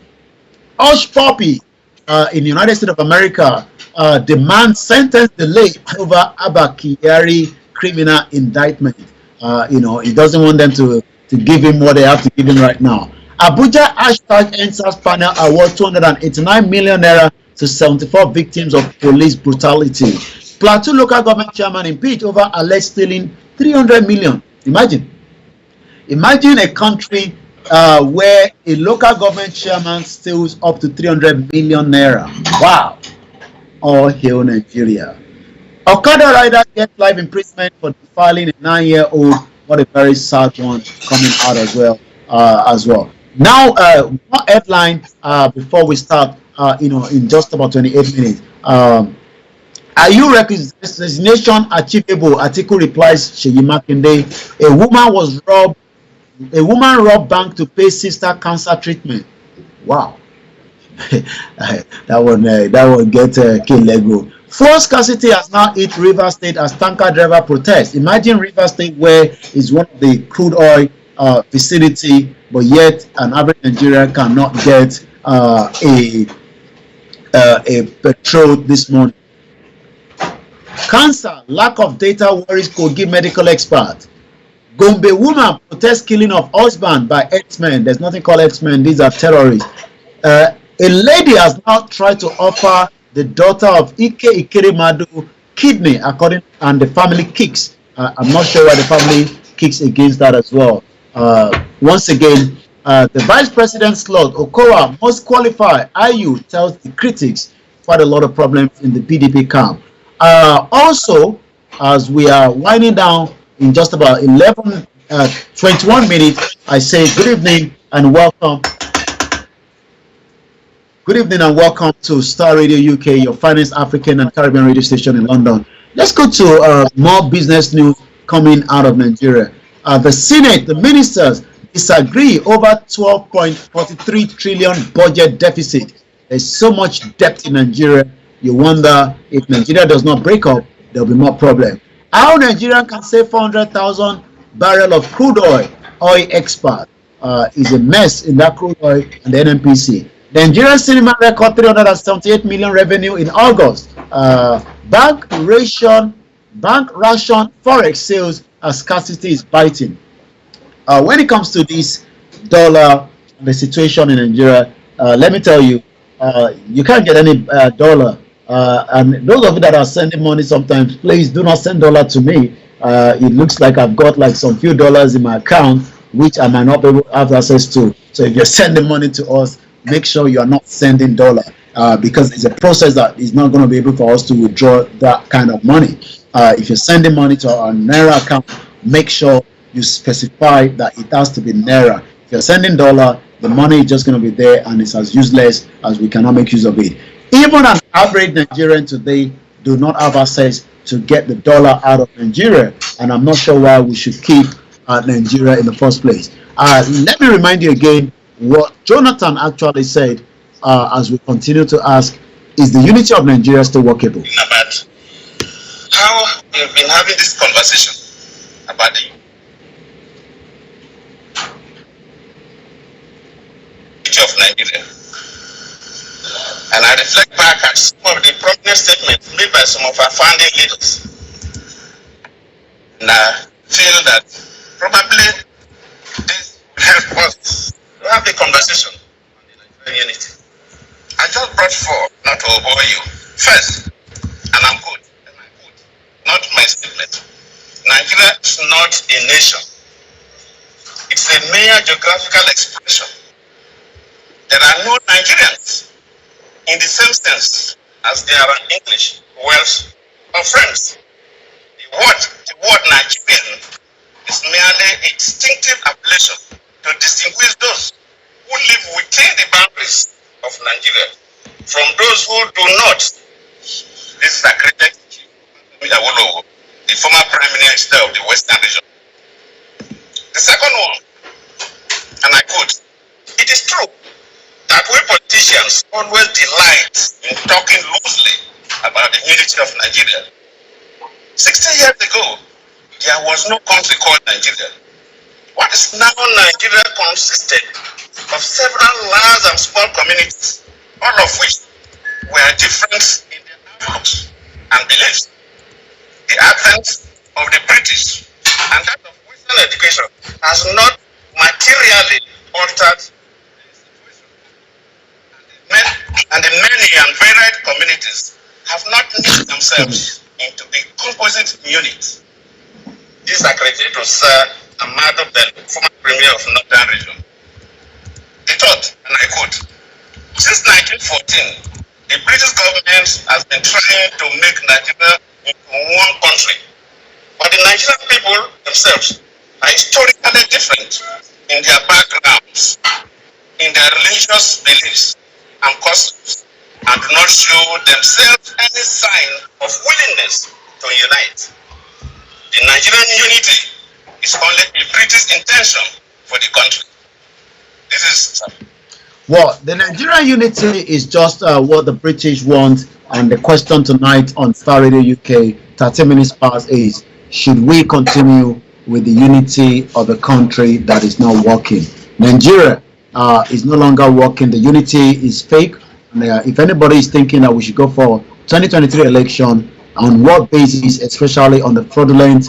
Speaker 1: Hush Puppy in the United States of America demands sentence delay over Abba Kyari criminal indictment. He doesn't want them to give him what they have to give him right now. Abuja hashtag NSAS panel award 289 million naira to 74 victims of police brutality. Plateau local government chairman impeached over alleged stealing 300 million. Imagine a country where a local government chairman steals up to 300 million naira. Wow. All hail Nigeria. Okada rider gets life imprisonment for defiling a 9-year-old. What a very sad one coming out as well. Now, one headline before we start, in just about 28 minutes. Are you resignation achievable? Article replies Sheyi Makinde. A woman robbed bank to pay sister cancer treatment. Wow. That one get kill Lego. Fuel scarcity has now hit River State as tanker driver protest. Imagine River State, where is one of the crude oil vicinity, but yet an average Nigerian cannot get a petrol this morning. Cancer, lack of data worries Kogi medical expert. Gombe woman protest killing of husband by X-Men. There's nothing called X-Men. These are terrorists. A lady has now tried to offer the daughter of Ike Ikerimadu kidney, and the family kicks. I'm not sure why the family kicks against that as well. Once again, the vice president slot, Okowa most qualified. IU tells the critics quite a lot of problems in the PDP camp. Also, as we are winding down in just about 21 minutes, I say good evening and welcome. Good evening and welcome to Star Radio UK, your finest African and Caribbean radio station in London. Let's go to more business news coming out of Nigeria. The Senate, the ministers disagree over 12.43 trillion budget deficit. There's so much debt in Nigeria. You wonder, if Nigeria does not break up, there'll be more problem. How Nigeria can save 400,000 barrel of crude oil export is a mess in that crude oil and the NNPC. The Nigerian cinema record 378 million revenue in August. Bank ration forex sales as scarcity is biting. When it comes to this dollar, the situation in Nigeria, let me tell you, you can't get any dollar. And those of you that are sending money sometimes, please do not send dollar to me. It looks like I've got like some few dollars in my account, which I might not be able to have access to. So if you're sending money to us, make sure you are not sending dollar, because it's a process that is not going to be able for us to withdraw that kind of money. If you're sending money to our Naira account, make sure you specify that it has to be Naira. If you're sending dollar, the money is just going to be there and it's as useless as we cannot make use of it. Even an average Nigerian today do not have access to get the dollar out of Nigeria, and I'm not sure why we should keep Nigeria in the first place. Let me remind you again what Jonathan actually said as we continue to ask, is the unity of Nigeria still workable?
Speaker 2: About how we've been having this conversation about the unity of Nigeria. And I reflect back at some of the prominent statements made by some of our founding leaders. And I feel that probably this will help us to have a conversation on the Nigerian unity. I just brought four, not to bore you. First, and I'm good, and I quote, not my statement. Nigeria is not a nation. It's a mere geographical expression. There are no Nigerians in the same sense as there are English, Welsh, or French. The word Nigerian is merely a distinctive appellation to distinguish those who live within the boundaries of Nigeria from those who do not. This is accredited to Awolowo, the former Prime Minister of the Western region. The second one, and I quote, it is true that we politicians always delight in talking loosely about the unity of Nigeria. 60 years ago, there was no country called Nigeria. What is now Nigeria consisted of several large and small communities, all of which were different in their outlooks and beliefs. The advent of the British and that of Western education has not materially altered the situation. And the many and varied communities have not knit themselves into a composite unit. This is accredited to Sir Amado Bello, former Premier of Northern Region. The third, and I quote, since 1914, the British government has been trying to make Nigeria into one country. But the Nigerian people themselves are historically different in their backgrounds, in their religious beliefs and customs and do not show themselves any sign of willingness to unite. The Nigerian unity is only a British intention for the country. This is
Speaker 1: Well, the Nigerian unity is just what the British want, and the question tonight on Star Radio UK, 30 minutes past, is should we continue with the unity of the country that is not working? Nigeria is no longer working. The unity is fake. And, if anybody is thinking that we should go for 2023 election, on what basis, especially on the fraudulent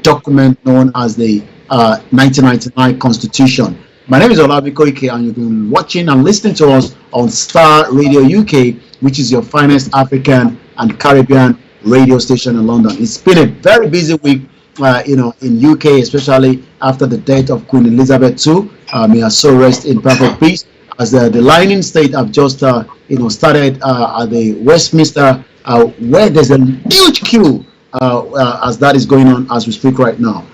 Speaker 1: document known as the 1999 Constitution? My name is Olayomi Koiki, and you've been watching and listening to us on Star Radio UK, which is your finest African and Caribbean radio station in London. It's been a very busy week, in UK, especially after the death of Queen Elizabeth II. May her soul rest in perfect peace. As the lining state have just, started at the Westminster, where there's a huge queue as that is going on as we speak right now.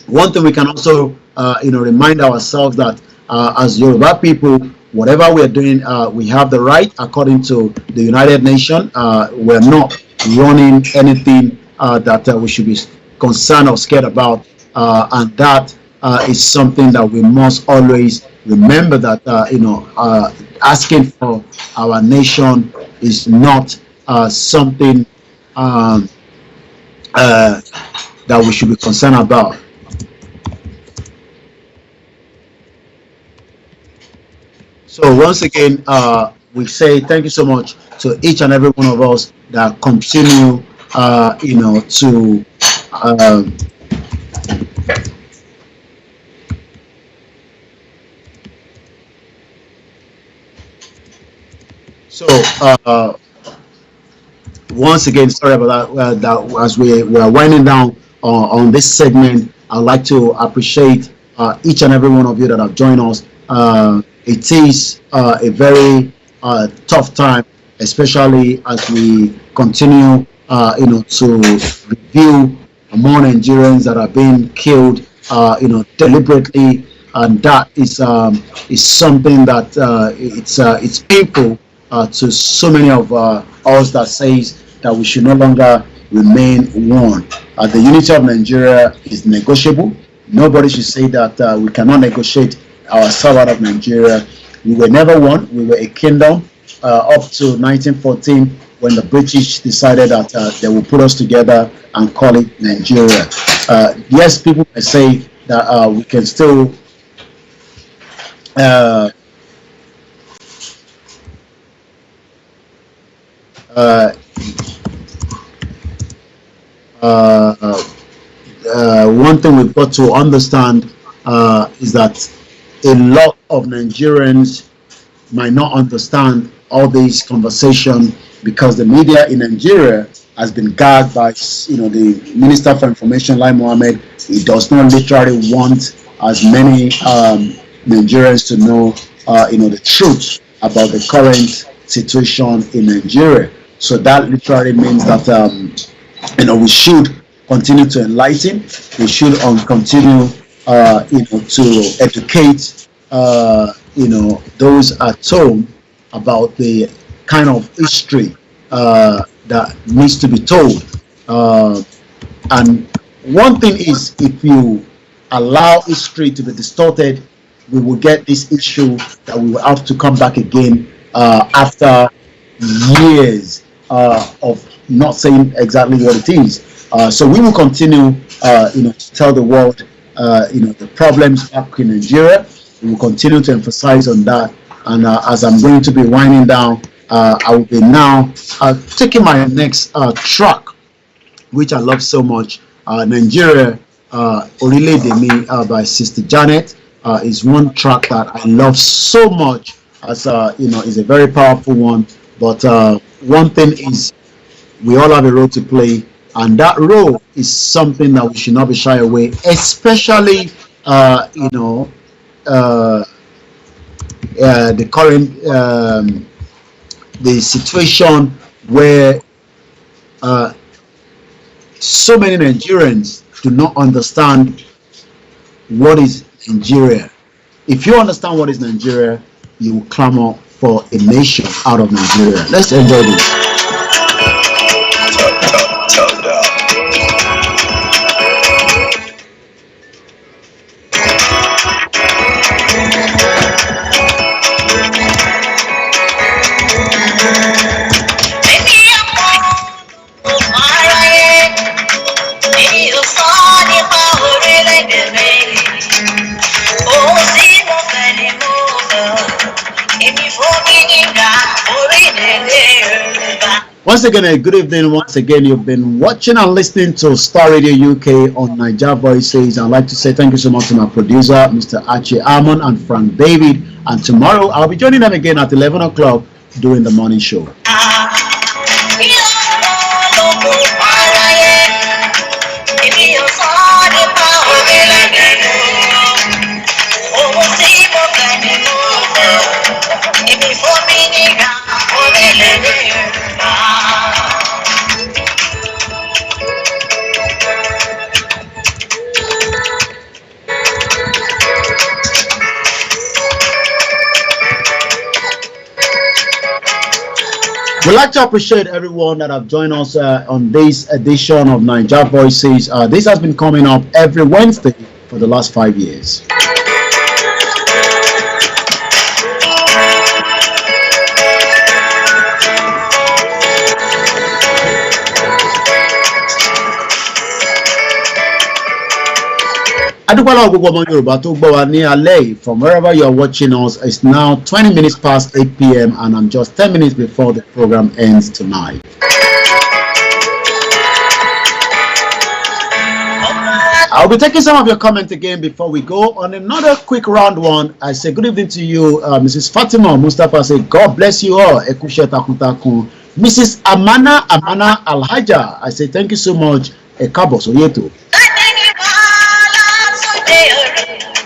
Speaker 1: One thing we can also remind ourselves that as Yoruba people, whatever we are doing, we have the right, according to the United Nations. We're not running anything that we should be concerned or scared about, and that is something that we must always remember, that asking for our nation is not something that we should be concerned about. So once again, we say thank you so much to each and every one of us that continue, to once again, sorry about that. That as we are winding down on this segment, I'd like to appreciate each and every one of you that have joined us. It is a very tough time, especially as we continue, to review more Nigerians that are being killed, deliberately, and that is something that it's painful to so many of us that says that we should no longer remain one. The unity of Nigeria is negotiable. Nobody should say that we cannot negotiate ourselves out of Nigeria. We were never one. We were a kingdom up to 1914, when the British decided that they will put us together and call it Nigeria. Yes, people may say that we can still one thing we've got to understand is that a lot of Nigerians might not understand all these conversation, because the media in Nigeria has been gagged by, the Minister for Information, Lai Mohammed. He does not literally want as many Nigerians to know, the truth about the current situation in Nigeria. So that literally means that, we should continue to enlighten. We should continue, to educate, those at home about the kind of history that needs to be told. And one thing is, if you allow history to be distorted, we will get this issue that we will have to come back again after years of not saying exactly what it is. So we will continue, to tell the world, the problems back in Nigeria. We will continue to emphasize on that. And as I'm going to be winding down, I will be now taking my next track, which I love so much. Nigeria, Orile Me by Sister Janet is one track that I love so much. As is a very powerful one. But one thing is, we all have a role to play, and that role is something that we should not be shy away, especially the current the situation where so many Nigerians do not understand what is Nigeria. If you understand what is Nigeria, you will clamor for a nation out of Nigeria. Let's enjoy this. Once again, a good evening. Once again, you've been watching and listening to Star Radio UK on Niger Voices. I'd like to say thank you so much to my producer, Mr. Archie Amon and Frank David. And tomorrow, I'll be joining them again at 11 o'clock doing the morning show. We'd like to appreciate everyone that have joined us on this edition of Niger Voices. This has been coming up every Wednesday for the last 5 years. From wherever you are watching us, it's now 20 minutes past 8 p.m. and I'm just 10 minutes before the program ends tonight. I'll be taking some of your comments again before we go on another quick round one. I say good evening to you, Mrs. Fatima Mustafa. Say God bless you all. Mrs. Amana Alhaja. I say thank you so much.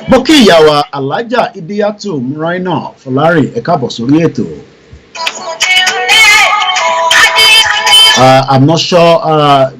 Speaker 1: Boki Yawa Alaja Idiatu Muraina Folari Ekabo Surieto. I'm not sure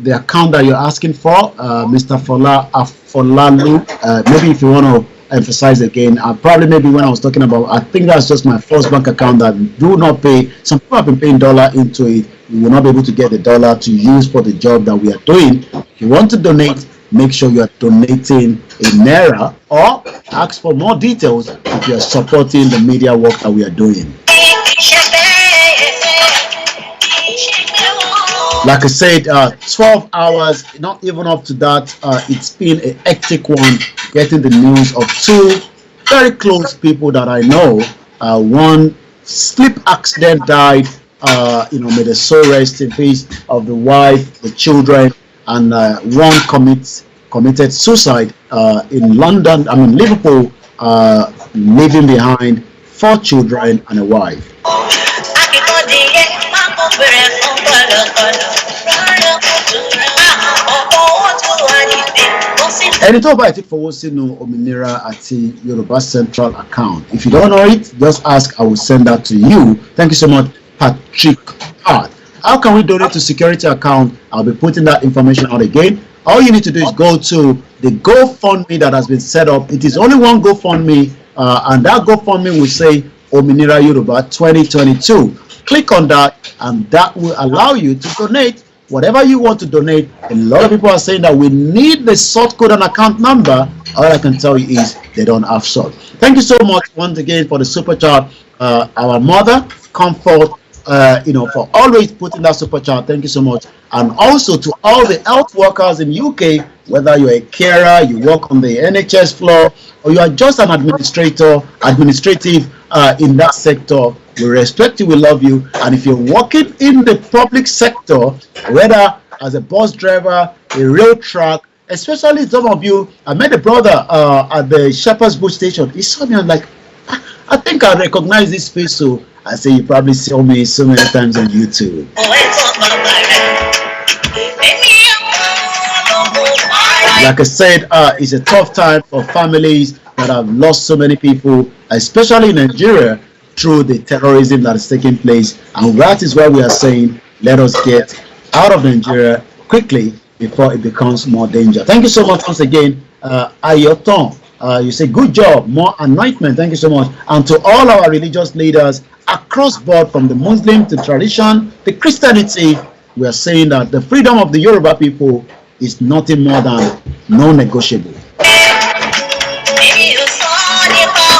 Speaker 1: the account that you're asking for, Mr. Folalu. Maybe if you want to emphasize again, probably maybe when I was talking about, I think that's just my first bank account that do not pay. Some people have been paying dollar into it. We will not be able to get the dollar to use for the job that we are doing. If you want to donate, make sure you are donating in Naira or ask for more details if you are supporting the media work that we are doing. Like I said, 12 hours, not even up to that. It's been a hectic one getting the news of two very close people that I know. One sleep accident died, may the soul rest in peace of the wife, the children, and one committed suicide in Liverpool, leaving behind 4 children and a wife. Ẹni tó bá ti fọwọ́ sínú òmìnira àti Yorùbá Central account. If you don't know it, just ask. I will send that to you. Thank you so much, Patrick Hart. How can we donate to security account? I'll be putting that information out again. All you need to do is go to the GoFundMe that has been set up. It is only one GoFundMe, and that GoFundMe will say Ominira Yoruba 2022. Click on that, and that will allow you to donate whatever you want to donate. A lot of people are saying that we need the sort code and account number. All I can tell you is they don't have sort. Thank you so much once again for the super chat. Our mother, Comfort, for always putting that super chat. Thank you so much. And also to all the health workers in UK, whether you're a carer, you work on the NHS floor, or you are just an administrative in that sector, we respect you, we love you. And if you're working in the public sector, whether as a bus driver, a rail truck, especially some of you, I met a brother at the Shepherd's Bush station. He saw me and like, I think I recognize this face. So I say, you probably saw me so many times on YouTube. Like I said, it's a tough time for families that have lost so many people, especially in Nigeria, through the terrorism that is taking place. And that is why we are saying, let us get out of Nigeria quickly before it becomes more danger. Thank you so much once again. Ayoton, You say, good job, more anointment. Thank you so much. And to all our religious leaders across board, from the Muslim to tradition, the Christianity, we are saying that the freedom of the Yoruba people is nothing more than non-negotiable.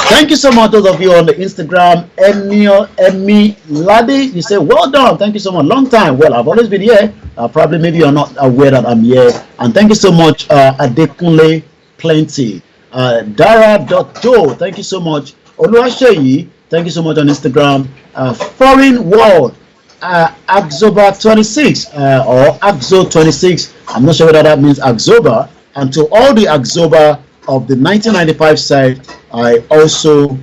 Speaker 1: Thank you so much, those of you on the Instagram. Emmy Ladi, you say, well done. Thank you so much. Long time. Well, I've always been here. Probably maybe you're not aware that I'm here. And thank you so much, Adekunle Plenty. Dara.joe, thank you so much. Oluwaseyi, thank you so much on Instagram. Foreign World, Axoba 26 or Axo 26. I'm not sure whether that means Axoba. And to all the Axoba of the 1995 side, I also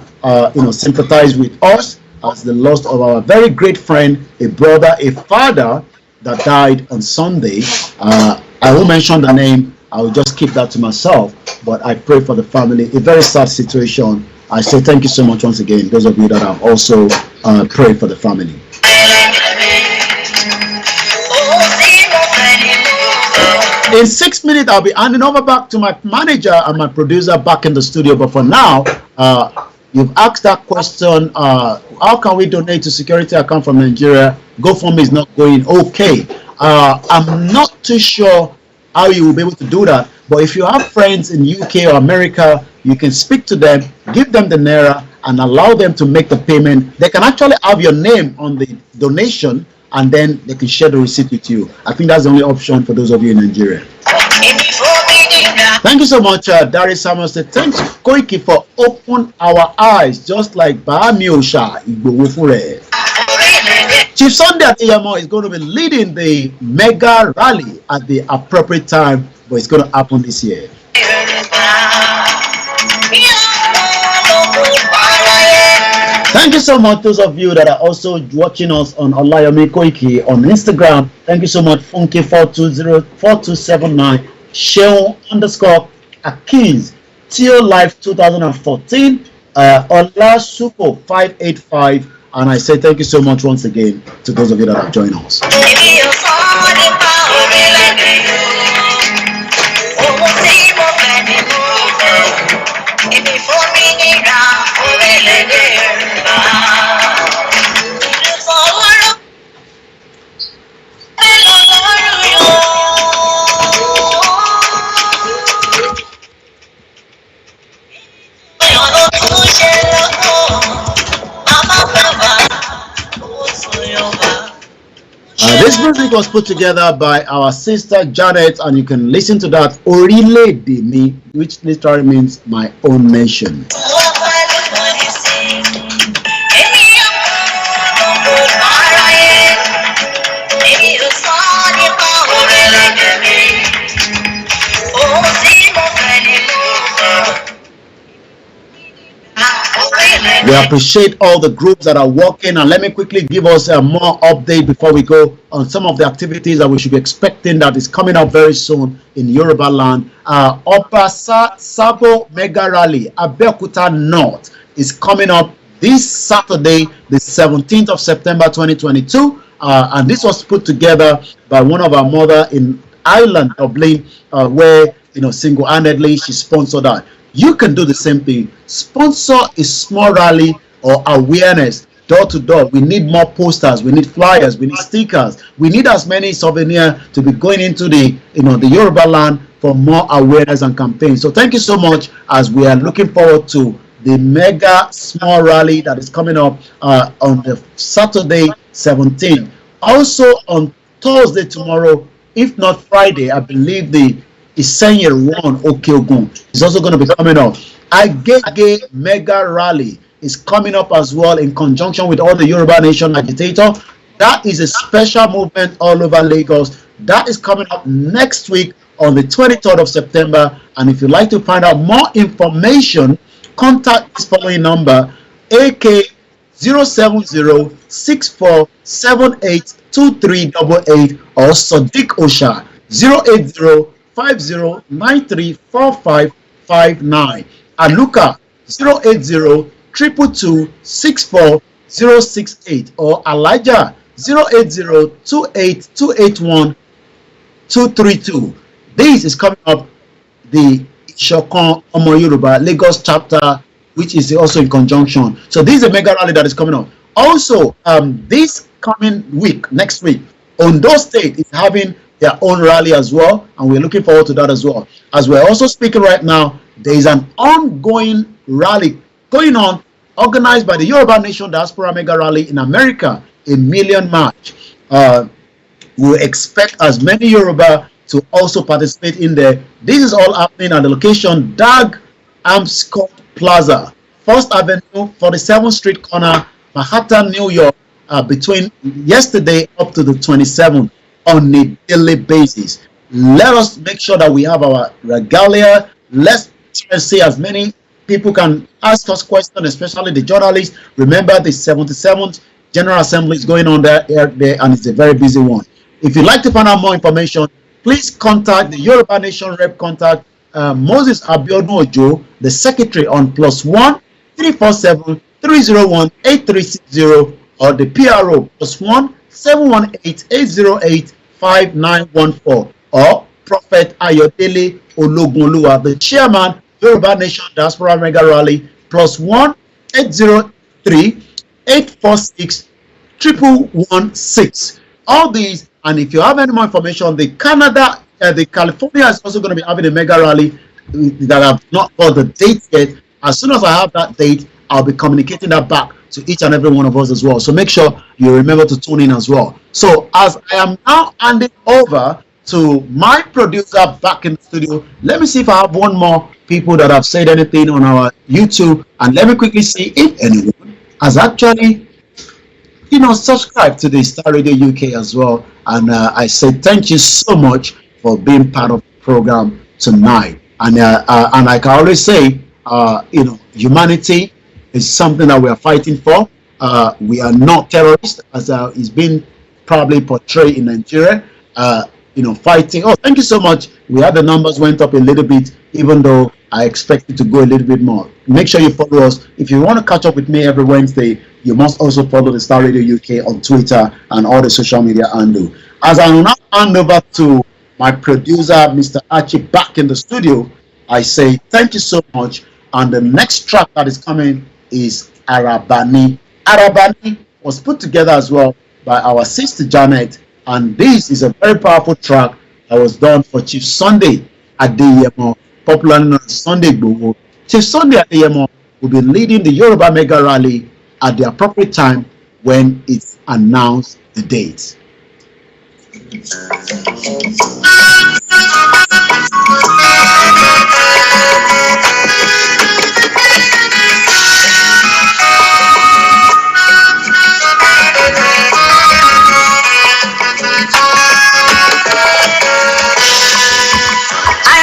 Speaker 1: sympathize with us as the loss of our very great friend, a brother, a father that died on Sunday. I won't mention the name. I will just keep that to myself. But I pray for the family. A very sad situation. I say thank you so much once again, those of you that have also prayed for the family. In 6 minutes, I'll be handing over back to my manager and my producer back in the studio. But for now, you've asked that question, how can we donate to security account from Nigeria? GoFundMe is not going okay. I'm not too sure how you will be able to do that. But if you have friends in UK or America, you can speak to them, give them the Naira, and allow them to make the payment. They can actually have your name on the donation, and then they can share the receipt with you. I think that's the only option for those of you in Nigeria. Thank you so much, Darius Samuel. Thanks, Koiki, for opening our eyes, just like Bahamiosha Igbowofure. Chief Sunday Adeyemo is going to be leading the mega rally at the appropriate time, but it's going to happen this year. Thank you so much, those of you that are also watching us on Olayomi Koiki on Instagram. Thank you so much, Funke4204279, Sheon_Akins, Tio Life 2014, Olasuko 585, and I say thank you so much once again to those of you that have joined us. This music was put together by our sister Janet, and you can listen to that Orile de Mi, which literally means my own nation. We appreciate all the groups that are working, and let me quickly give us a more update before we go on some of the activities that we should be expecting that is coming up very soon in Yoruba land. Obasa Sabo Mega Rally Abeokuta North is coming up this Saturday, the 17th of September 2022, and this was put together by one of our mother in Ireland, Dublin, where single-handedly she sponsored that. You can do the same thing. Sponsor a small rally or awareness door to door. We need more posters, we need flyers, we need stickers, we need as many souvenirs to be going into the the Yoruba land for more awareness and campaigns. So thank you so much, as we are looking forward to the mega small rally that is coming up on the Saturday 17th. Also on Thursday tomorrow, if not Friday, I believe the Isenye one Okeogun is also going to be coming up. Agege Mega Rally is coming up as well in conjunction with all the Yoruba Nation agitator. That is a special movement all over Lagos. That is coming up next week on the 23rd of September. And if you'd like to find out more information, contact this following number: AK 07064782388 or Sadiq Osha 08050934559, and Luca 08022240068, or Elijah 08028281232. This is coming up the Ishokan Omo Yoruba Lagos chapter, which is also in conjunction. So this is a mega rally that is coming up. Also, this coming week, next week, Ondo State is having their own rally as well, and we're looking forward to that as well. As we're also speaking right now, there is an ongoing rally going on, organized by the Yoruba Nation Diaspora Mega Rally in America, a million march. We expect as many Yoruba to also participate in there. This is all happening at the location Dag Amscott Plaza, 1st Avenue, 47th Street corner, Manhattan, New York, between yesterday up to the 27th on a daily basis. Let us make sure that we have our regalia. Let's try to see as many people can ask us questions, especially the journalists. Remember, the 77th General Assembly is going on there, and it's a very busy one. If you'd like to find out more information, please contact the Yoruba Nation Rep contact Moses Abiodun Ojo, the secretary, on +1 347 301 8360, or the PRO +1 718 808 5914, or Prophet Ayodele Ologunoluwa, the chairman, Yoruba Nation Diaspora Mega Rally, +1 803 846 1116. All these, and if you have any more information, the California is also going to be having a mega rally that I've not got the date yet. As soon as I have that date, I'll be communicating that back to each and every one of us as well. So make sure you remember to tune in as well. So as I am now handing over to my producer back in the studio, let me see if I have one more people that have said anything on our YouTube, and let me quickly see if anyone has actually subscribe to the Star Radio UK as well. And I say thank you so much for being part of the program tonight. And like I always say, humanity is something that we are fighting for. We are not terrorists, as is being probably portrayed in Nigeria. Fighting. Oh, thank you so much. We had the numbers went up a little bit, even though I expected to go a little bit more. Make sure you follow us. If you want to catch up with me every Wednesday, you must also follow the Star Radio UK on Twitter and all the social media handle. As I now hand over to my producer, Mr. Archie, back in the studio, I say thank you so much. And the next track that is coming is Arabani. Arabani was put together as well by our sister Janet, and this is a very powerful track that was done for Chief Sunday Adeyemo, popularly known as Sunday Igboho. Chief Sunday Adeyemo will be leading the Yoruba Mega Rally at the appropriate time when it's announced the date.